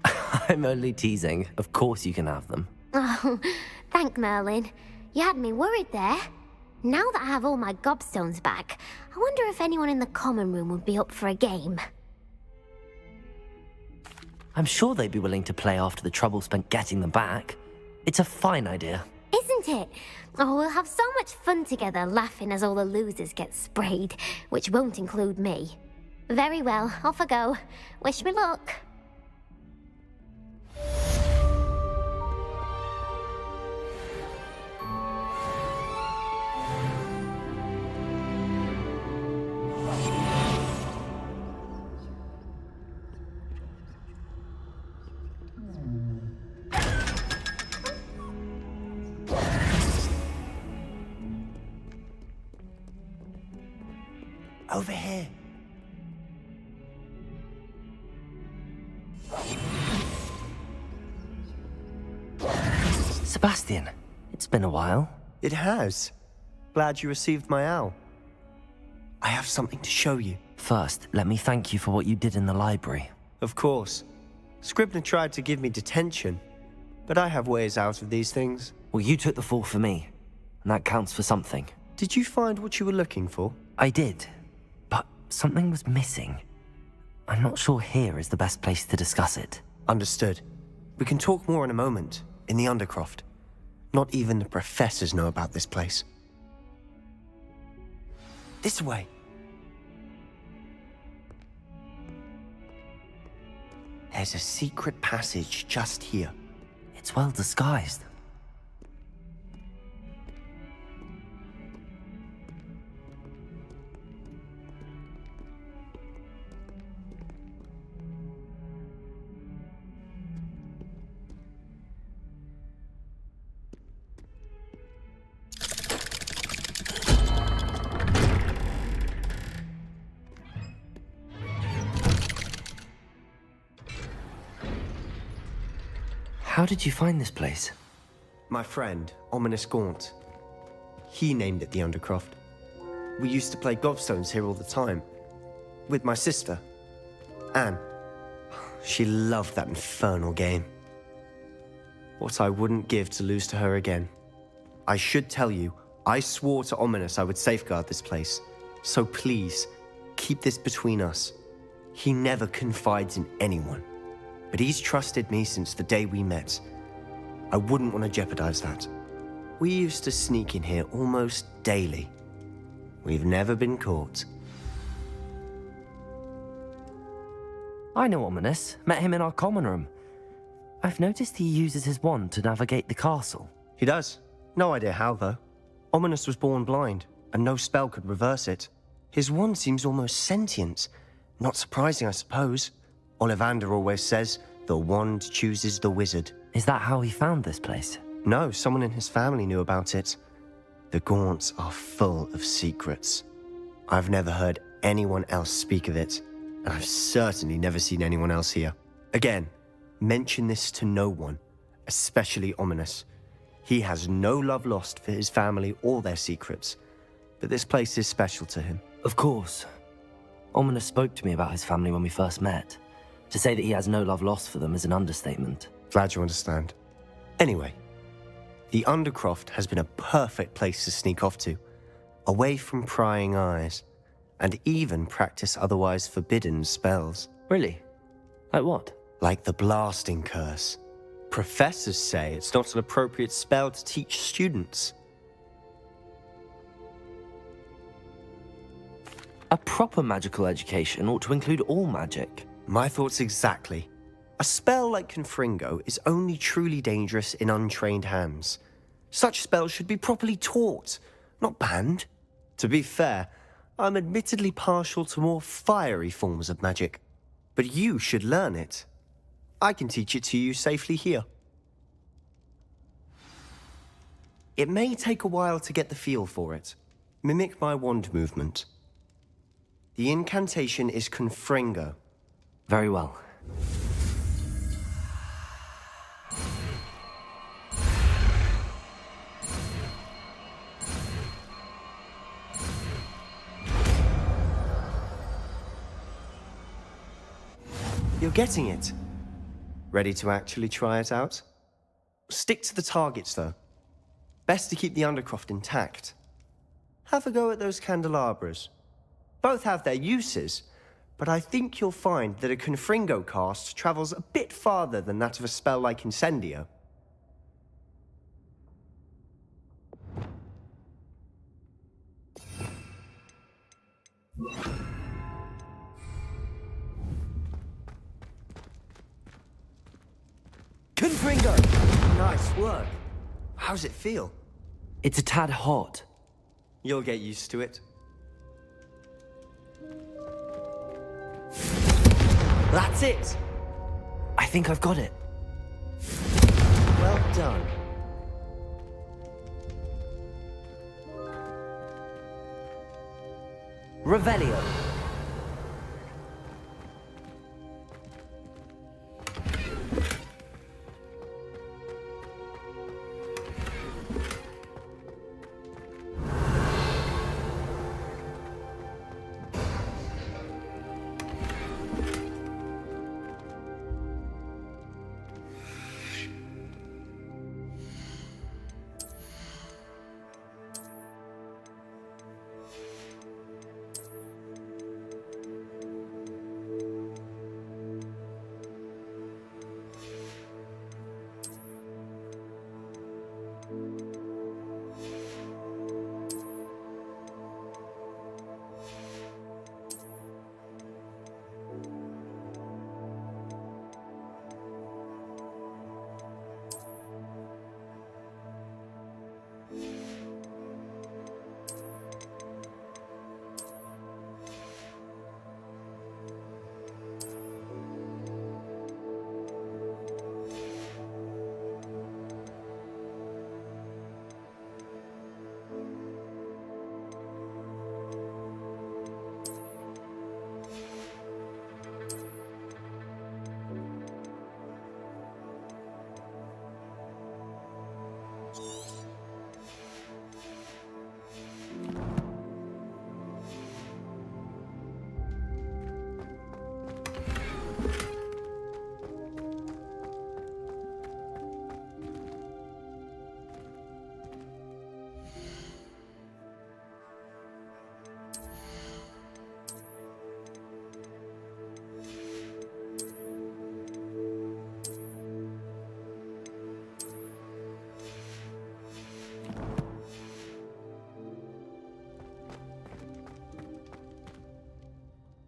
I'm only teasing. Of course you can have them. Oh, thank Merlin. You had me worried there. Now that I have all my gobstones back, I wonder if anyone in the common room would be up for a game. I'm sure they'd be willing to play after the trouble spent getting them back. It's a fine idea. Isn't it? Oh, we'll have so much fun together laughing as all the losers get sprayed, which won't include me. Very well, off I go. Wish me luck. Over here. Sebastian, it's been a while. It has. Glad you received my owl. I have something to show you. First, let me thank you for what you did in the library. Of course. Scribner tried to give me detention, but I have ways out of these things. Well, you took the fall for me, and that counts for something. Did you find what you were looking for? I did, but something was missing. I'm not sure here is the best place to discuss it. Understood. We can talk more in a moment, in the Undercroft. Not even the professors know about this place. This way. There's a secret passage just here. It's well disguised. How did you find this place? My friend, Ominous Gaunt. He named it the Undercroft. We used to play gobstones here all the time. With my sister, Anne. She loved that infernal game. What I wouldn't give to lose to her again. I should tell you, I swore to Ominous I would safeguard this place. So please, keep this between us. He never confides in anyone. But he's trusted me since the day we met. I wouldn't want to jeopardize that. We used to sneak in here almost daily. We've never been caught. I know Ominous. Met him in our common room. I've noticed he uses his wand to navigate the castle. He does. No idea how, though. Ominous was born blind, and no spell could reverse it. His wand seems almost sentient. Not surprising, I suppose. Ollivander always says, the wand chooses the wizard. Is that how he found this place? No, someone in his family knew about it. The Gaunts are full of secrets. I've never heard anyone else speak of it, and I've certainly never seen anyone else here. Again, mention this to no one, especially Ominous. He has no love lost for his family or their secrets, but this place is special to him. Of course. Ominous spoke to me about his family when we first met. To say that he has no love lost for them is an understatement. Glad you understand. Anyway, the Undercroft has been a perfect place to sneak off to, away from prying eyes, and even practice otherwise forbidden spells. Really? Like what? Like the Blasting Curse. Professors say it's not an appropriate spell to teach students. A proper magical education ought to include all magic. My thoughts exactly. A spell like Confringo is only truly dangerous in untrained hands. Such spells should be properly taught, not banned. To be fair, I'm admittedly partial to more fiery forms of magic. But you should learn it. I can teach it to you safely here. It may take a while to get the feel for it. Mimic my wand movement. The incantation is Confringo. Very well. You're getting it. Ready to actually try it out? Stick to the targets, though. Best to keep the Undercroft intact. Have a go at those candelabras. Both have their uses, but I think you'll find that a Confringo cast travels a bit farther than that of a spell like Incendio. Confringo! Nice work. How's it feel? It's a tad hot. You'll get used to it. That's it! I think I've got it. Well done. Revelio.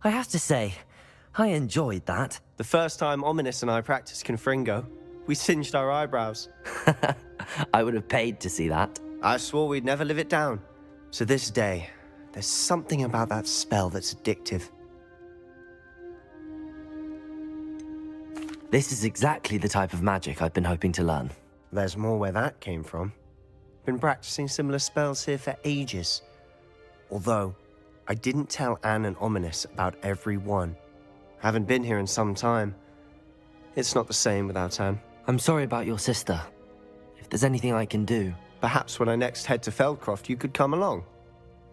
I have to say, I enjoyed that. The first time Ominous and I practiced Confringo, we singed our eyebrows. I would have paid to see that. I swore we'd never live it down. To this day, there's something about that spell that's addictive. This is exactly the type of magic I've been hoping to learn. There's more where that came from. Been practicing similar spells here for ages. Although, I didn't tell Anne and Ominous about every one. Haven't been here in some time. It's not the same without Anne. I'm sorry about your sister. If there's anything I can do... Perhaps when I next head to Feldcroft, you could come along.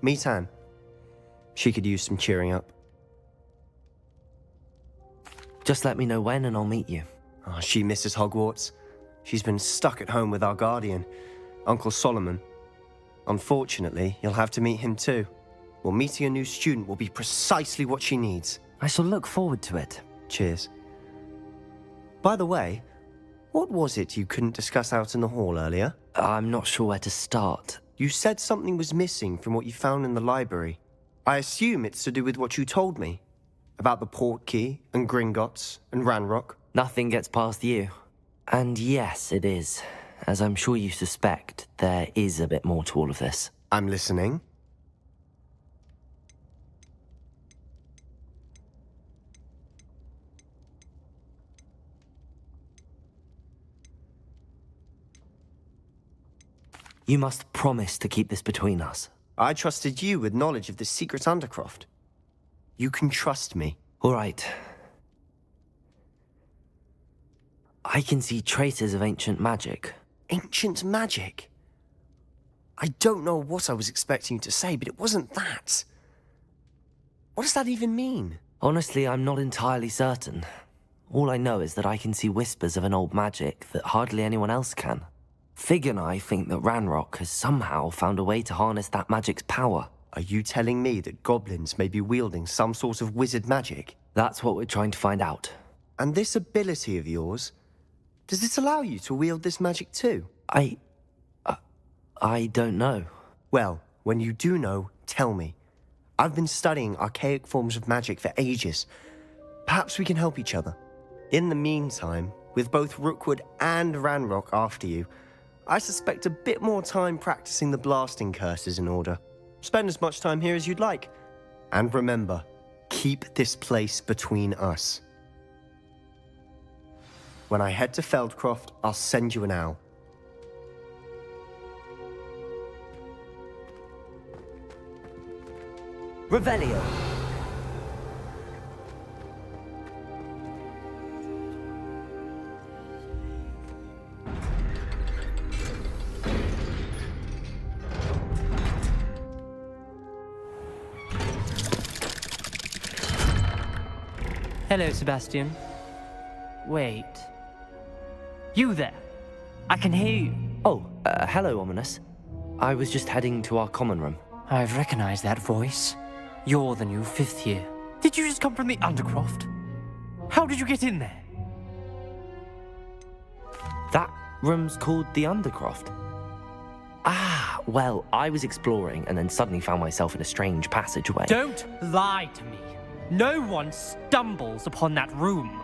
Meet Anne. She could use some cheering up. Just let me know when and I'll meet you. Oh, she misses Hogwarts. She's been stuck at home with our guardian, Uncle Solomon. Unfortunately, you'll have to meet him too. Well, meeting a new student will be precisely what she needs. I shall look forward to it. Cheers. By the way, what was it you couldn't discuss out in the hall earlier? I'm not sure where to start. You said something was missing from what you found in the library. I assume it's to do with what you told me. About the Portkey, and Gringotts, and Ranrock. Nothing gets past you. And yes, it is. As I'm sure you suspect, there is a bit more to all of this. I'm listening. You must promise to keep this between us. I trusted you with knowledge of the secret Undercroft. You can trust me. All right. I can see traces of ancient magic. Ancient magic? I don't know what I was expecting you to say, but it wasn't that. What does that even mean? Honestly, I'm not entirely certain. All I know is that I can see whispers of an old magic that hardly anyone else can. Fig and I think that Ranrock has somehow found a way to harness that magic's power. Are you telling me that goblins may be wielding some sort of wizard magic? That's what we're trying to find out. And this ability of yours, does it allow you to wield this magic too? I don't know. Well, when you do know, tell me. I've been studying archaic forms of magic for ages. Perhaps we can help each other. In the meantime, with both Rookwood and Ranrock after you, I suspect a bit more time practicing the blasting curse is in order. Spend as much time here as you'd like. And remember, keep this place between us. When I head to Feldcroft, I'll send you an owl. Revelio. Hello, Sebastian. Wait. You there? I can hear you. Oh, hello, Ominous. I was just heading to our common room. I've recognized that voice. You're the new 5th year. Did you just come from the Undercroft? How did you get in there? That room's called the Undercroft. Ah, well, I was exploring and then suddenly found myself in a strange passageway. Don't lie to me. No one stumbles upon that room.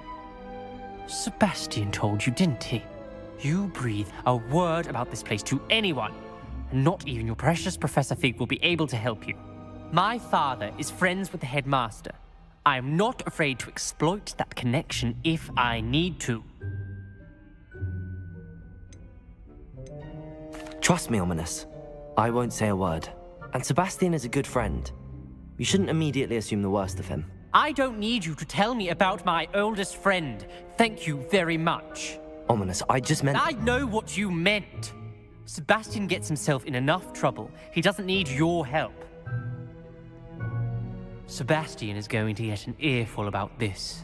Sebastian told you, didn't he? You breathe a word about this place to anyone, and not even your precious Professor Fig will be able to help you. My father is friends with the headmaster. I am not afraid to exploit that connection if I need to. Trust me, Ominous. I won't say a word. And Sebastian is a good friend. You shouldn't immediately assume the worst of him. I don't need you to tell me about my oldest friend. Thank you very much. Ominous, I just meant... I know what you meant. Sebastian gets himself in enough trouble. He doesn't need your help. Sebastian is going to get an earful about this.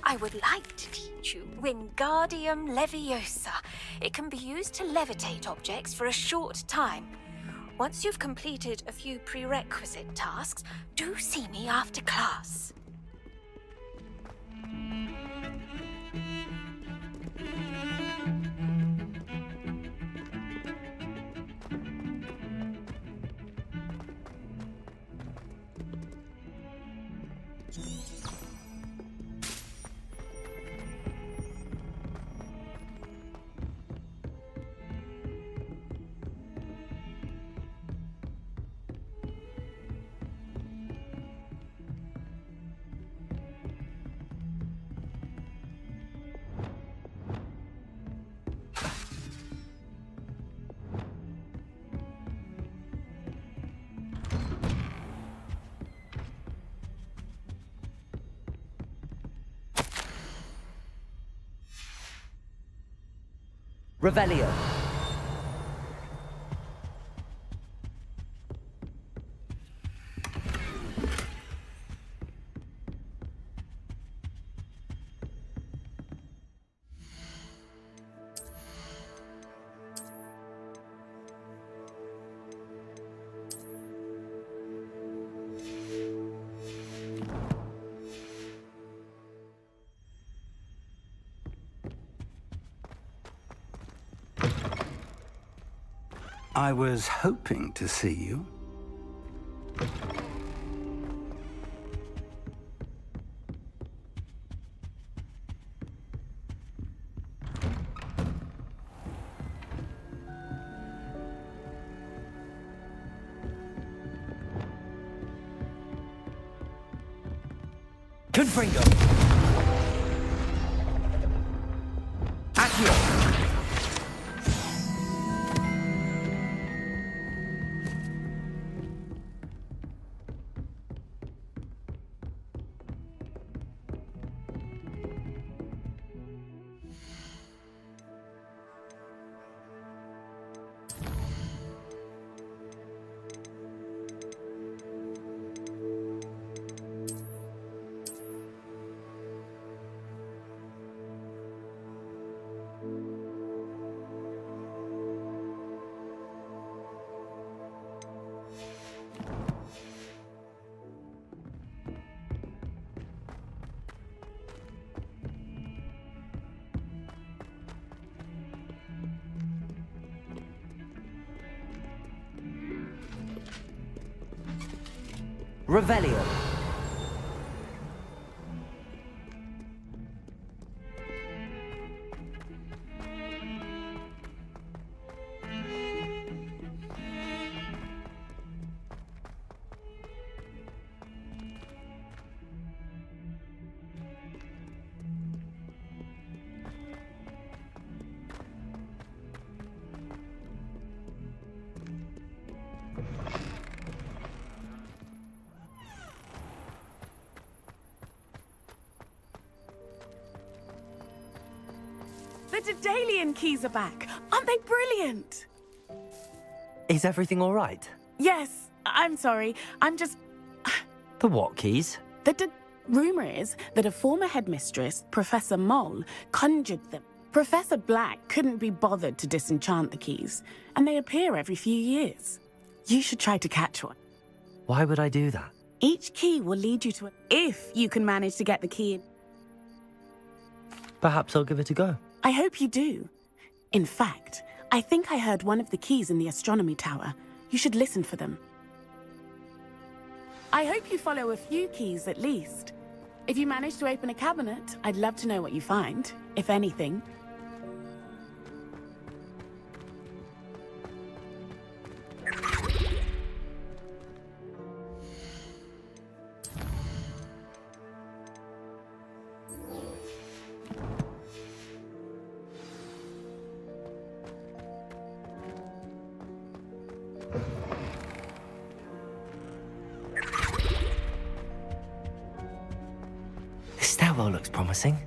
I would like to teach you Wingardium Leviosa. It can be used to levitate objects for a short time. Once you've completed a few prerequisite tasks, do see me after class. Revelio. I was hoping to see you. Confringo. Accio. Revelio. The Daedalian keys are back. Aren't they brilliant? Is everything all right? Yes, I'm sorry. I'm just... The what keys? The rumor is that a former headmistress, Professor Moll, conjured them. Professor Black couldn't be bothered to disenchant the keys, and they appear every few years. You should try to catch one. Why would I do that? Each key will lead you to if you can manage to get the key. Perhaps I'll give it a go. I hope you do. In fact, I think I heard one of the keys in the astronomy tower. You should listen for them. I hope you follow a few keys at least. If you manage to open a cabinet, I'd love to know what you find, if anything. This stairwell looks promising.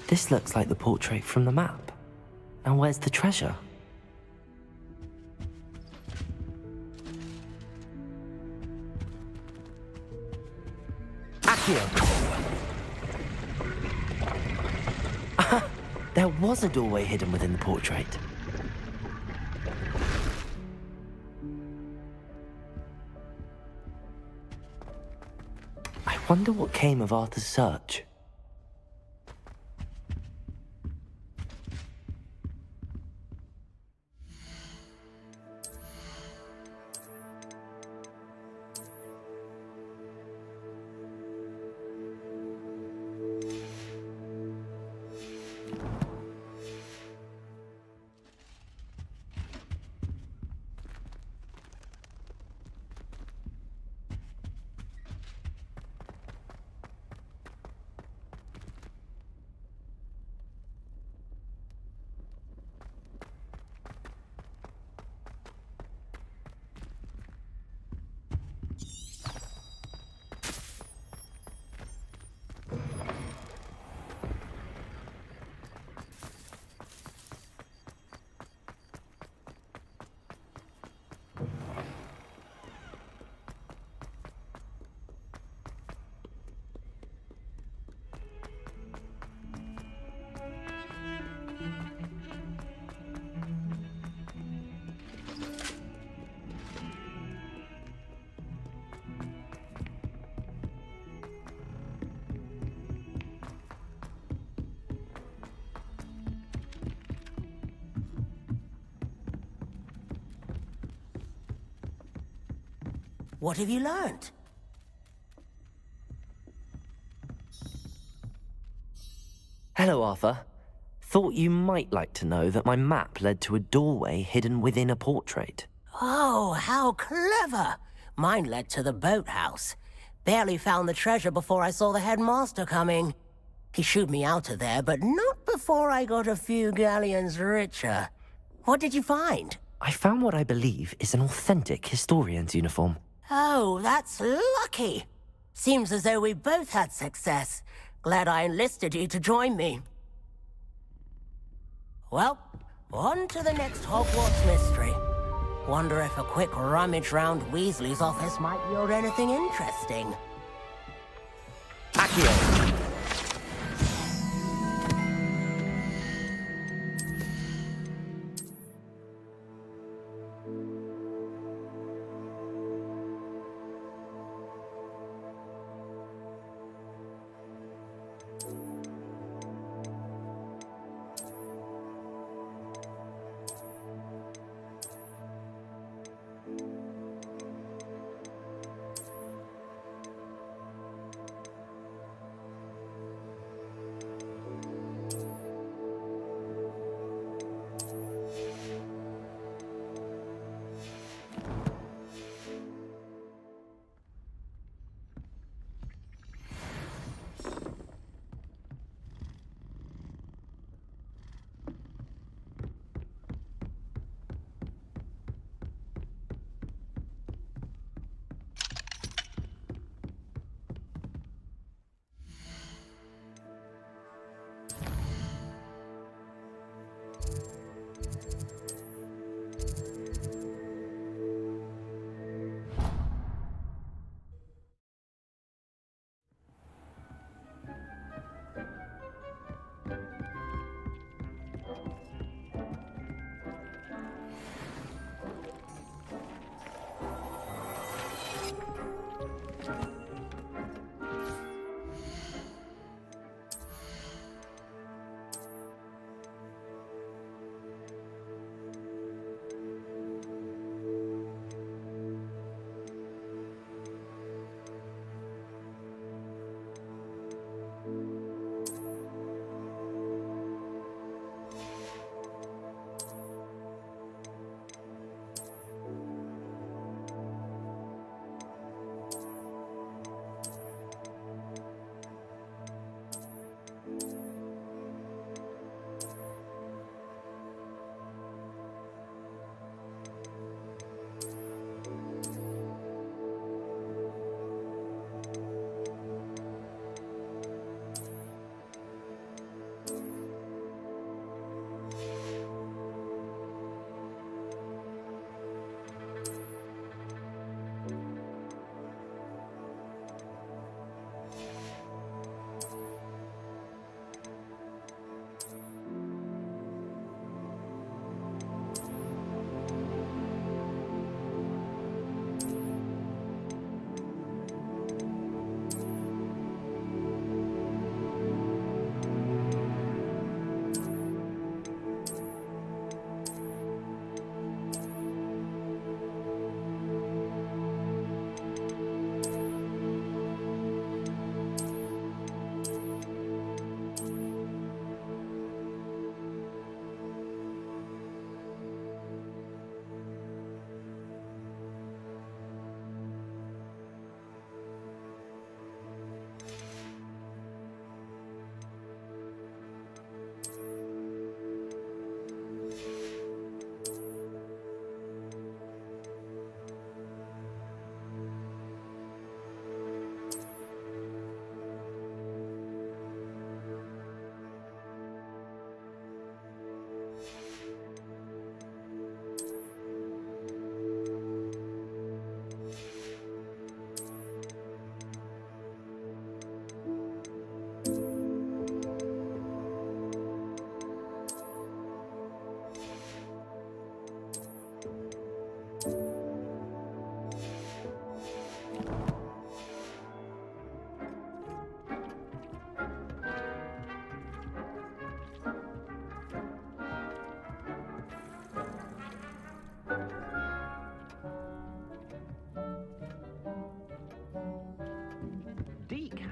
This looks like the portrait from the map. And where's the treasure? Accio! There was a doorway hidden within the portrait. I wonder what came of Arthur's search. What have you learned? Hello, Arthur. Thought you might like to know that my map led to a doorway hidden within a portrait. Oh, how clever! Mine led to the boathouse. Barely found the treasure before I saw the headmaster coming. He shooed me out of there, but not before I got a few galleons richer. What did you find? I found what I believe is an authentic historian's uniform. Oh, that's lucky. Seems as though we both had success. Glad I enlisted you to join me. Well, on to the next Hogwarts mystery. Wonder if a quick rummage round Weasley's office might yield anything interesting. Accio!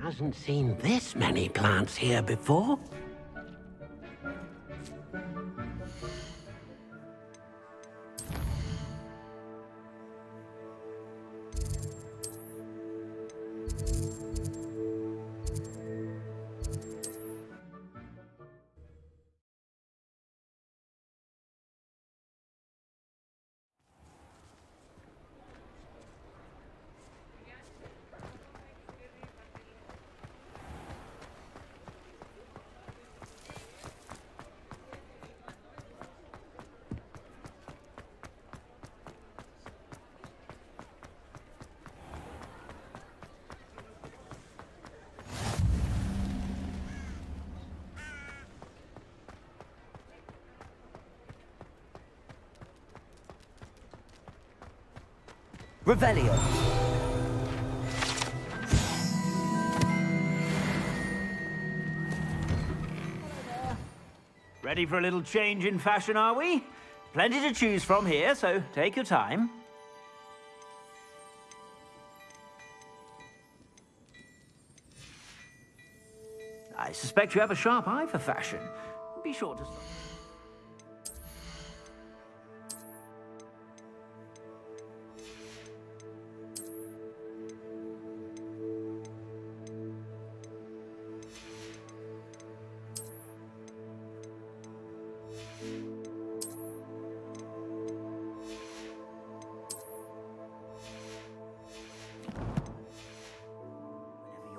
Hasn't seen this many plants here before. Revelio. Ready for a little change in fashion, are we? Plenty to choose from here, so take your time. I suspect you have a sharp eye for fashion. Be sure to...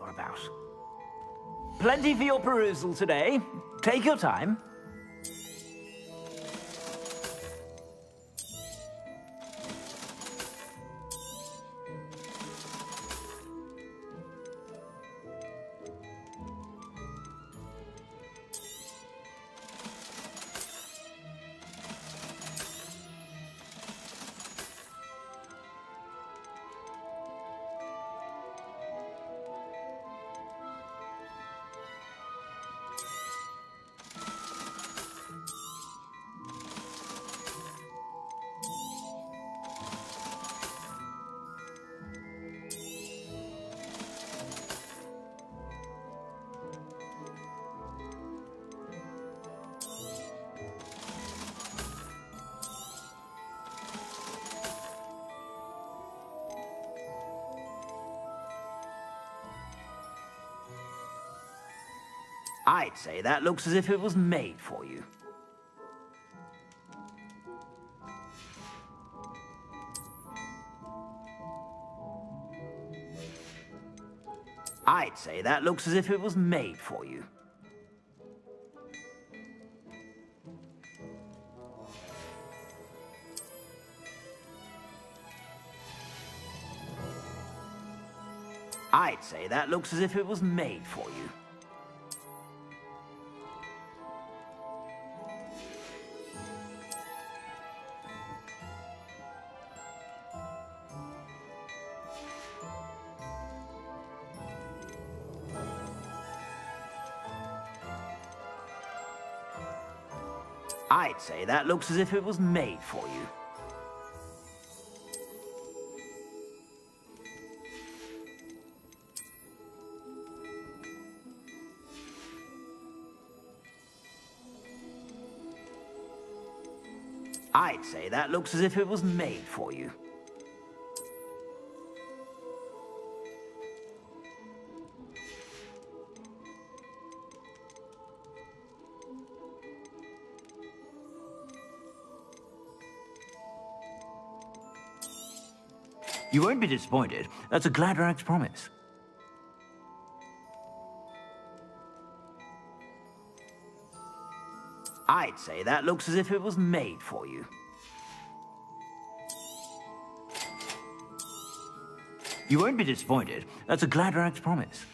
About. Plenty for your perusal today. Take your time. I'd say that looks as if it was made for you. I'd say that looks as if it was made for you. I'd say that looks as if it was made for you. I'd say that looks as if it was made for you. I'd say that looks as if it was made for you. You won't be disappointed. That's a Gladrag's promise. I'd say that looks as if it was made for you. You won't be disappointed. That's a Gladrag's promise.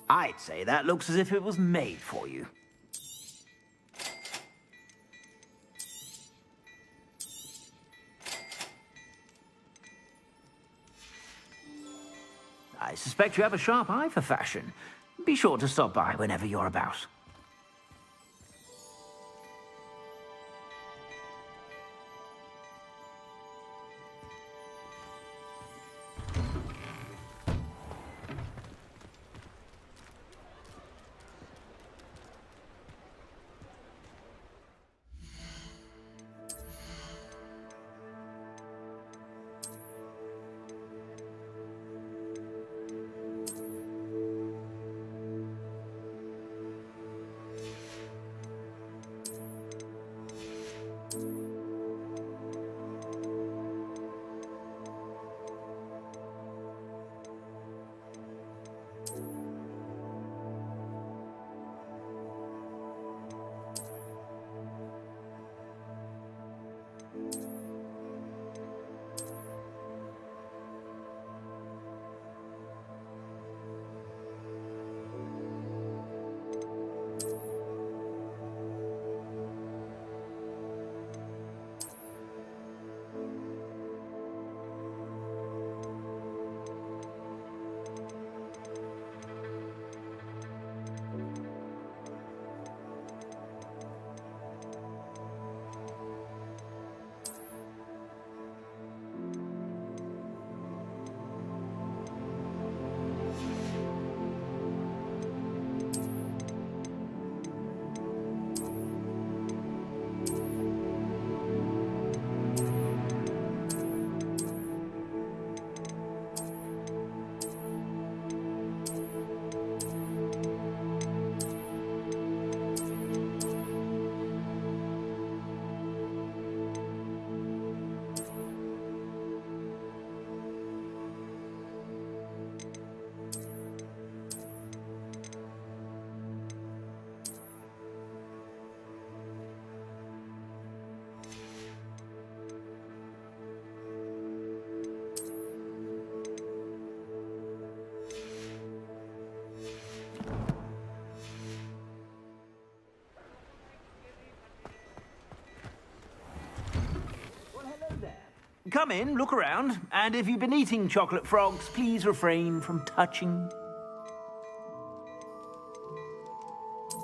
I'd say that looks as if it was made for you. I suspect you have a sharp eye for fashion. Be sure to stop by whenever you're about. Come in, look around, and if you've been eating chocolate frogs, please refrain from touching.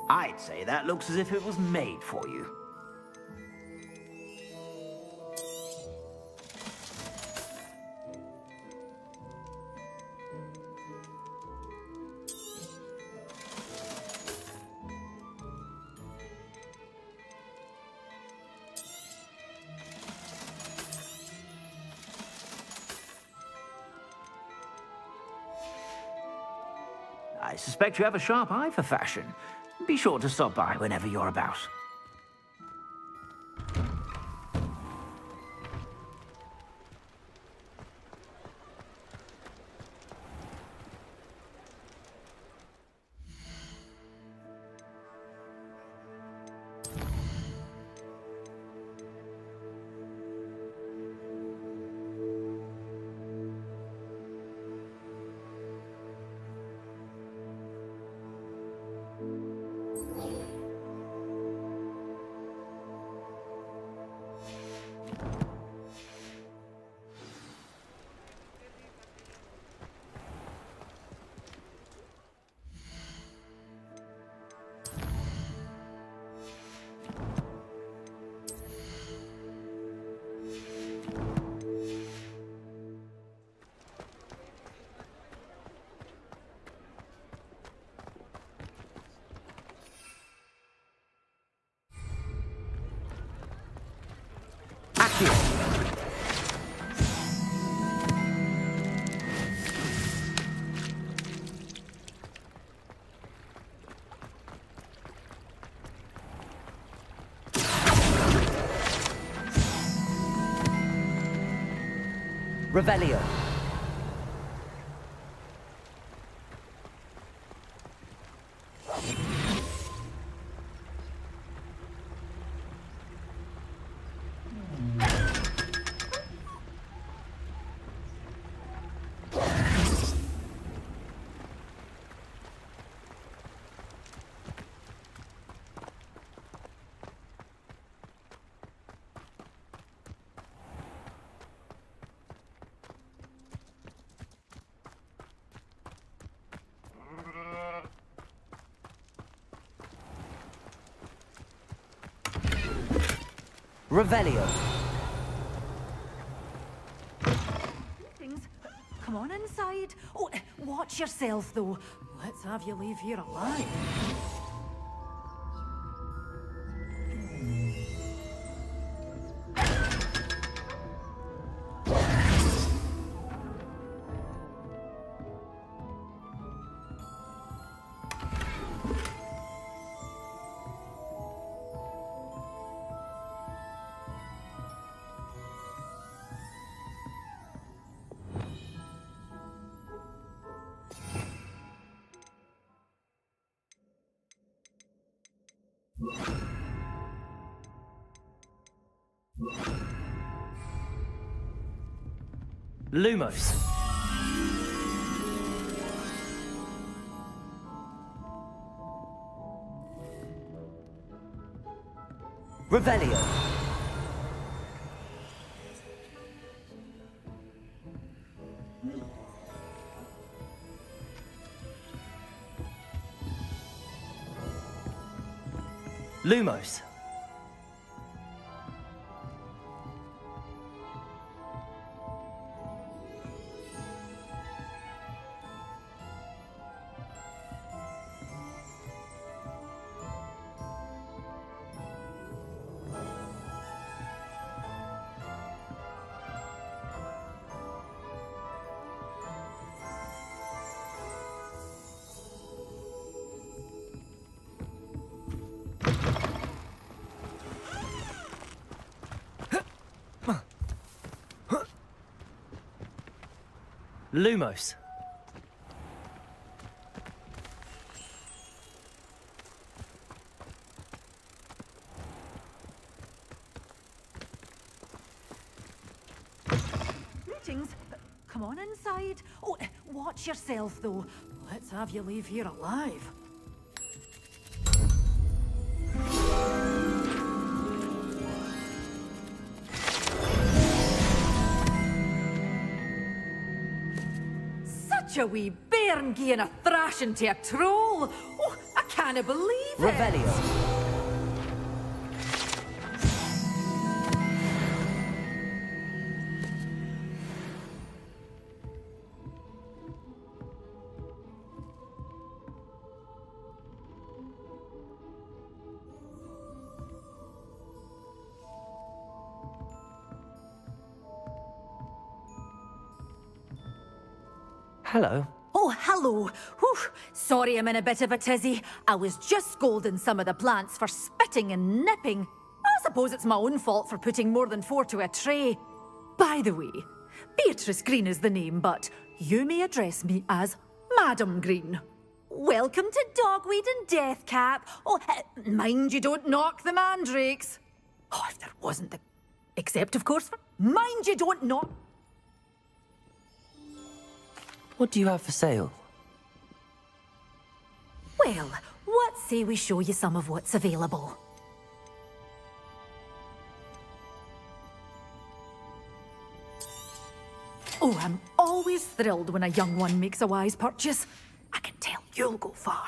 I'd say that looks as if it was made for you. I suspect you have a sharp eye for fashion. Be sure to stop by whenever you're about. Revelio. Revelio. Come on inside. Oh, watch yourself, though. Let's have you leave here alive. Lumos. Revelio. Lumos. Lumos. Greetings. Come on inside. Oh, watch yourself, though. Let's have you leave here alive. Such a wee bairn gieing a thrashing to a troll. Oh, I can't believe it. Revelio. Hello. Oh, hello. Whew. Sorry I'm in a bit of a tizzy. I was just scolding some of the plants for spitting and nipping. I suppose it's my own fault for putting more than 4 to a tray. By the way, Beatrice Green is the name, but you may address me as Madam Green. Welcome to Dogweed and Deathcap. Oh, mind you don't knock the mandrakes. Oh, if there wasn't the... Except, of course, for... Mind you don't knock... What do you have for sale? Well, what say we show you some of what's available? Oh, I'm always thrilled when a young one makes a wise purchase. I can tell you'll go far.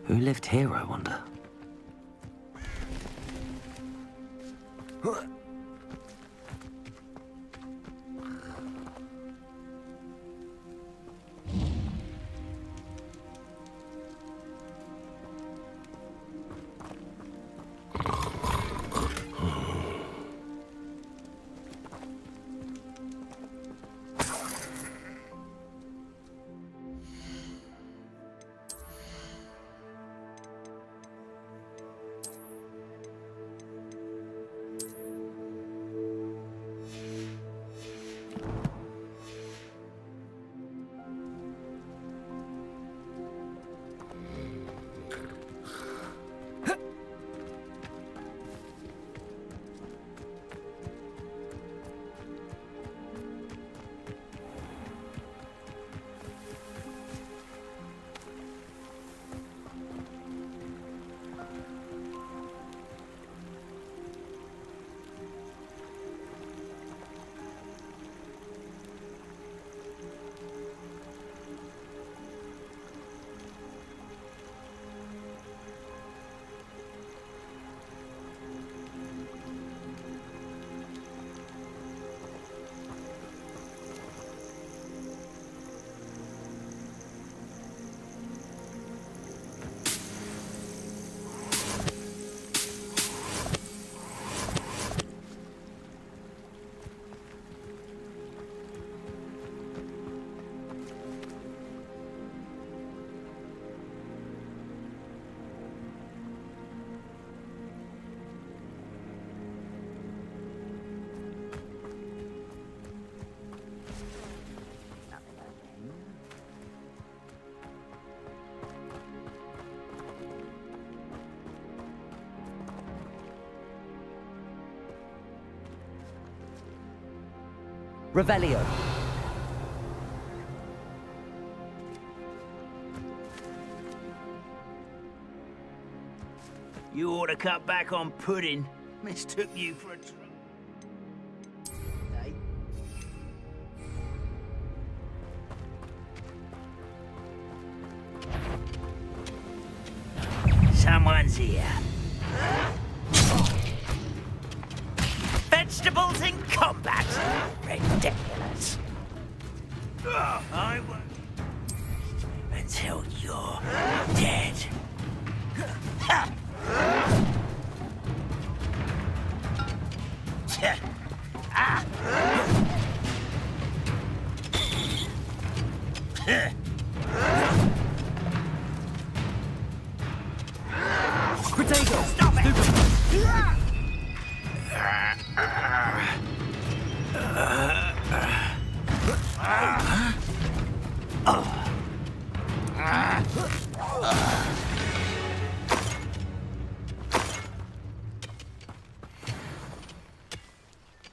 Who lived here, I wonder? Revelio. You ought to cut back on pudding. Mistook you for a Someone's here. Vegetables in combat. Ridiculous. I won't. Until you're dead. Potato! Stop it!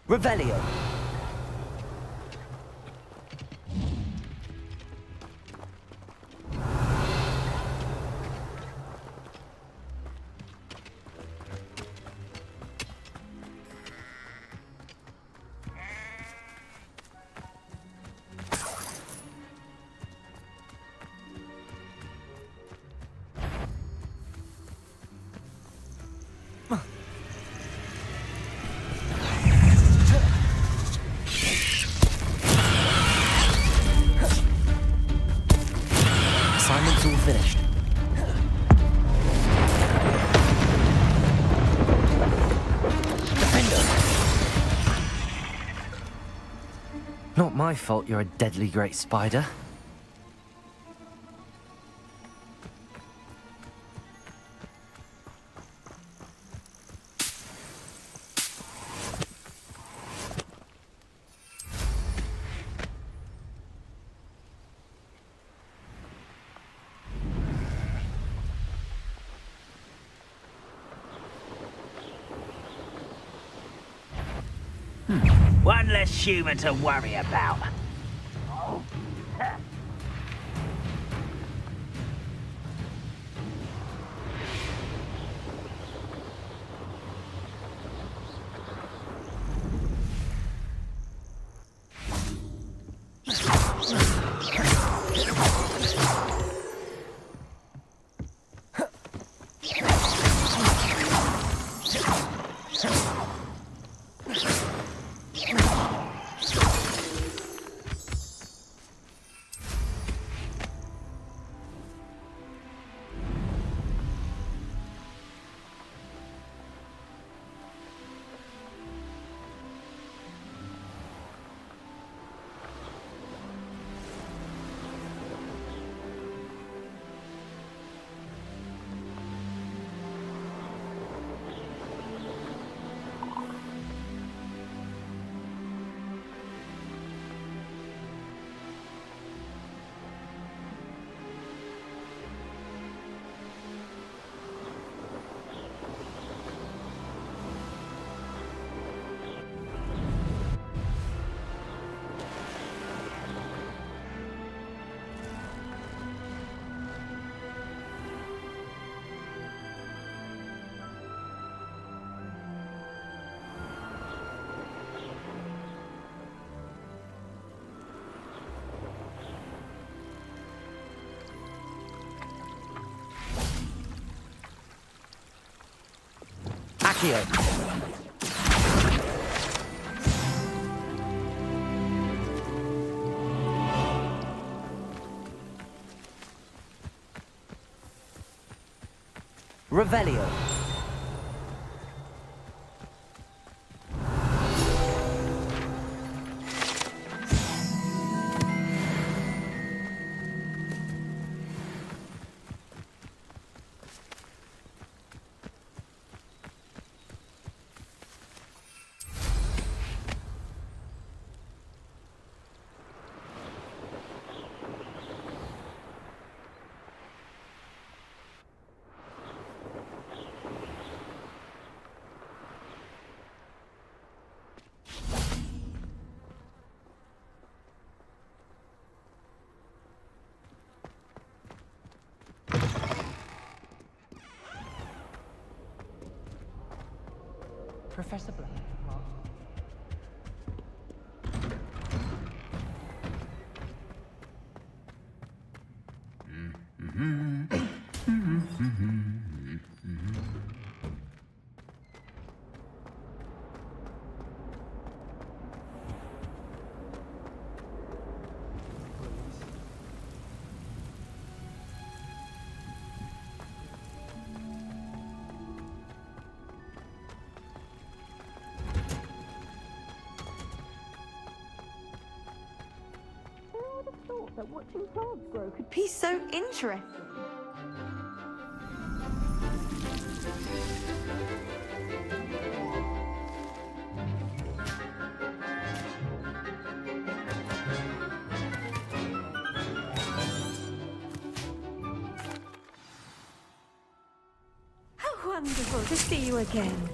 Revelio. Assignment's all finished. Not my fault you're a deadly great spider. One less human to worry about. Accio. Revelio. Professor Black. That watching plants grow could be so interesting. How wonderful to see you again.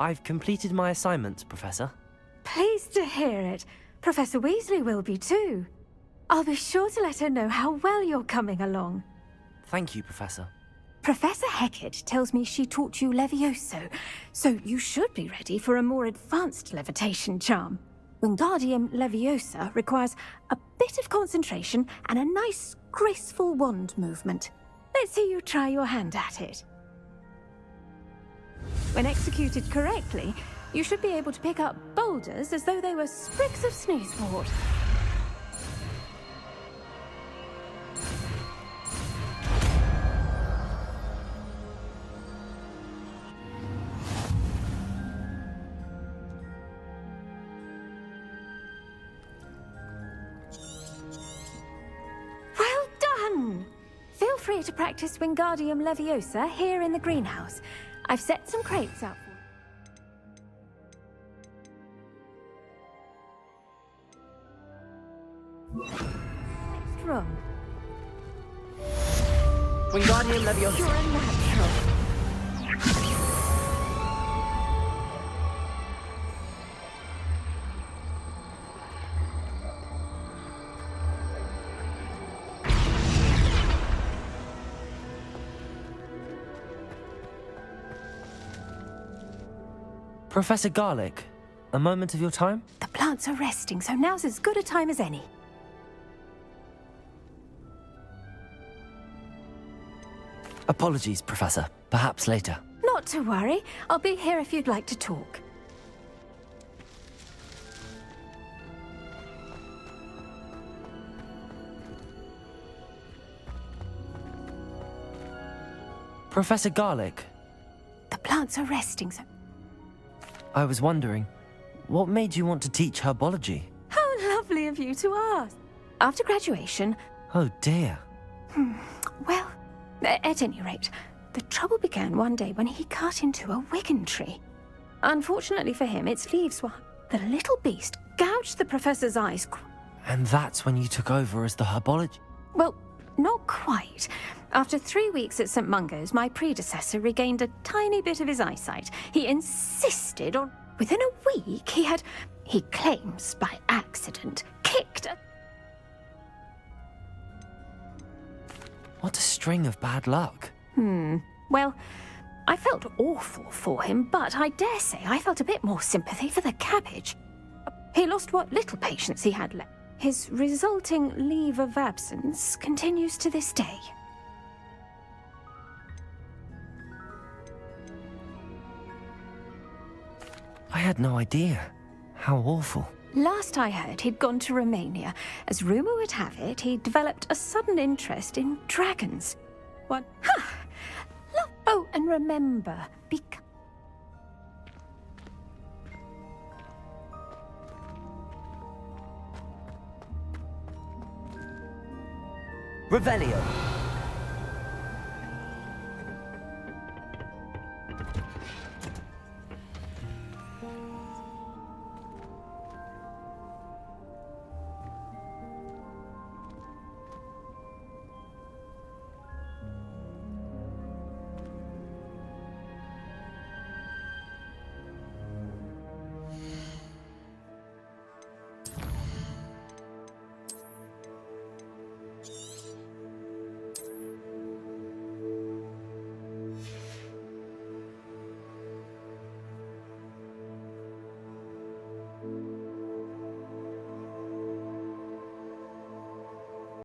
I've completed my assignments, Professor. Pleased to hear it. Professor Weasley will be too. I'll be sure to let her know how well you're coming along. Thank you, Professor. Professor Hecat tells me she taught you Levioso, so you should be ready for a more advanced levitation charm. Wingardium Leviosa requires a bit of concentration and a nice, graceful wand movement. Let's see you try your hand at it. When executed correctly, you should be able to pick up boulders as though they were sprigs of sneezewort. Well done! Feel free to practice Wingardium Leviosa here in the greenhouse. I've set some crates out for you. Next room. Wingardium Leviosa. You're a natural. Professor Garlick, a moment of your time? The plants are resting, so now's as good a time as any. Apologies, Professor. Perhaps later. Not to worry. I'll be here if you'd like to talk. Professor Garlick. The plants are resting, so... I was wondering, what made you want to teach herbology? How lovely of you to ask. After graduation... Oh dear. Well, at any rate, the trouble began one day when he cut into a wigan tree. Unfortunately for him, its leaves were... The little beast gouged the professor's eyes. And that's when you took over as the herbologist? Well, not quite. After 3 weeks at St. Mungo's, my predecessor regained a tiny bit of his eyesight. He insisted on... Within a week, he claims by accident, kicked a... What a string of bad luck. Well, I felt awful for him, but I dare say I felt a bit more sympathy for the cabbage. He lost what little patience he had left. His resulting leave of absence continues to this day. I had no idea. How awful. Last I heard, he'd gone to Romania. As rumour would have it, he developed a sudden interest in dragons. What? Ha! Oh, and remember, Revelio.